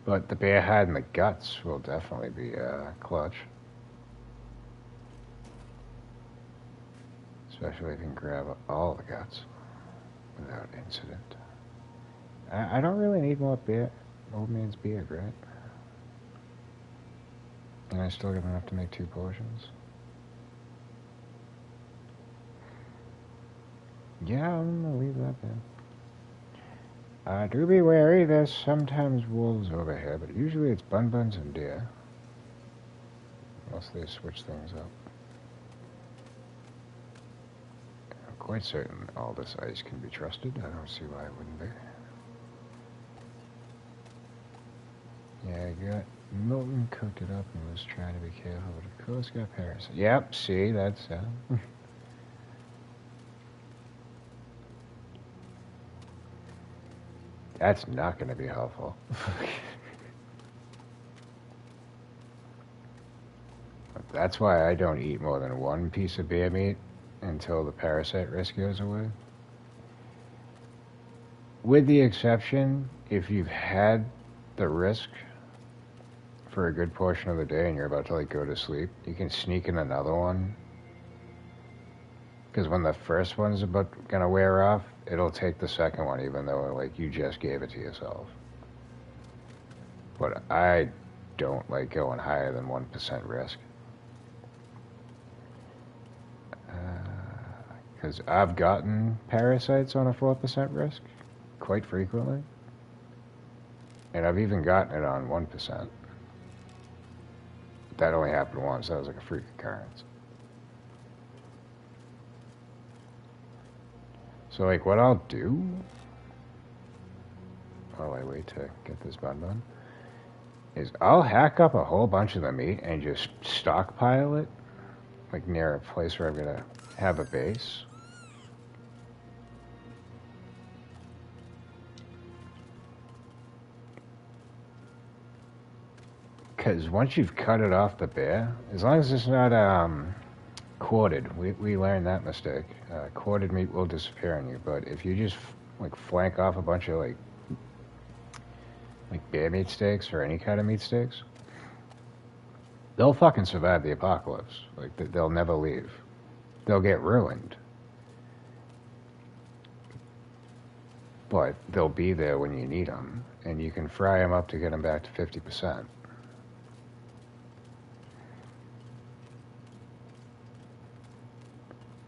But the bear hide and the guts will definitely be clutch. Especially if you can grab all the guts without incident. I don't really need more beer. Old man's beard, right? And I still got enough to make 2 portions. Yeah, I'm gonna leave that there. Do be wary, there's sometimes wolves over here, but usually it's buns and deer. Unless they switch things up. I'm quite certain all this ice can be trusted. I don't see why it wouldn't be. Yeah, I got Milton cooked it up and was trying to be careful, but of course got parasites. Yep, see, that's that's not going to be helpful. That's why I don't eat more than 1 piece of bear meat until the parasite risk goes away. With the exception, if you've had the risk for a good portion of the day and you're about to like go to sleep, you can sneak in another one. Because when the first one's gonna wear off, it'll take the second one, even though like you just gave it to yourself. But I don't like going higher than 1% risk. Because I've gotten parasites on a 4% risk quite frequently. And I've even gotten it on 1%. That only happened once. That was like a freak occurrence. So like what I'll do, while I wait to get this bun, is I'll hack up a whole bunch of the meat and just stockpile it, like near a place where I'm gonna have a base. Because once you've cut it off the bear, as long as it's not quartered, we learned that mistake. Quartered meat will disappear on you, but if you just like flank off a bunch of like bear meat steaks or any kind of meat steaks, they'll fucking survive the apocalypse. Like they'll never leave. They'll get ruined, but they'll be there when you need them, and you can fry them up to get them back to 50%.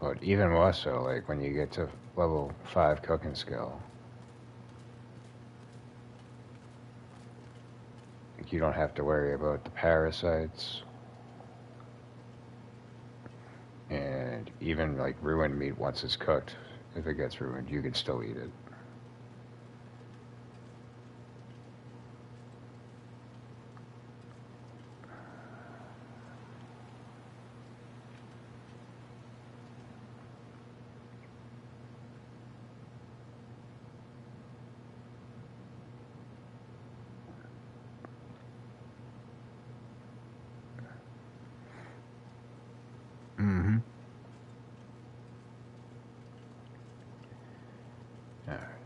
But even more so, like when you get to level 5 cooking skill, like you don't have to worry about the parasites. And even like ruined meat, once it's cooked, if it gets ruined, you can still eat it.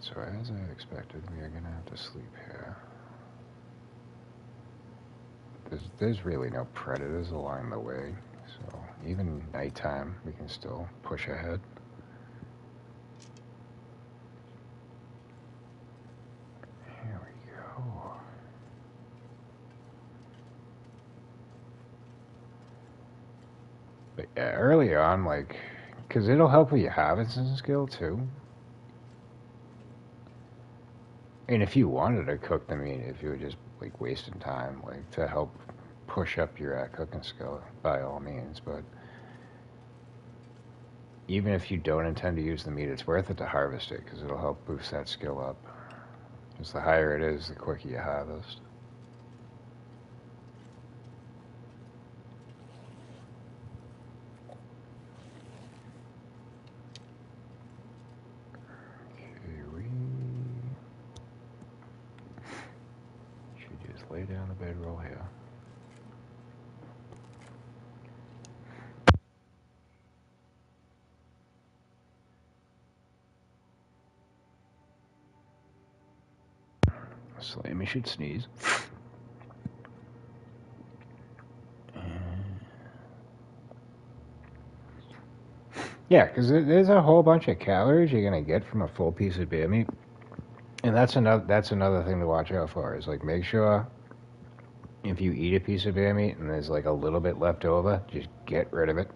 So as I expected, we are going to have to sleep here. There's really no predators along the way, so even nighttime we can still push ahead. Here we go. But yeah, early on, like, because it'll help with your harvesting skill too. And if you wanted to cook the meat, if you were just like wasting time, like to help push up your cooking skill, by all means. But even if you don't intend to use the meat, it's worth it to harvest it because it'll help boost that skill up. Because the higher it is, the quicker you harvest. Okay, we should just lay down the bedroll here. Slammy should sneeze. Yeah, because there's a whole bunch of calories you're gonna get from a full piece of bear meat, and that's another thing to watch out for. Is like make sure if you eat a piece of bear meat and there's like a little bit left over, just get rid of it,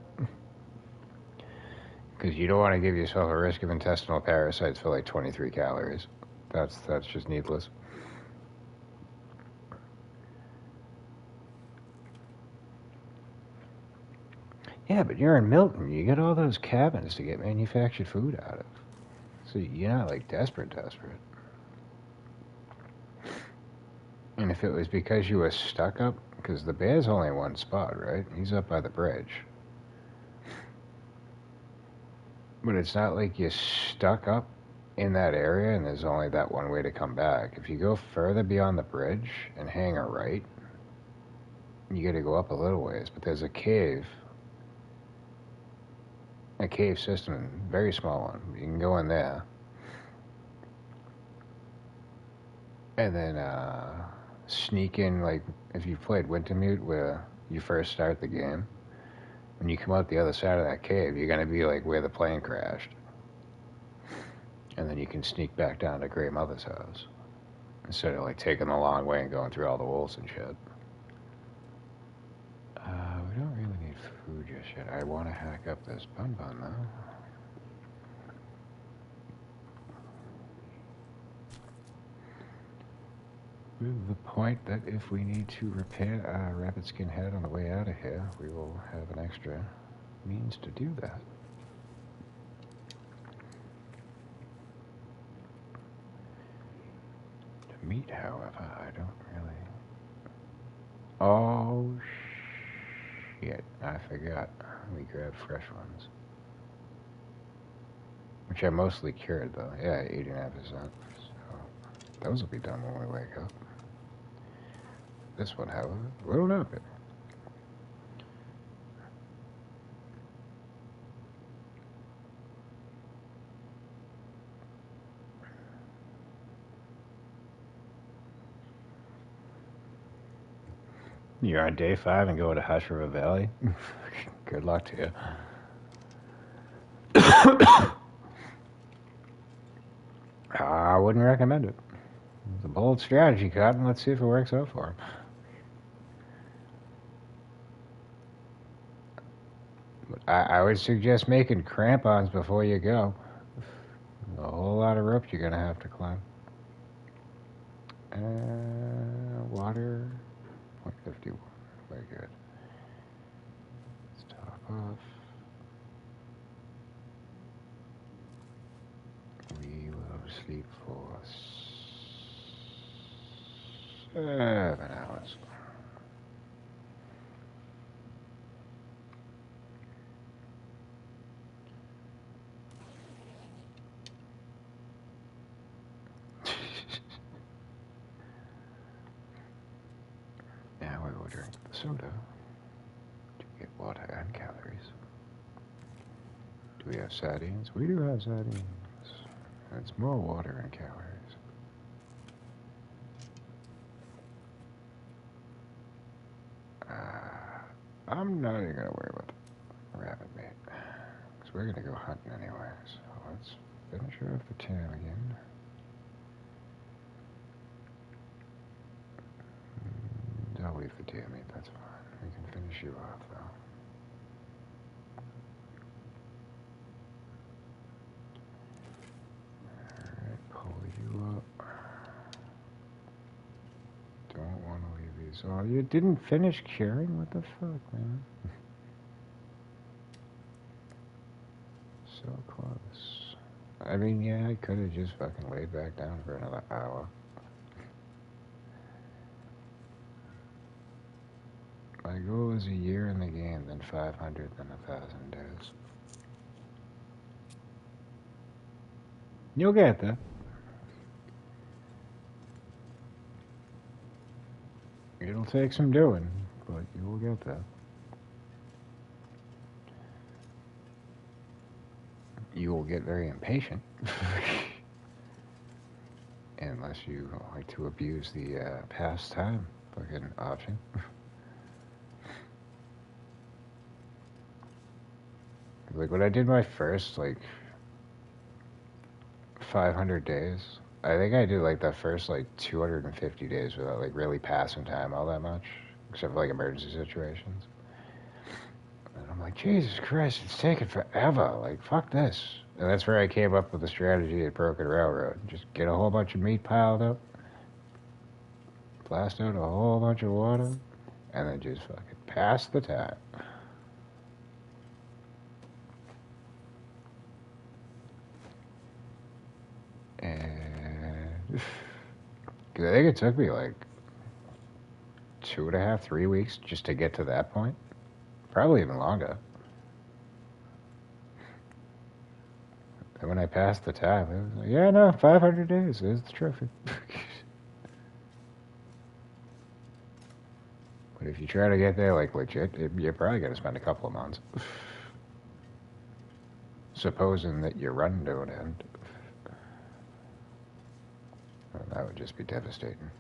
because you don't want to give yourself a risk of intestinal parasites for like 23 calories. That's just needless. Yeah, but you're in Milton. You get all those cabins to get manufactured food out of. So you're not like desperate. And if it was because you were stuck up, because the bear's only one spot, right? He's up by the bridge. But it's not like you're stuck up in that area and there's only that one way to come back. If you go further beyond the bridge and hang a right, you gotta go up a little ways, but there's a cave system, very small one. You can go in there. And then sneak in, like, if you've played Wintermute where you first start the game, when you come out the other side of that cave, you're gonna be like where the plane crashed. And then you can sneak back down to Grey Mother's house. Instead of like taking the long way and going through all the wolves and shit. We don't really need food just yet. I want to hack up this bun though. With the point that if we need to repair our rabbit skin head on the way out of here, we will have an extra means to do that. The meat, however, I don't really... Oh, shit. I forgot. We grabbed fresh ones. Which I mostly cured, though. Yeah, 89%. So those will be done when we wake up. This one, however, will not be. You're on day 5 and go to Hush River Valley? Good luck to you. I wouldn't recommend it. It's a bold strategy, Cotton. Let's see if it works out for him. I would suggest making crampons before you go. A whole lot of ropes you're going to have to climb. Water, 0.51. Very good. Let's top off. We will sleep for 7 hours. Now we will drink the soda to get water and calories. Do we have sardines? We do have sardines. It's more water and calories. I'm not even gonna worry about the rabbit meat. Because we're gonna go hunting anyway. So let's finish off the tam again. I'll leave the tam meat, that's fine. We can finish you off though. Alright, pull you up. Don't want to leave these. Oh, you didn't finish curing? What the fuck, man? So close. I mean, yeah, I could have just fucking laid back down for another hour. My goal is a year in the game, then 500, then 1,000 days. You'll get that. It'll take some doing, but you will get that. You will get very impatient. Unless you like to abuse the pastime fucking option. Like when I did my first like 500 days, I think I did like the first like 250 days without like really passing time all that much, except for like emergency situations. And I'm like, Jesus Christ, it's taking forever. Like, fuck this. And that's where I came up with the strategy at Broken Railroad. Just get a whole bunch of meat piled up, blast out a whole bunch of water, and then just fucking pass the time. And I think it took me like 2.5, 3 weeks just to get to that point. Probably even longer. And when I passed the time, it was like, yeah, no, 500 days is the trophy. But if you try to get there like legit, you're probably going to spend a couple of months. Supposing that your run don't end. Well, that would just be devastating.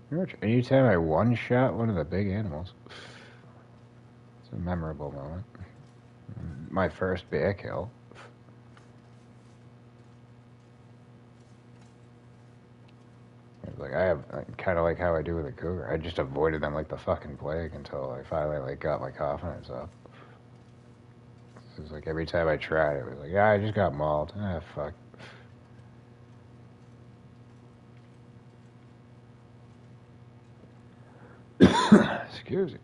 Pretty much anytime I one-shot one of the big animals, it's a memorable moment. My first bear kill. It was like I have kind of like how I do with a cougar. I just avoided them like the fucking plague until I finally like got my confidence up. It was like every time I tried, it was like, yeah, I just got mauled. Ah, fuck. Excuse me.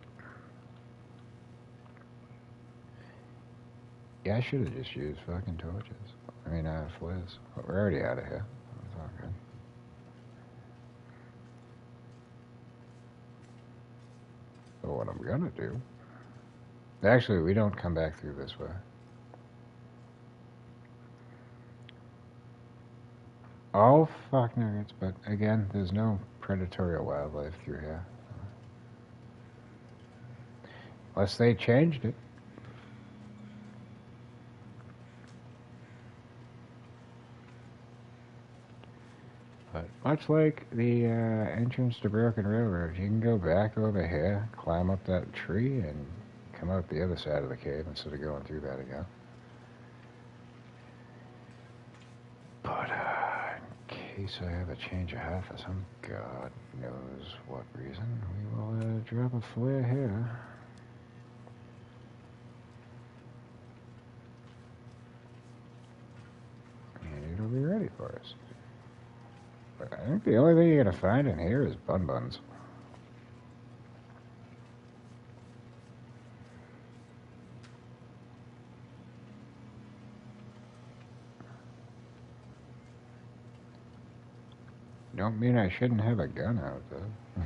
Yeah, I should have just used fucking torches. I mean, flares. But we're already out of here. It's all good. So what I'm gonna do... Actually, we don't come back through this way. Oh, fuck nuggets, but again, there's no predatory wildlife through here. Unless they changed it. But much like the entrance to Broken Railroad, you can go back over here, climb up that tree, and come out the other side of the cave instead of going through that again. But in case I have a change of heart for some god knows what reason, we will drop a flare here. And it'll be ready for us. But I think the only thing you're going to find in here is bun-buns. Don't mean I shouldn't have a gun out, though.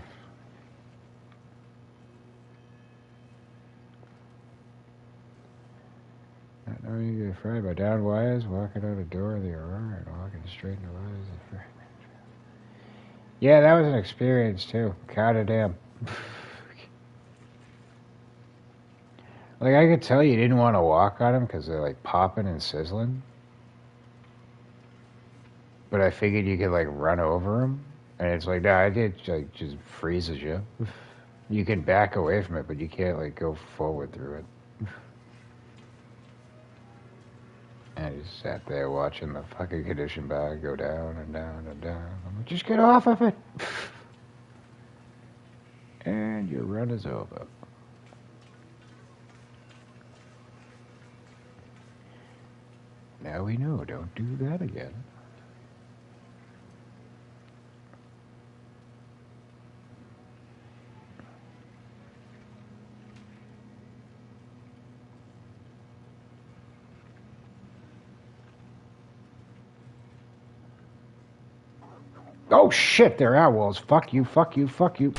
How you get fried by down wires, walking out a door of the Aurora, and walking straight into wires. Yeah, that was an experience too. Goddamn. Like, I could tell you didn't want to walk on them because they're like popping and sizzling. But I figured you could like run over them. And it's like, nah, it like just freezes you. You can back away from it, but you can't like go forward through it. And I just sat there watching the fucking condition bag go down and down and down. I'm like, just get off of it. And your run is over. Now we know, don't do that again. Oh shit, they're owls. Fuck you, fuck you, fuck you.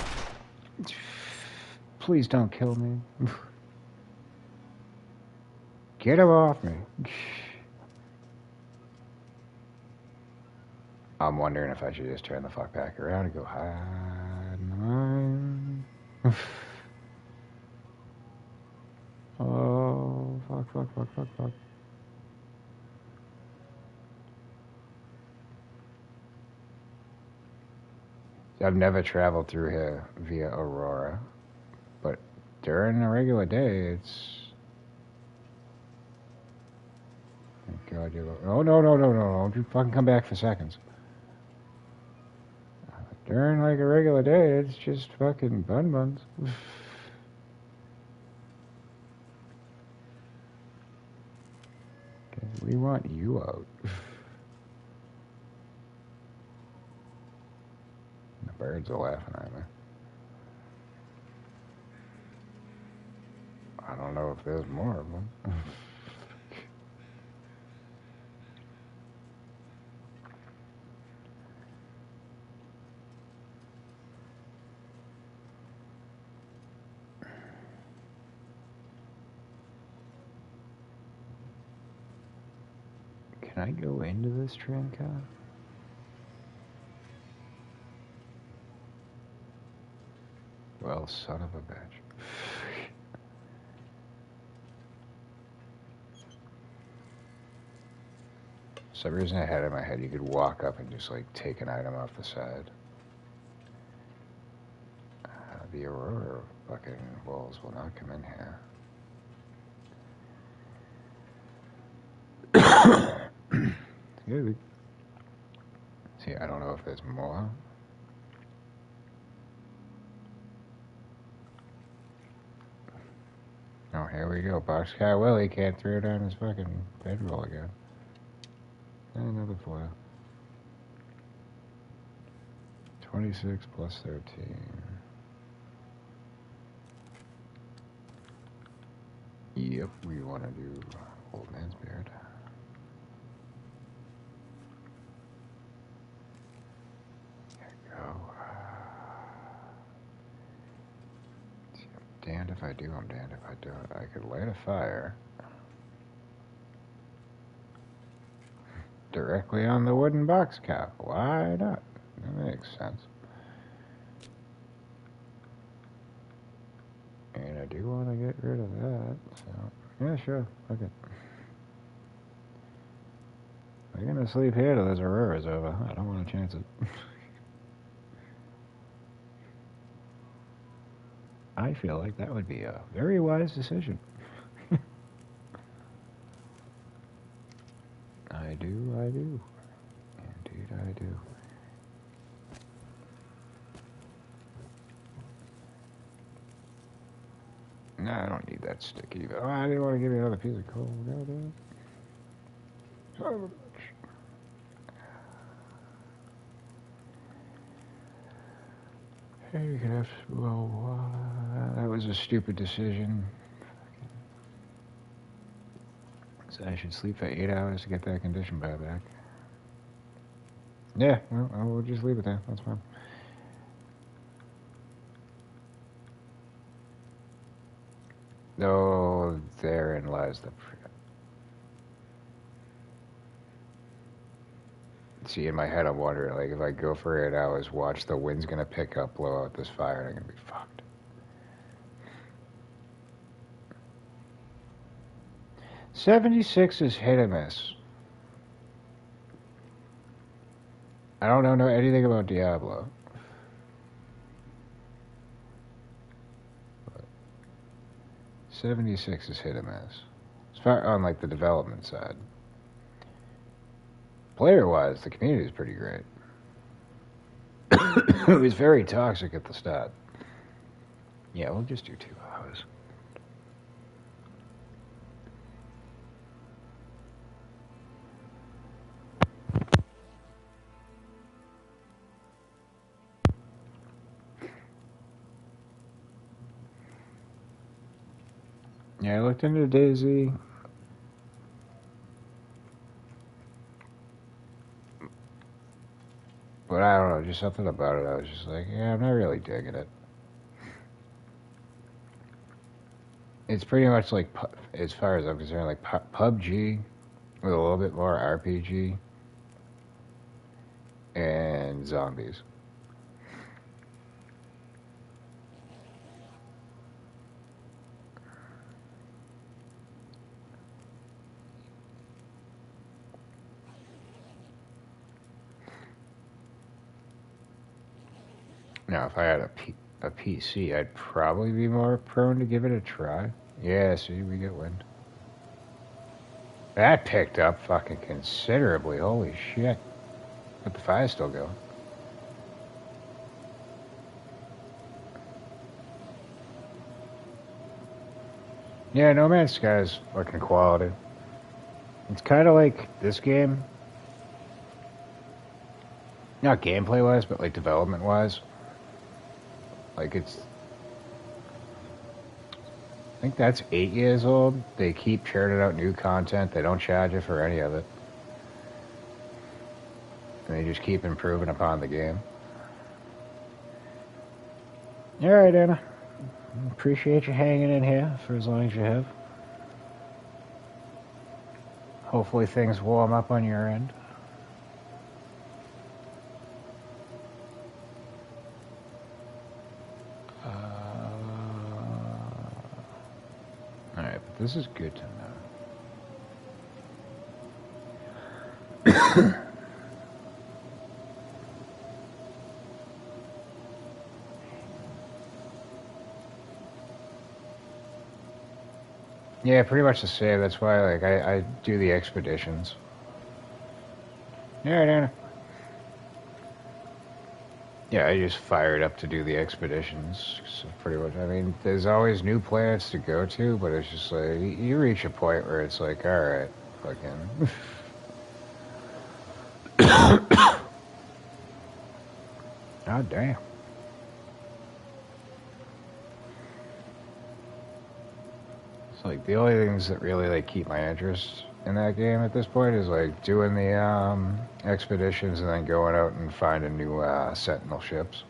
Please don't kill me. Get him off me. I'm wondering if I should just turn the fuck back around and go hide in the mine. Oh, fuck, fuck, fuck, fuck, fuck. I've never traveled through here via Aurora, but during a regular day, it's... Thank God you're... Oh, no, no, no, no, no. Don't you fucking come back for seconds. During, like, a regular day, it's just fucking buns. Okay, we want you out. The birds are laughing at me. I don't know if there's more of them. Can I go into this train car? Well, son of a bitch. For some reason I had in my head you could walk up and just like take an item off the side. The Aurora fucking walls will not come in here. See, I don't know if there's more. Oh, here we go. Boxcar Willie can't throw down his fucking bedroll again. And another foil. 26 plus 13. Yep, we want to do Old Man's Beard. There you go. See, I'm damned if I do, I'm damned if I don't. I could light a fire directly on the wooden box cap. Why not? That makes sense. And I do want to get rid of that, so... Yeah, sure. Fuck it. I'm gonna sleep here till this Aurora's over. I don't want to chance it. I feel like that would be a very wise decision. I do. Indeed I do. No, I don't need that stick either. Oh, I didn't want to give you another piece of coal. Goddamn. Son of a bitch. Hey, you could have... Well, that was a stupid decision. So I should sleep for 8 hours to get that condition bar back. Yeah, well, I will just leave it there. That's fine. Oh, therein lies the... See, in my head, I'm wondering, like, if I go for 8 hours, watch, the wind's gonna pick up, blow out this fire, and I'm gonna be fucked. 76 is hit or miss. I don't know anything about Diablo. But 76 is hit or miss. As far on, like, the development side. Player-wise, the community is pretty great. It was very toxic at the start. Yeah, we'll just do 2 hours. Yeah, I looked into Daisy. But I don't know, just something about it. I was just like, yeah, I'm not really digging it. It's pretty much like, as far as I'm concerned, like PUBG with a little bit more RPG and zombies. Now, if I had a PC, I'd probably be more prone to give it a try. Yeah, see, we get wind. That picked up fucking considerably. Holy shit. But the fire's still going. Yeah, No Man's Sky is fucking quality. It's kind of like this game. Not gameplay-wise, but like development-wise. Like it's... I think that's 8 years old. They keep churning out new content. They don't charge you for any of it. And they just keep improving upon the game. Alright, Anna. Appreciate you hanging in here for as long as you have. Hopefully things warm up on your end. Alright, but this is good to know. Yeah, pretty much the same. That's why, like, I do the expeditions. Yeah, Anna. Yeah, I just fired up to do the expeditions. So pretty much, I mean, there's always new planets to go to, but it's just like, you reach a point where it's like, alright, fucking... Oh, damn. It's like, the only things that really, like, keep my interest in that game at this point is, like, doing the, expeditions and then going out and finding new, Sentinel ships.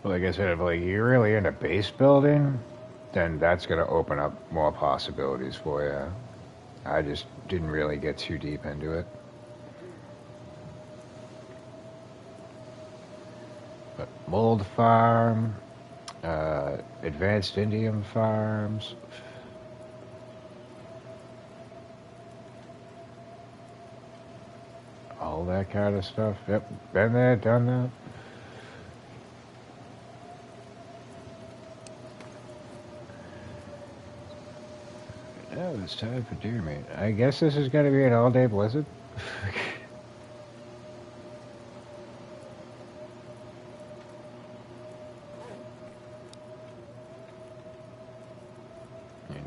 Well, like I said, if, like, you're really into base building, then that's going to open up more possibilities for you. I just didn't really get too deep into it. But mold farm, advanced indium farms. All that kind of stuff. Yep, been there, done that. Oh, it's time for deer meat. I guess this is going to be an all-day blizzard.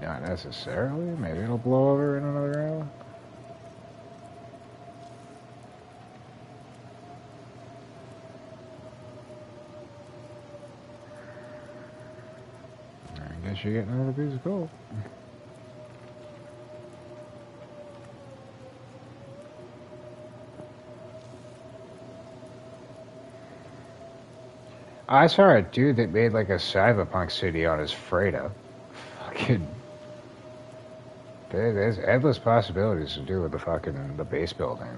Not necessarily. Maybe it'll blow over in another hour. I guess you're getting another piece of coal. I saw a dude that made like a cyberpunk city on his freighter. There's endless possibilities to do with the base building.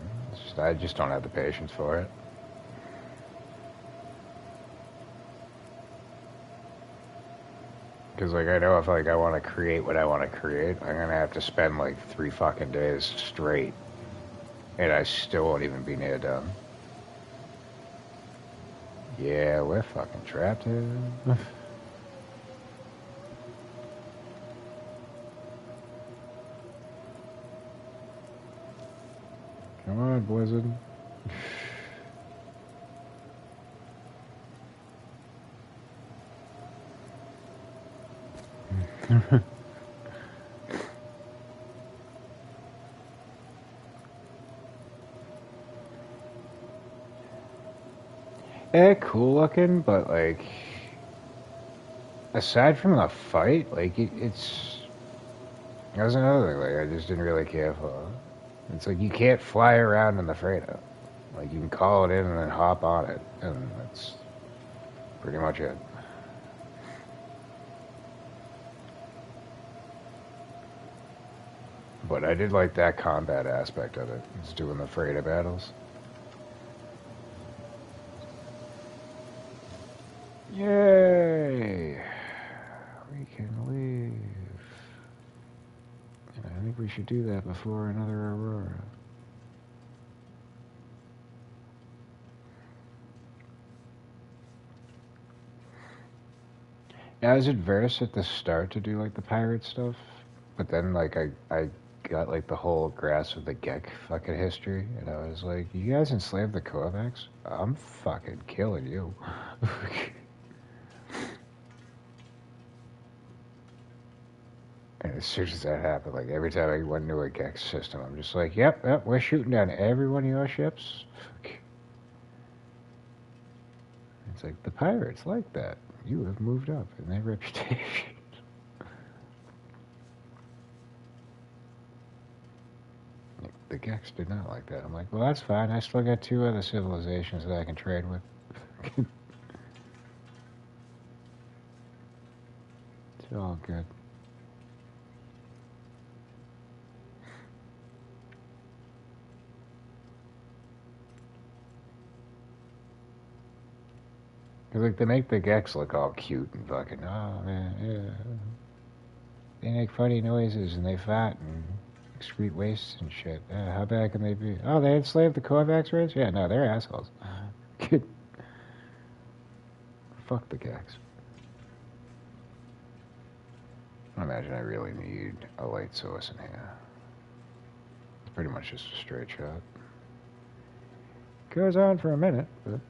I just don't have the patience for it. Because, like, I know if, like, I want to create what I want to create, I'm going to have to spend, like, 3 fucking days straight. And I still won't even be near done. Yeah, we're fucking trapped here. Come on, Blizzard. Cool looking, but like, aside from the fight, like it's that was another thing. Like I just didn't really care for. It's like you can't fly around in the freighter. Like you can call it in and then hop on it, and that's pretty much it. But I did like that combat aspect of it. It's doing the freighter battles. Yay! We can leave. And I think we should do that before another Aurora. I was adverse at the start to do like the pirate stuff, but then like I got like the whole grasp of the Gek fucking history, and I was like, you guys enslaved the Korvax? I'm fucking killing you. And as soon as that happened, like every time I went into a Gek system, I'm just like, yep, we're shooting down every one of your ships. It's like the pirates like that. You have moved up in their reputation. The Gex did not like that. I'm like, well, that's fine. I still got 2 other civilizations that I can trade with. It's all good. Cause like they make the Gex look all cute and fucking, oh man, yeah. They make funny noises and they fart and excrete waste and shit. How bad can they be? Oh, they enslaved the Korvax race? Yeah, no, they're assholes. Fuck the Gex. I imagine I really need a light source in here. It's pretty much just a straight shot. Goes on for a minute, but...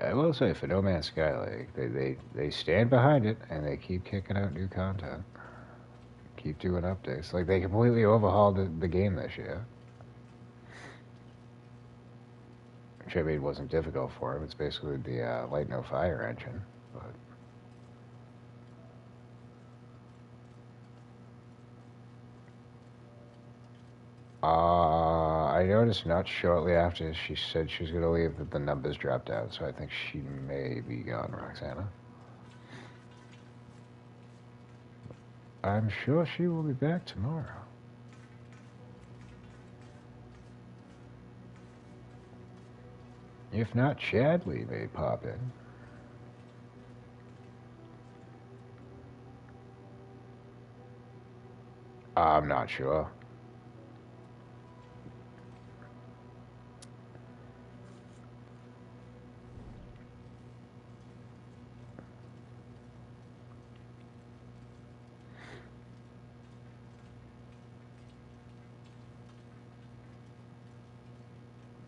I will say, for No Man's Sky, like, they stand behind it, and they keep kicking out new content. Keep doing updates. Like, they completely overhauled the game this year. Which I mean wasn't difficult for him. It's basically the Light No Fire engine. But I noticed not shortly after she said she was going to leave that the numbers dropped out, so I think she may be gone, Roxana. I'm sure she will be back tomorrow. If not, Chadley may pop in. I'm not sure.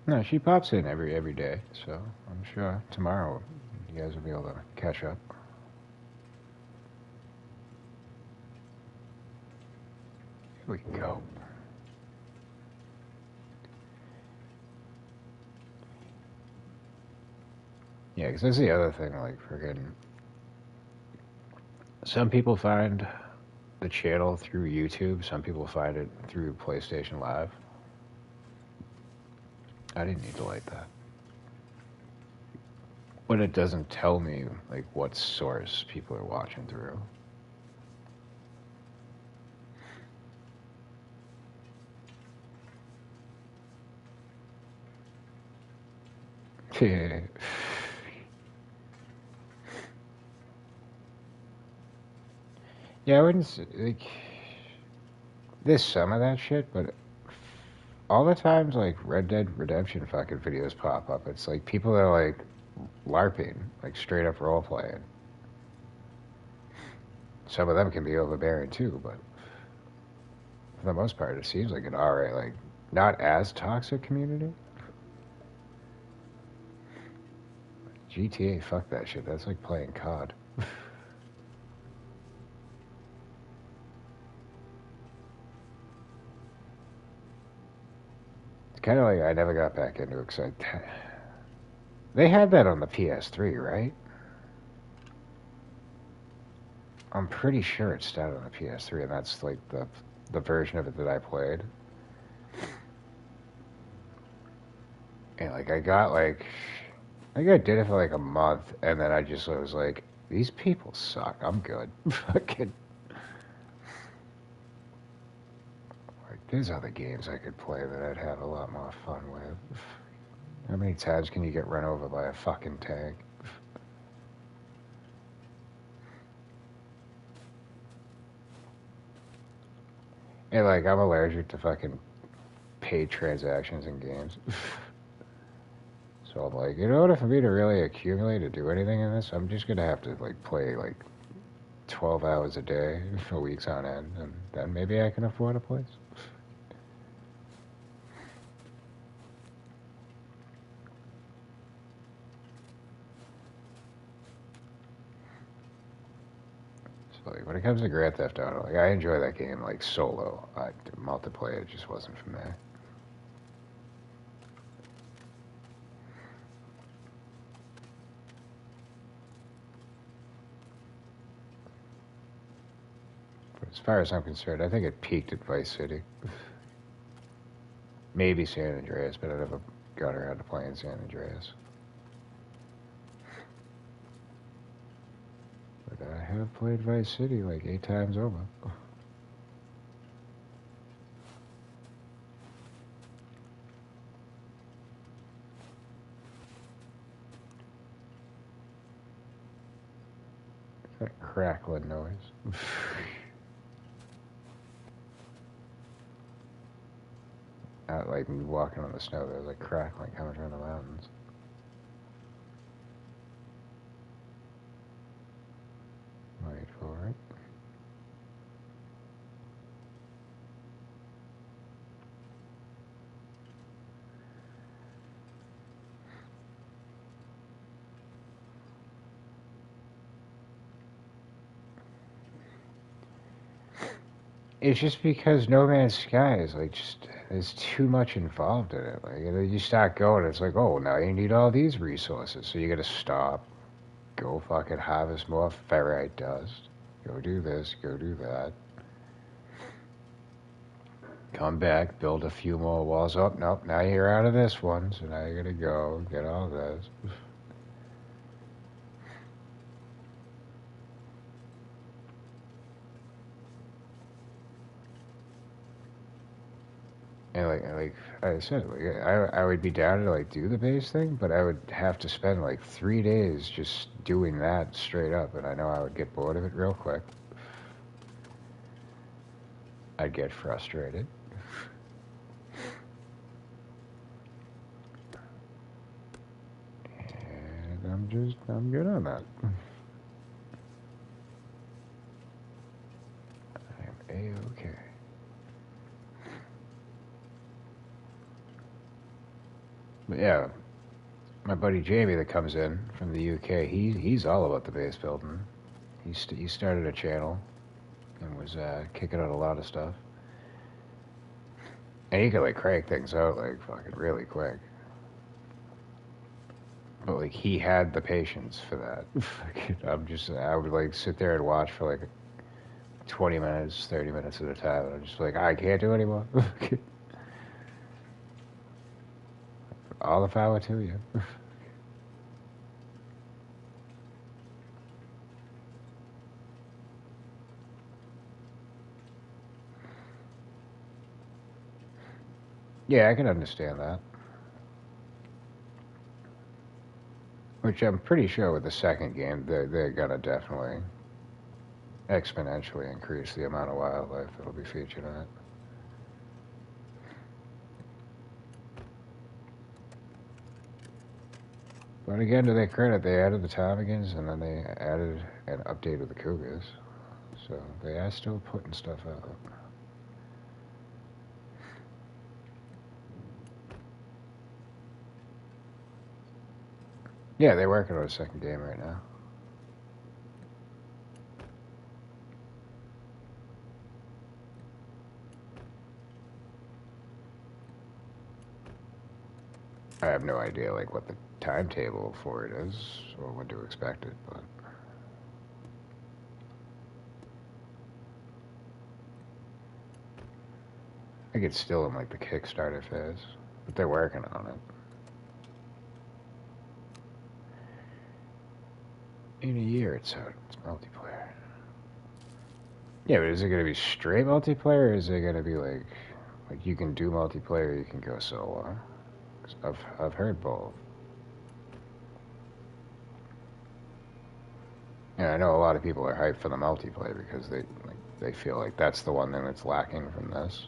No, she pops in every day, so I'm sure tomorrow you guys will be able to catch up. Here we go. Yeah, because that's the other thing, like, friggin'... Some people find the channel through YouTube. Some people find it through PlayStation Live. I didn't need to like that. But it doesn't tell me like what source people are watching through. Yeah, I wouldn't like. There's some of that shit, but all the times like Red Dead Redemption fucking videos pop up, it's like people that are like LARPing, like straight up role playing. Some of them can be overbearing too, but for the most part, it seems like an alright, like not as toxic community. GTA, fuck that shit. That's like playing COD. It's kind of like I never got back into it because they had that on the PS3, right? I'm pretty sure it started on the PS3, and that's like the version of it that I played. And like I did it for like a month, and then I was like, these people suck. I'm good. Fucking. Like, there's other games I could play that I'd have a lot more fun with. How many times can you get run over by a fucking tank? And like, I'm allergic to fucking paid transactions in games. So I'm like, in order for me to really accumulate or do anything in this, I'm just gonna have to like play like 12 hours a day for weeks on end, and then maybe I can afford a place. So like, when it comes to Grand Theft Auto, like I enjoy that game like solo. Multiplayer just wasn't for me. But as far as I'm concerned, I think it peaked at Vice City. Maybe San Andreas, but I never got around to playing San Andreas. But I have played Vice City like 8 times over. That crackling noise. Not like me walking on the snow, there's like crackling coming from the mountains. Wait for it. It's just because No Man's Sky is like just there's too much involved in it. Like you start going, it's like, oh, now you need all these resources, so you got to stop, go fucking harvest more ferrite dust, go do this, go do that, come back, build a few more walls. Oh, nope, now you're out of this one, so now you got to go get all this. And like I said, like I would be down to like do the base thing, but I would have to spend like 3 days just doing that straight up, and I know I would get bored of it real quick. I'd get frustrated. And I'm good on that. I am A-okay. But yeah, my buddy Jamie that comes in from the UK, he's all about the base building. He started a channel and was kicking out a lot of stuff. And he could like crank things out like fucking really quick. But like he had the patience for that. I would like sit there and watch for like 20 minutes, 30 minutes at a time, and I'm just like, I can't do anymore. All the power to you. Yeah, I can understand that. Which I'm pretty sure with the second game, they're gonna definitely exponentially increase the amount of wildlife that'll be featured in it. But again, to their credit, they added the ptarmigans and then they added an update of the cougars. So they are still putting stuff out. Yeah, they're working on a second game right now. I have no idea like what the timetable for it is or when to expect it, but I think it's still in like the Kickstarter phase, but they're working on it. In a year it's out. It's multiplayer. Yeah, but is it gonna be straight multiplayer or is it gonna be like you can do multiplayer, you can go solo? 'Cause I've heard both. Yeah, I know a lot of people are hyped for the multiplayer because they feel like that's the one thing that's lacking from this.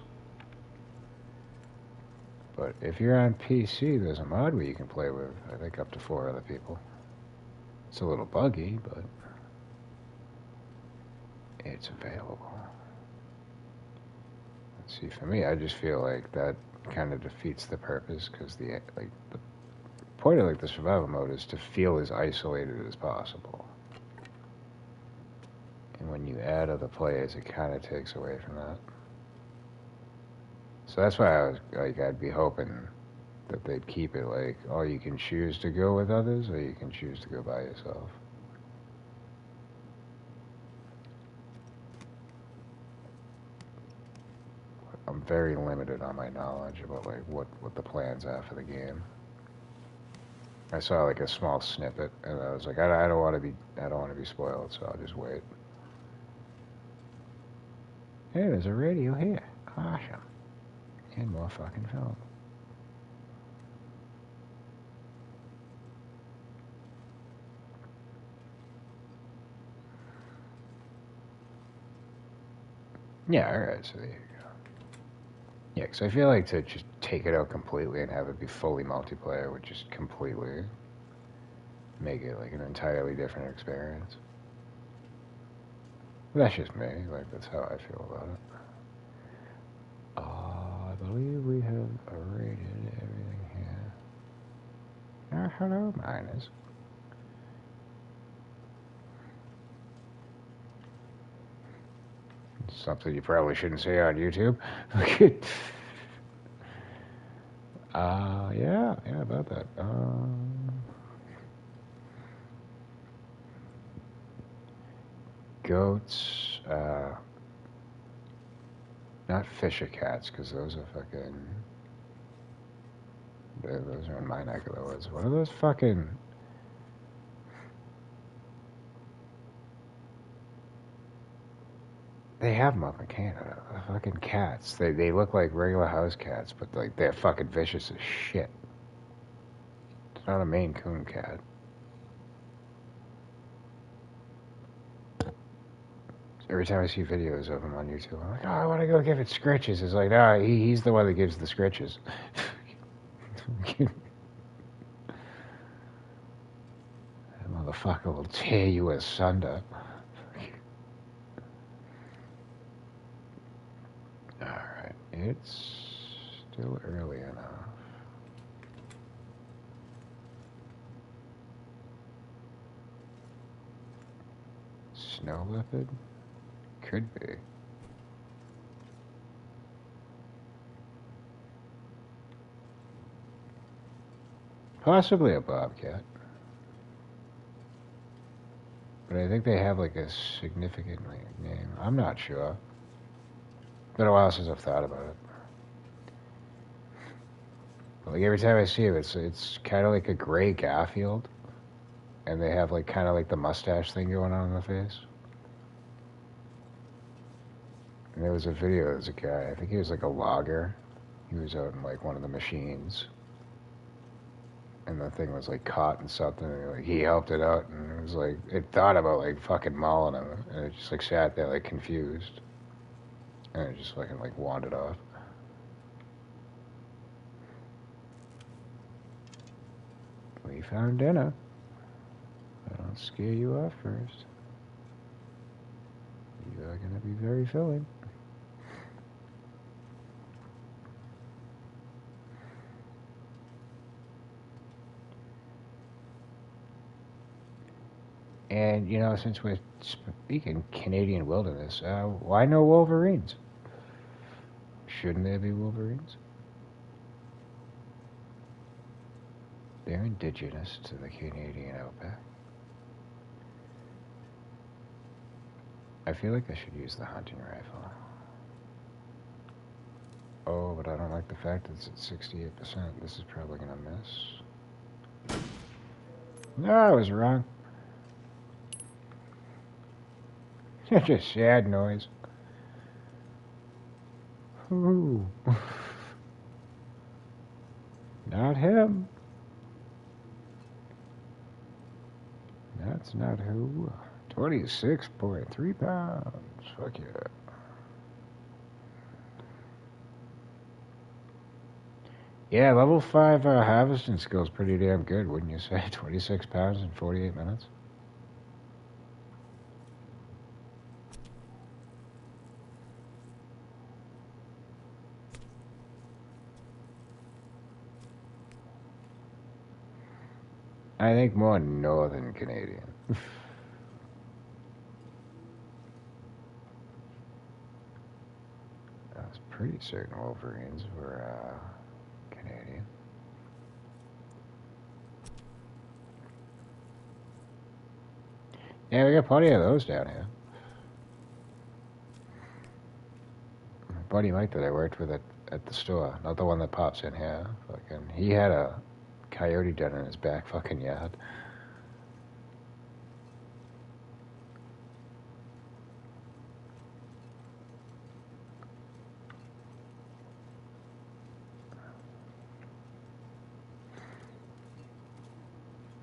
But if you're on PC, there's a mod where you can play with, I think, up to 4 other people. It's a little buggy, but it's available. Let's see, for me, I just feel like that kind of defeats the purpose because the point of like the survival mode is to feel as isolated as possible. And when you add other players, it kind of takes away from that. So that's why I was like, I'd be hoping that they'd keep it like, oh, you can choose to go with others or you can choose to go by yourself. I'm very limited on my knowledge about like what the plans are for the game. I saw like a small snippet and I was like, I don't want to be spoiled, so I'll just wait. Hey, there's a radio here. Awesome. And more fucking film. Yeah, alright, so there you go. Yeah, because I feel like to just take it out completely and have it be fully multiplayer would just completely make it like an entirely different experience. But that's just me, like that's how I feel about it. I believe we have rated everything here. Hello, Minus. Something you probably shouldn't say on YouTube. Yeah, about that. Goats, not fisher cats, because those are fucking, those are in my neck of the woods. What are those fucking, they have them up in Canada, the fucking cats. They look like regular house cats, but like they're fucking vicious as shit. It's not a Maine Coon cat. Every time I see videos of him on YouTube, I'm like, oh, I want to go give it scritches. It's like, no, he's the one that gives the scritches. That motherfucker will tear you asunder. Alright, it's still early enough. Snow leopard? Could be. Possibly a bobcat. But I think they have like a significant name. I'm not sure. Been a while since I've thought about it. But like every time I see him, it's kind of like a gray Garfield, and they have like kind of like the mustache thing going on in the face. And there was a video. There was a guy. I think he was like a logger. He was out in like one of the machines, and the thing was like caught in something. And like he helped it out, and it was like it thought about like fucking mauling him, and it just like sat there like confused, and it just fucking like wandered off. We found dinner. I'll scare you off first. You are gonna be very filling. And, you know, since we're speaking Canadian wilderness, why no Wolverines? Shouldn't there be Wolverines? They're indigenous to the Canadian outback. I feel like I should use the hunting rifle. Oh, but I don't like the fact that it's at 68%. This is probably gonna miss. No, I was wrong. Such a sad noise. Ooh. Not him. That's not who. 26.3 pounds. Fuck yeah. Yeah, level 5 harvesting skill's pretty damn good, wouldn't you say? 26 pounds in 48 minutes. I think more northern Canadian. I was pretty certain Wolverines were Canadian. Yeah, we got plenty of those down here. My buddy Mike that I worked with at the store, not the one that pops in here. Fucking, he had a coyote den in his back fucking yard.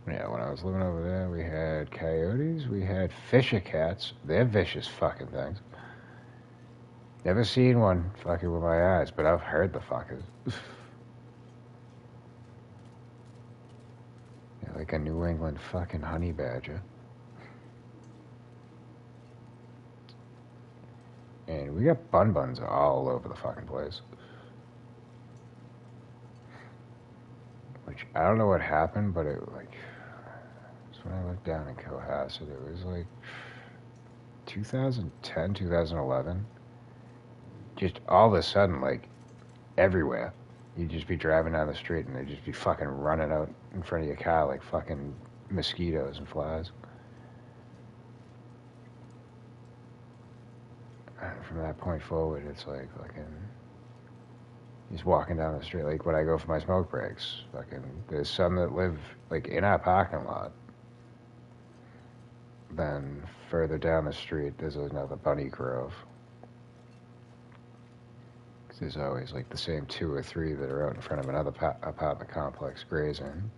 Yeah, when I was living over there, we had coyotes, we had fisher cats. They're vicious fucking things. Never seen one fucking with my eyes, but I've heard the fuckers. Yeah, like a New England fucking honey badger. And we got bun-buns all over the fucking place. Which, I don't know what happened, but it, like, when I lived down in Cohasset, it was like 2010, 2011. Just all of a sudden, like, everywhere. You'd just be driving down the street and they'd just be fucking running out in front of your car like fucking mosquitoes and flies. And from that point forward, it's like fucking just walking down the street. Like when I go for my smoke breaks, fucking there's some that live like in our parking lot. Then further down the street, there's another bunny grove. There's always like the same 2 or 3 that are out in front of another apartment complex grazing.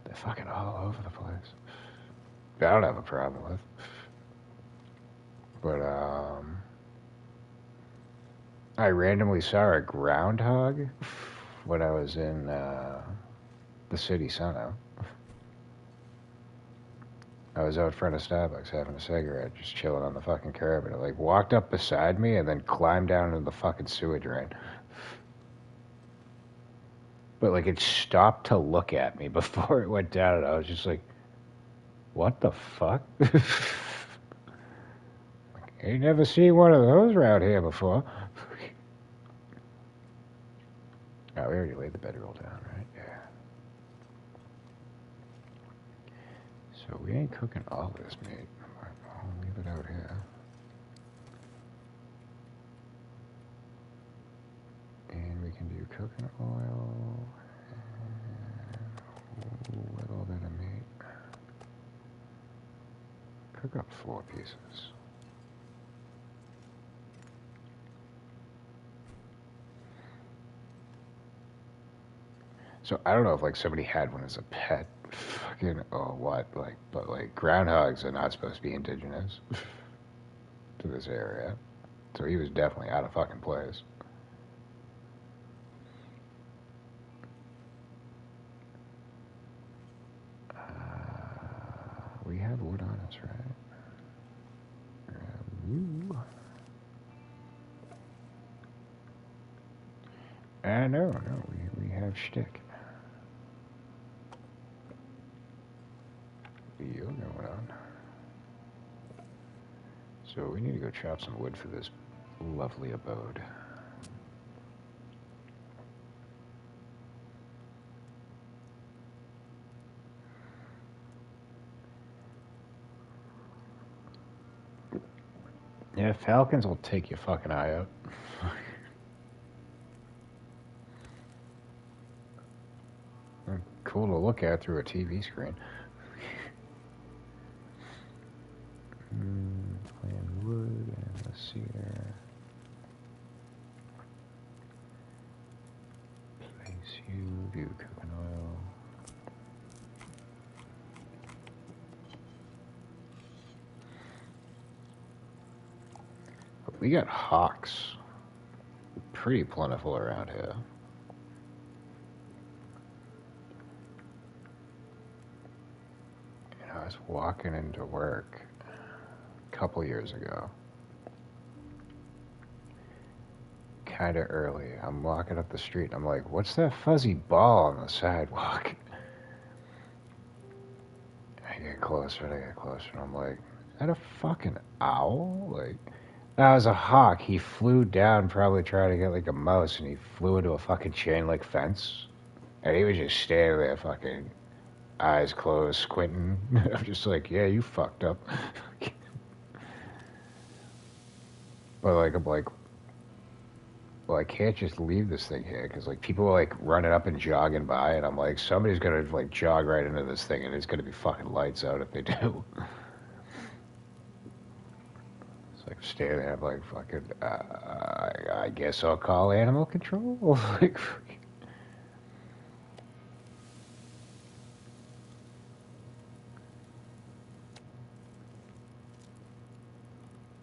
They're fucking all over the place. I don't have a problem with. But I randomly saw a groundhog when I was in the city center. I was out front of Starbucks having a cigarette, just chilling on the fucking curb, and it like walked up beside me and then climbed down into the fucking sewer drain. But like it stopped to look at me before it went down, and I was just like, what the fuck? Like, I ain't never seen one of those around here before. Oh, we already laid the bedroll down, right? Yeah. So we ain't cooking all this meat. I'll leave it out here. And we can do coconut oil and a little bit of meat. Cook up 4 pieces. So I don't know if like somebody had one as a pet, fucking or what, like, but like groundhogs are not supposed to be indigenous to this area, so he was definitely out of fucking place. We have wood on us, right? You. No, we have shtick. You're going on. So we need to go chop some wood for this lovely abode. Yeah, falcons will take your fucking eye out. Cool to look at through a TV screen. Plant wood and the cedar. Place you, do cooking oil. But we got hawks. Pretty plentiful around here. You know, I was walking into work a couple years ago. Kind of early. I'm walking up the street and I'm like, what's that fuzzy ball on the sidewalk? I get closer and I'm like, is that a fucking owl? Like, that was a hawk. He flew down probably trying to get like a mouse and he flew into a fucking chain link fence. And he was just standing there fucking eyes closed, squinting. I'm just like, yeah, you fucked up. But like, I'm like, well, I can't just leave this thing here because like people are like running up and jogging by, and I'm like, somebody's gonna like jog right into this thing, and it's gonna be fucking lights out if they do. It's like standing there, I'm like, fucking, I guess I'll call animal control. Like,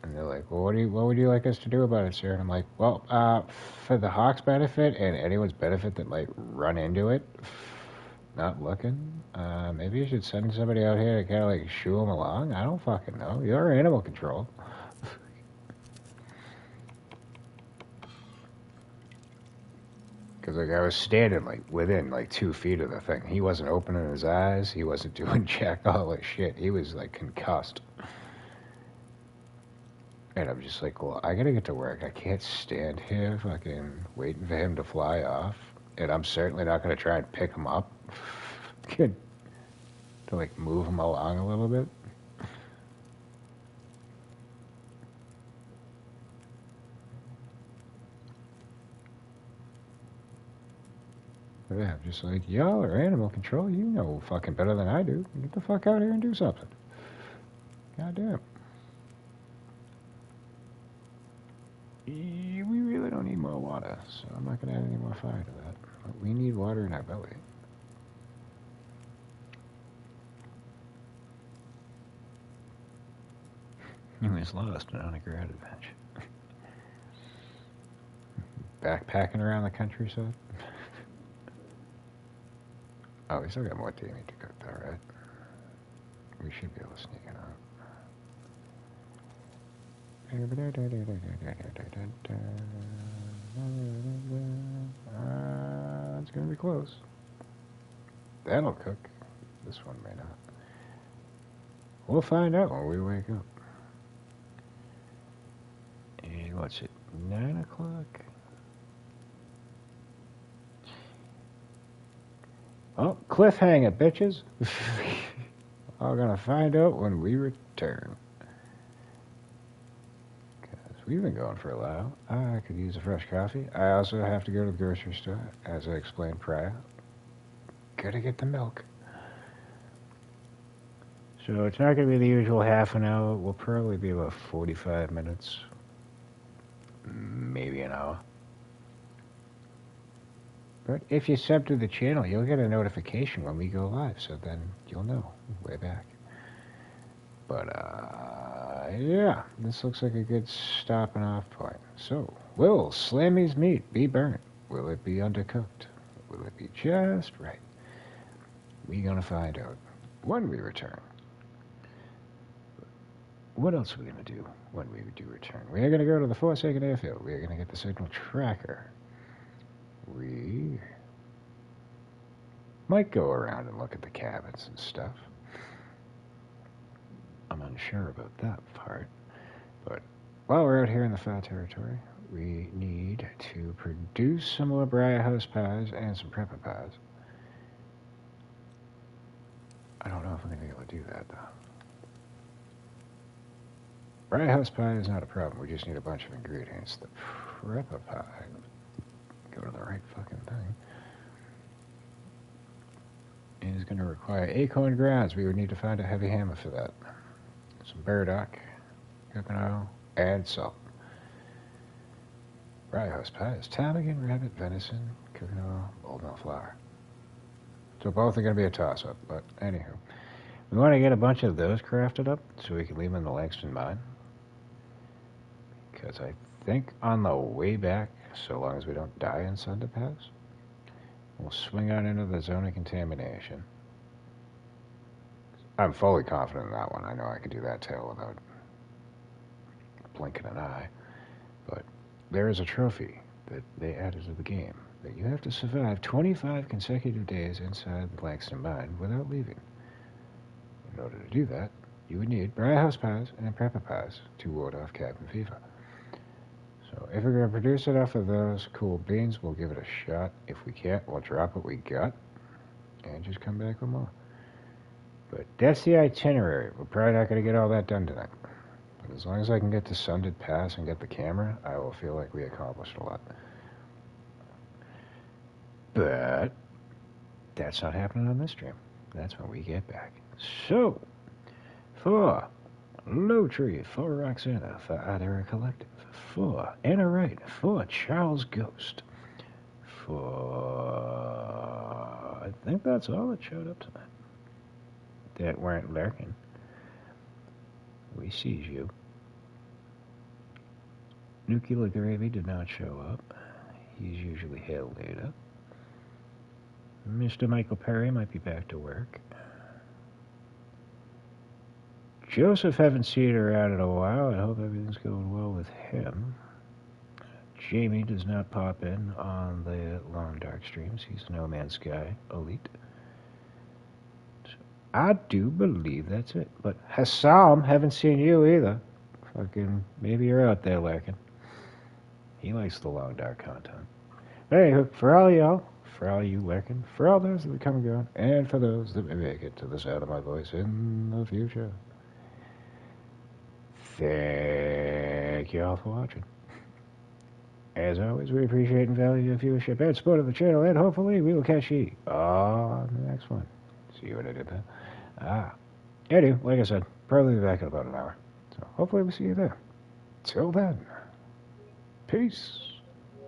and they're like, well, what would you like us to do about it, sir? And I'm like, well, for the hawk's benefit and anyone's benefit that might run into it, not looking, maybe you should send somebody out here to kind of like shoo them along. I don't fucking know. You're animal control. Because like I was standing like within like 2 feet of the thing. He wasn't opening his eyes. He wasn't doing jack all that shit. He was like concussed. And I'm just like, well, I gotta get to work. I can't stand here fucking waiting for him to fly off. And I'm certainly not gonna try and pick him up. To like move him along a little bit. Yeah, I'm just like, y'all are animal control. You know fucking better than I do. Get the fuck out here and do something. Goddamn. We really don't need more water, so I'm not going to add any more fire to that. But we need water in our belly. He was lost and on a grad adventure. Backpacking around the countryside. Oh, we still got more meat to cook though, right? We should be able to sneak it out. It's gonna be close. That'll cook. This one may not. We'll find out when we wake up. And what's it? 9 o'clock? Oh, cliffhanger, bitches. All gonna find out when we return. Because we've been going for a while. I could use a fresh coffee. I also have to go to the grocery store, as I explained prior. Gotta get the milk. So it's not gonna be the usual half an hour. We'll probably be about 45 minutes. Maybe an hour. But if you sub to the channel, you'll get a notification when we go live, so then you'll know we're back. But, yeah, this looks like a good stopping off point. So, will Slammy's meat be burnt? Will it be undercooked? Will it be just right? We're gonna find out when we return. What else are we gonna do when we do return? We are gonna go to the Forsaken Airfield. We are gonna get the signal tracker. We might go around and look at the cabins and stuff. I'm unsure about that part. But while we're out here in the far territory, we need to produce some more Briar House pies and some prepper pies. I don't know if I'm going to be able to do that, though. Briar House pie is not a problem. We just need a bunch of ingredients. The prepper pie... Go to the right fucking thing. Is going to require acorn grounds. We would need to find a heavy hammer for that. Some burdock, cooking oil, and salt. Briar House pie is ptarmigan, rabbit, venison, cooking oil, old milk flour. So both are going to be a toss-up, but anywho. We want to get a bunch of those crafted up so we can leave them in the Langston mine. Because I think on the way back, so long as we don't die in Thunder Pass, we'll swing on into the zone of contamination. I'm fully confident in that one. I know I could do that tail without blinking an eye. But there is a trophy that they added to the game that you have to survive 25 consecutive days inside the Langston mine without leaving. In order to do that, you would need Briar House pies and prepper pies to ward off cabin fever. So if we're going to produce it off of those cool beans, we'll give it a shot. If we can't, we'll drop what we got and just come back with more. But that's the itinerary. We're probably not going to get all that done tonight. But as long as I can get to Sundered Pass and get the camera, I will feel like we accomplished a lot. But that's not happening on this stream. That's when we get back. So, for Low Tree, for Roxana, for Adara Collective, for Anna Wright, for Charles Ghost, for... I think that's all that showed up tonight. That weren't lurking. We sees you. Nuclear Gravy did not show up. He's usually here later. Mr. Michael Perry might be back to work. Joseph, haven't seen her around in a while. I hope everything's going well with him. Jamie does not pop in on the Long Dark streams. He's No Man's Sky Elite. So I do believe that's it. But Hassam, haven't seen you either. Fucking, maybe you're out there lurking. He likes the Long Dark content. But anyway, for all y'all, for all you lurking, for all those that come and go, and for those that may make it to the sound of my voice in the future, thank you all for watching. As always, we appreciate and value your viewership and support of the channel, and hopefully we will catch you on the next one. See what I did there? Anyway, like I said, probably be back in about an hour. So hopefully we'll see you there. Till then, peace.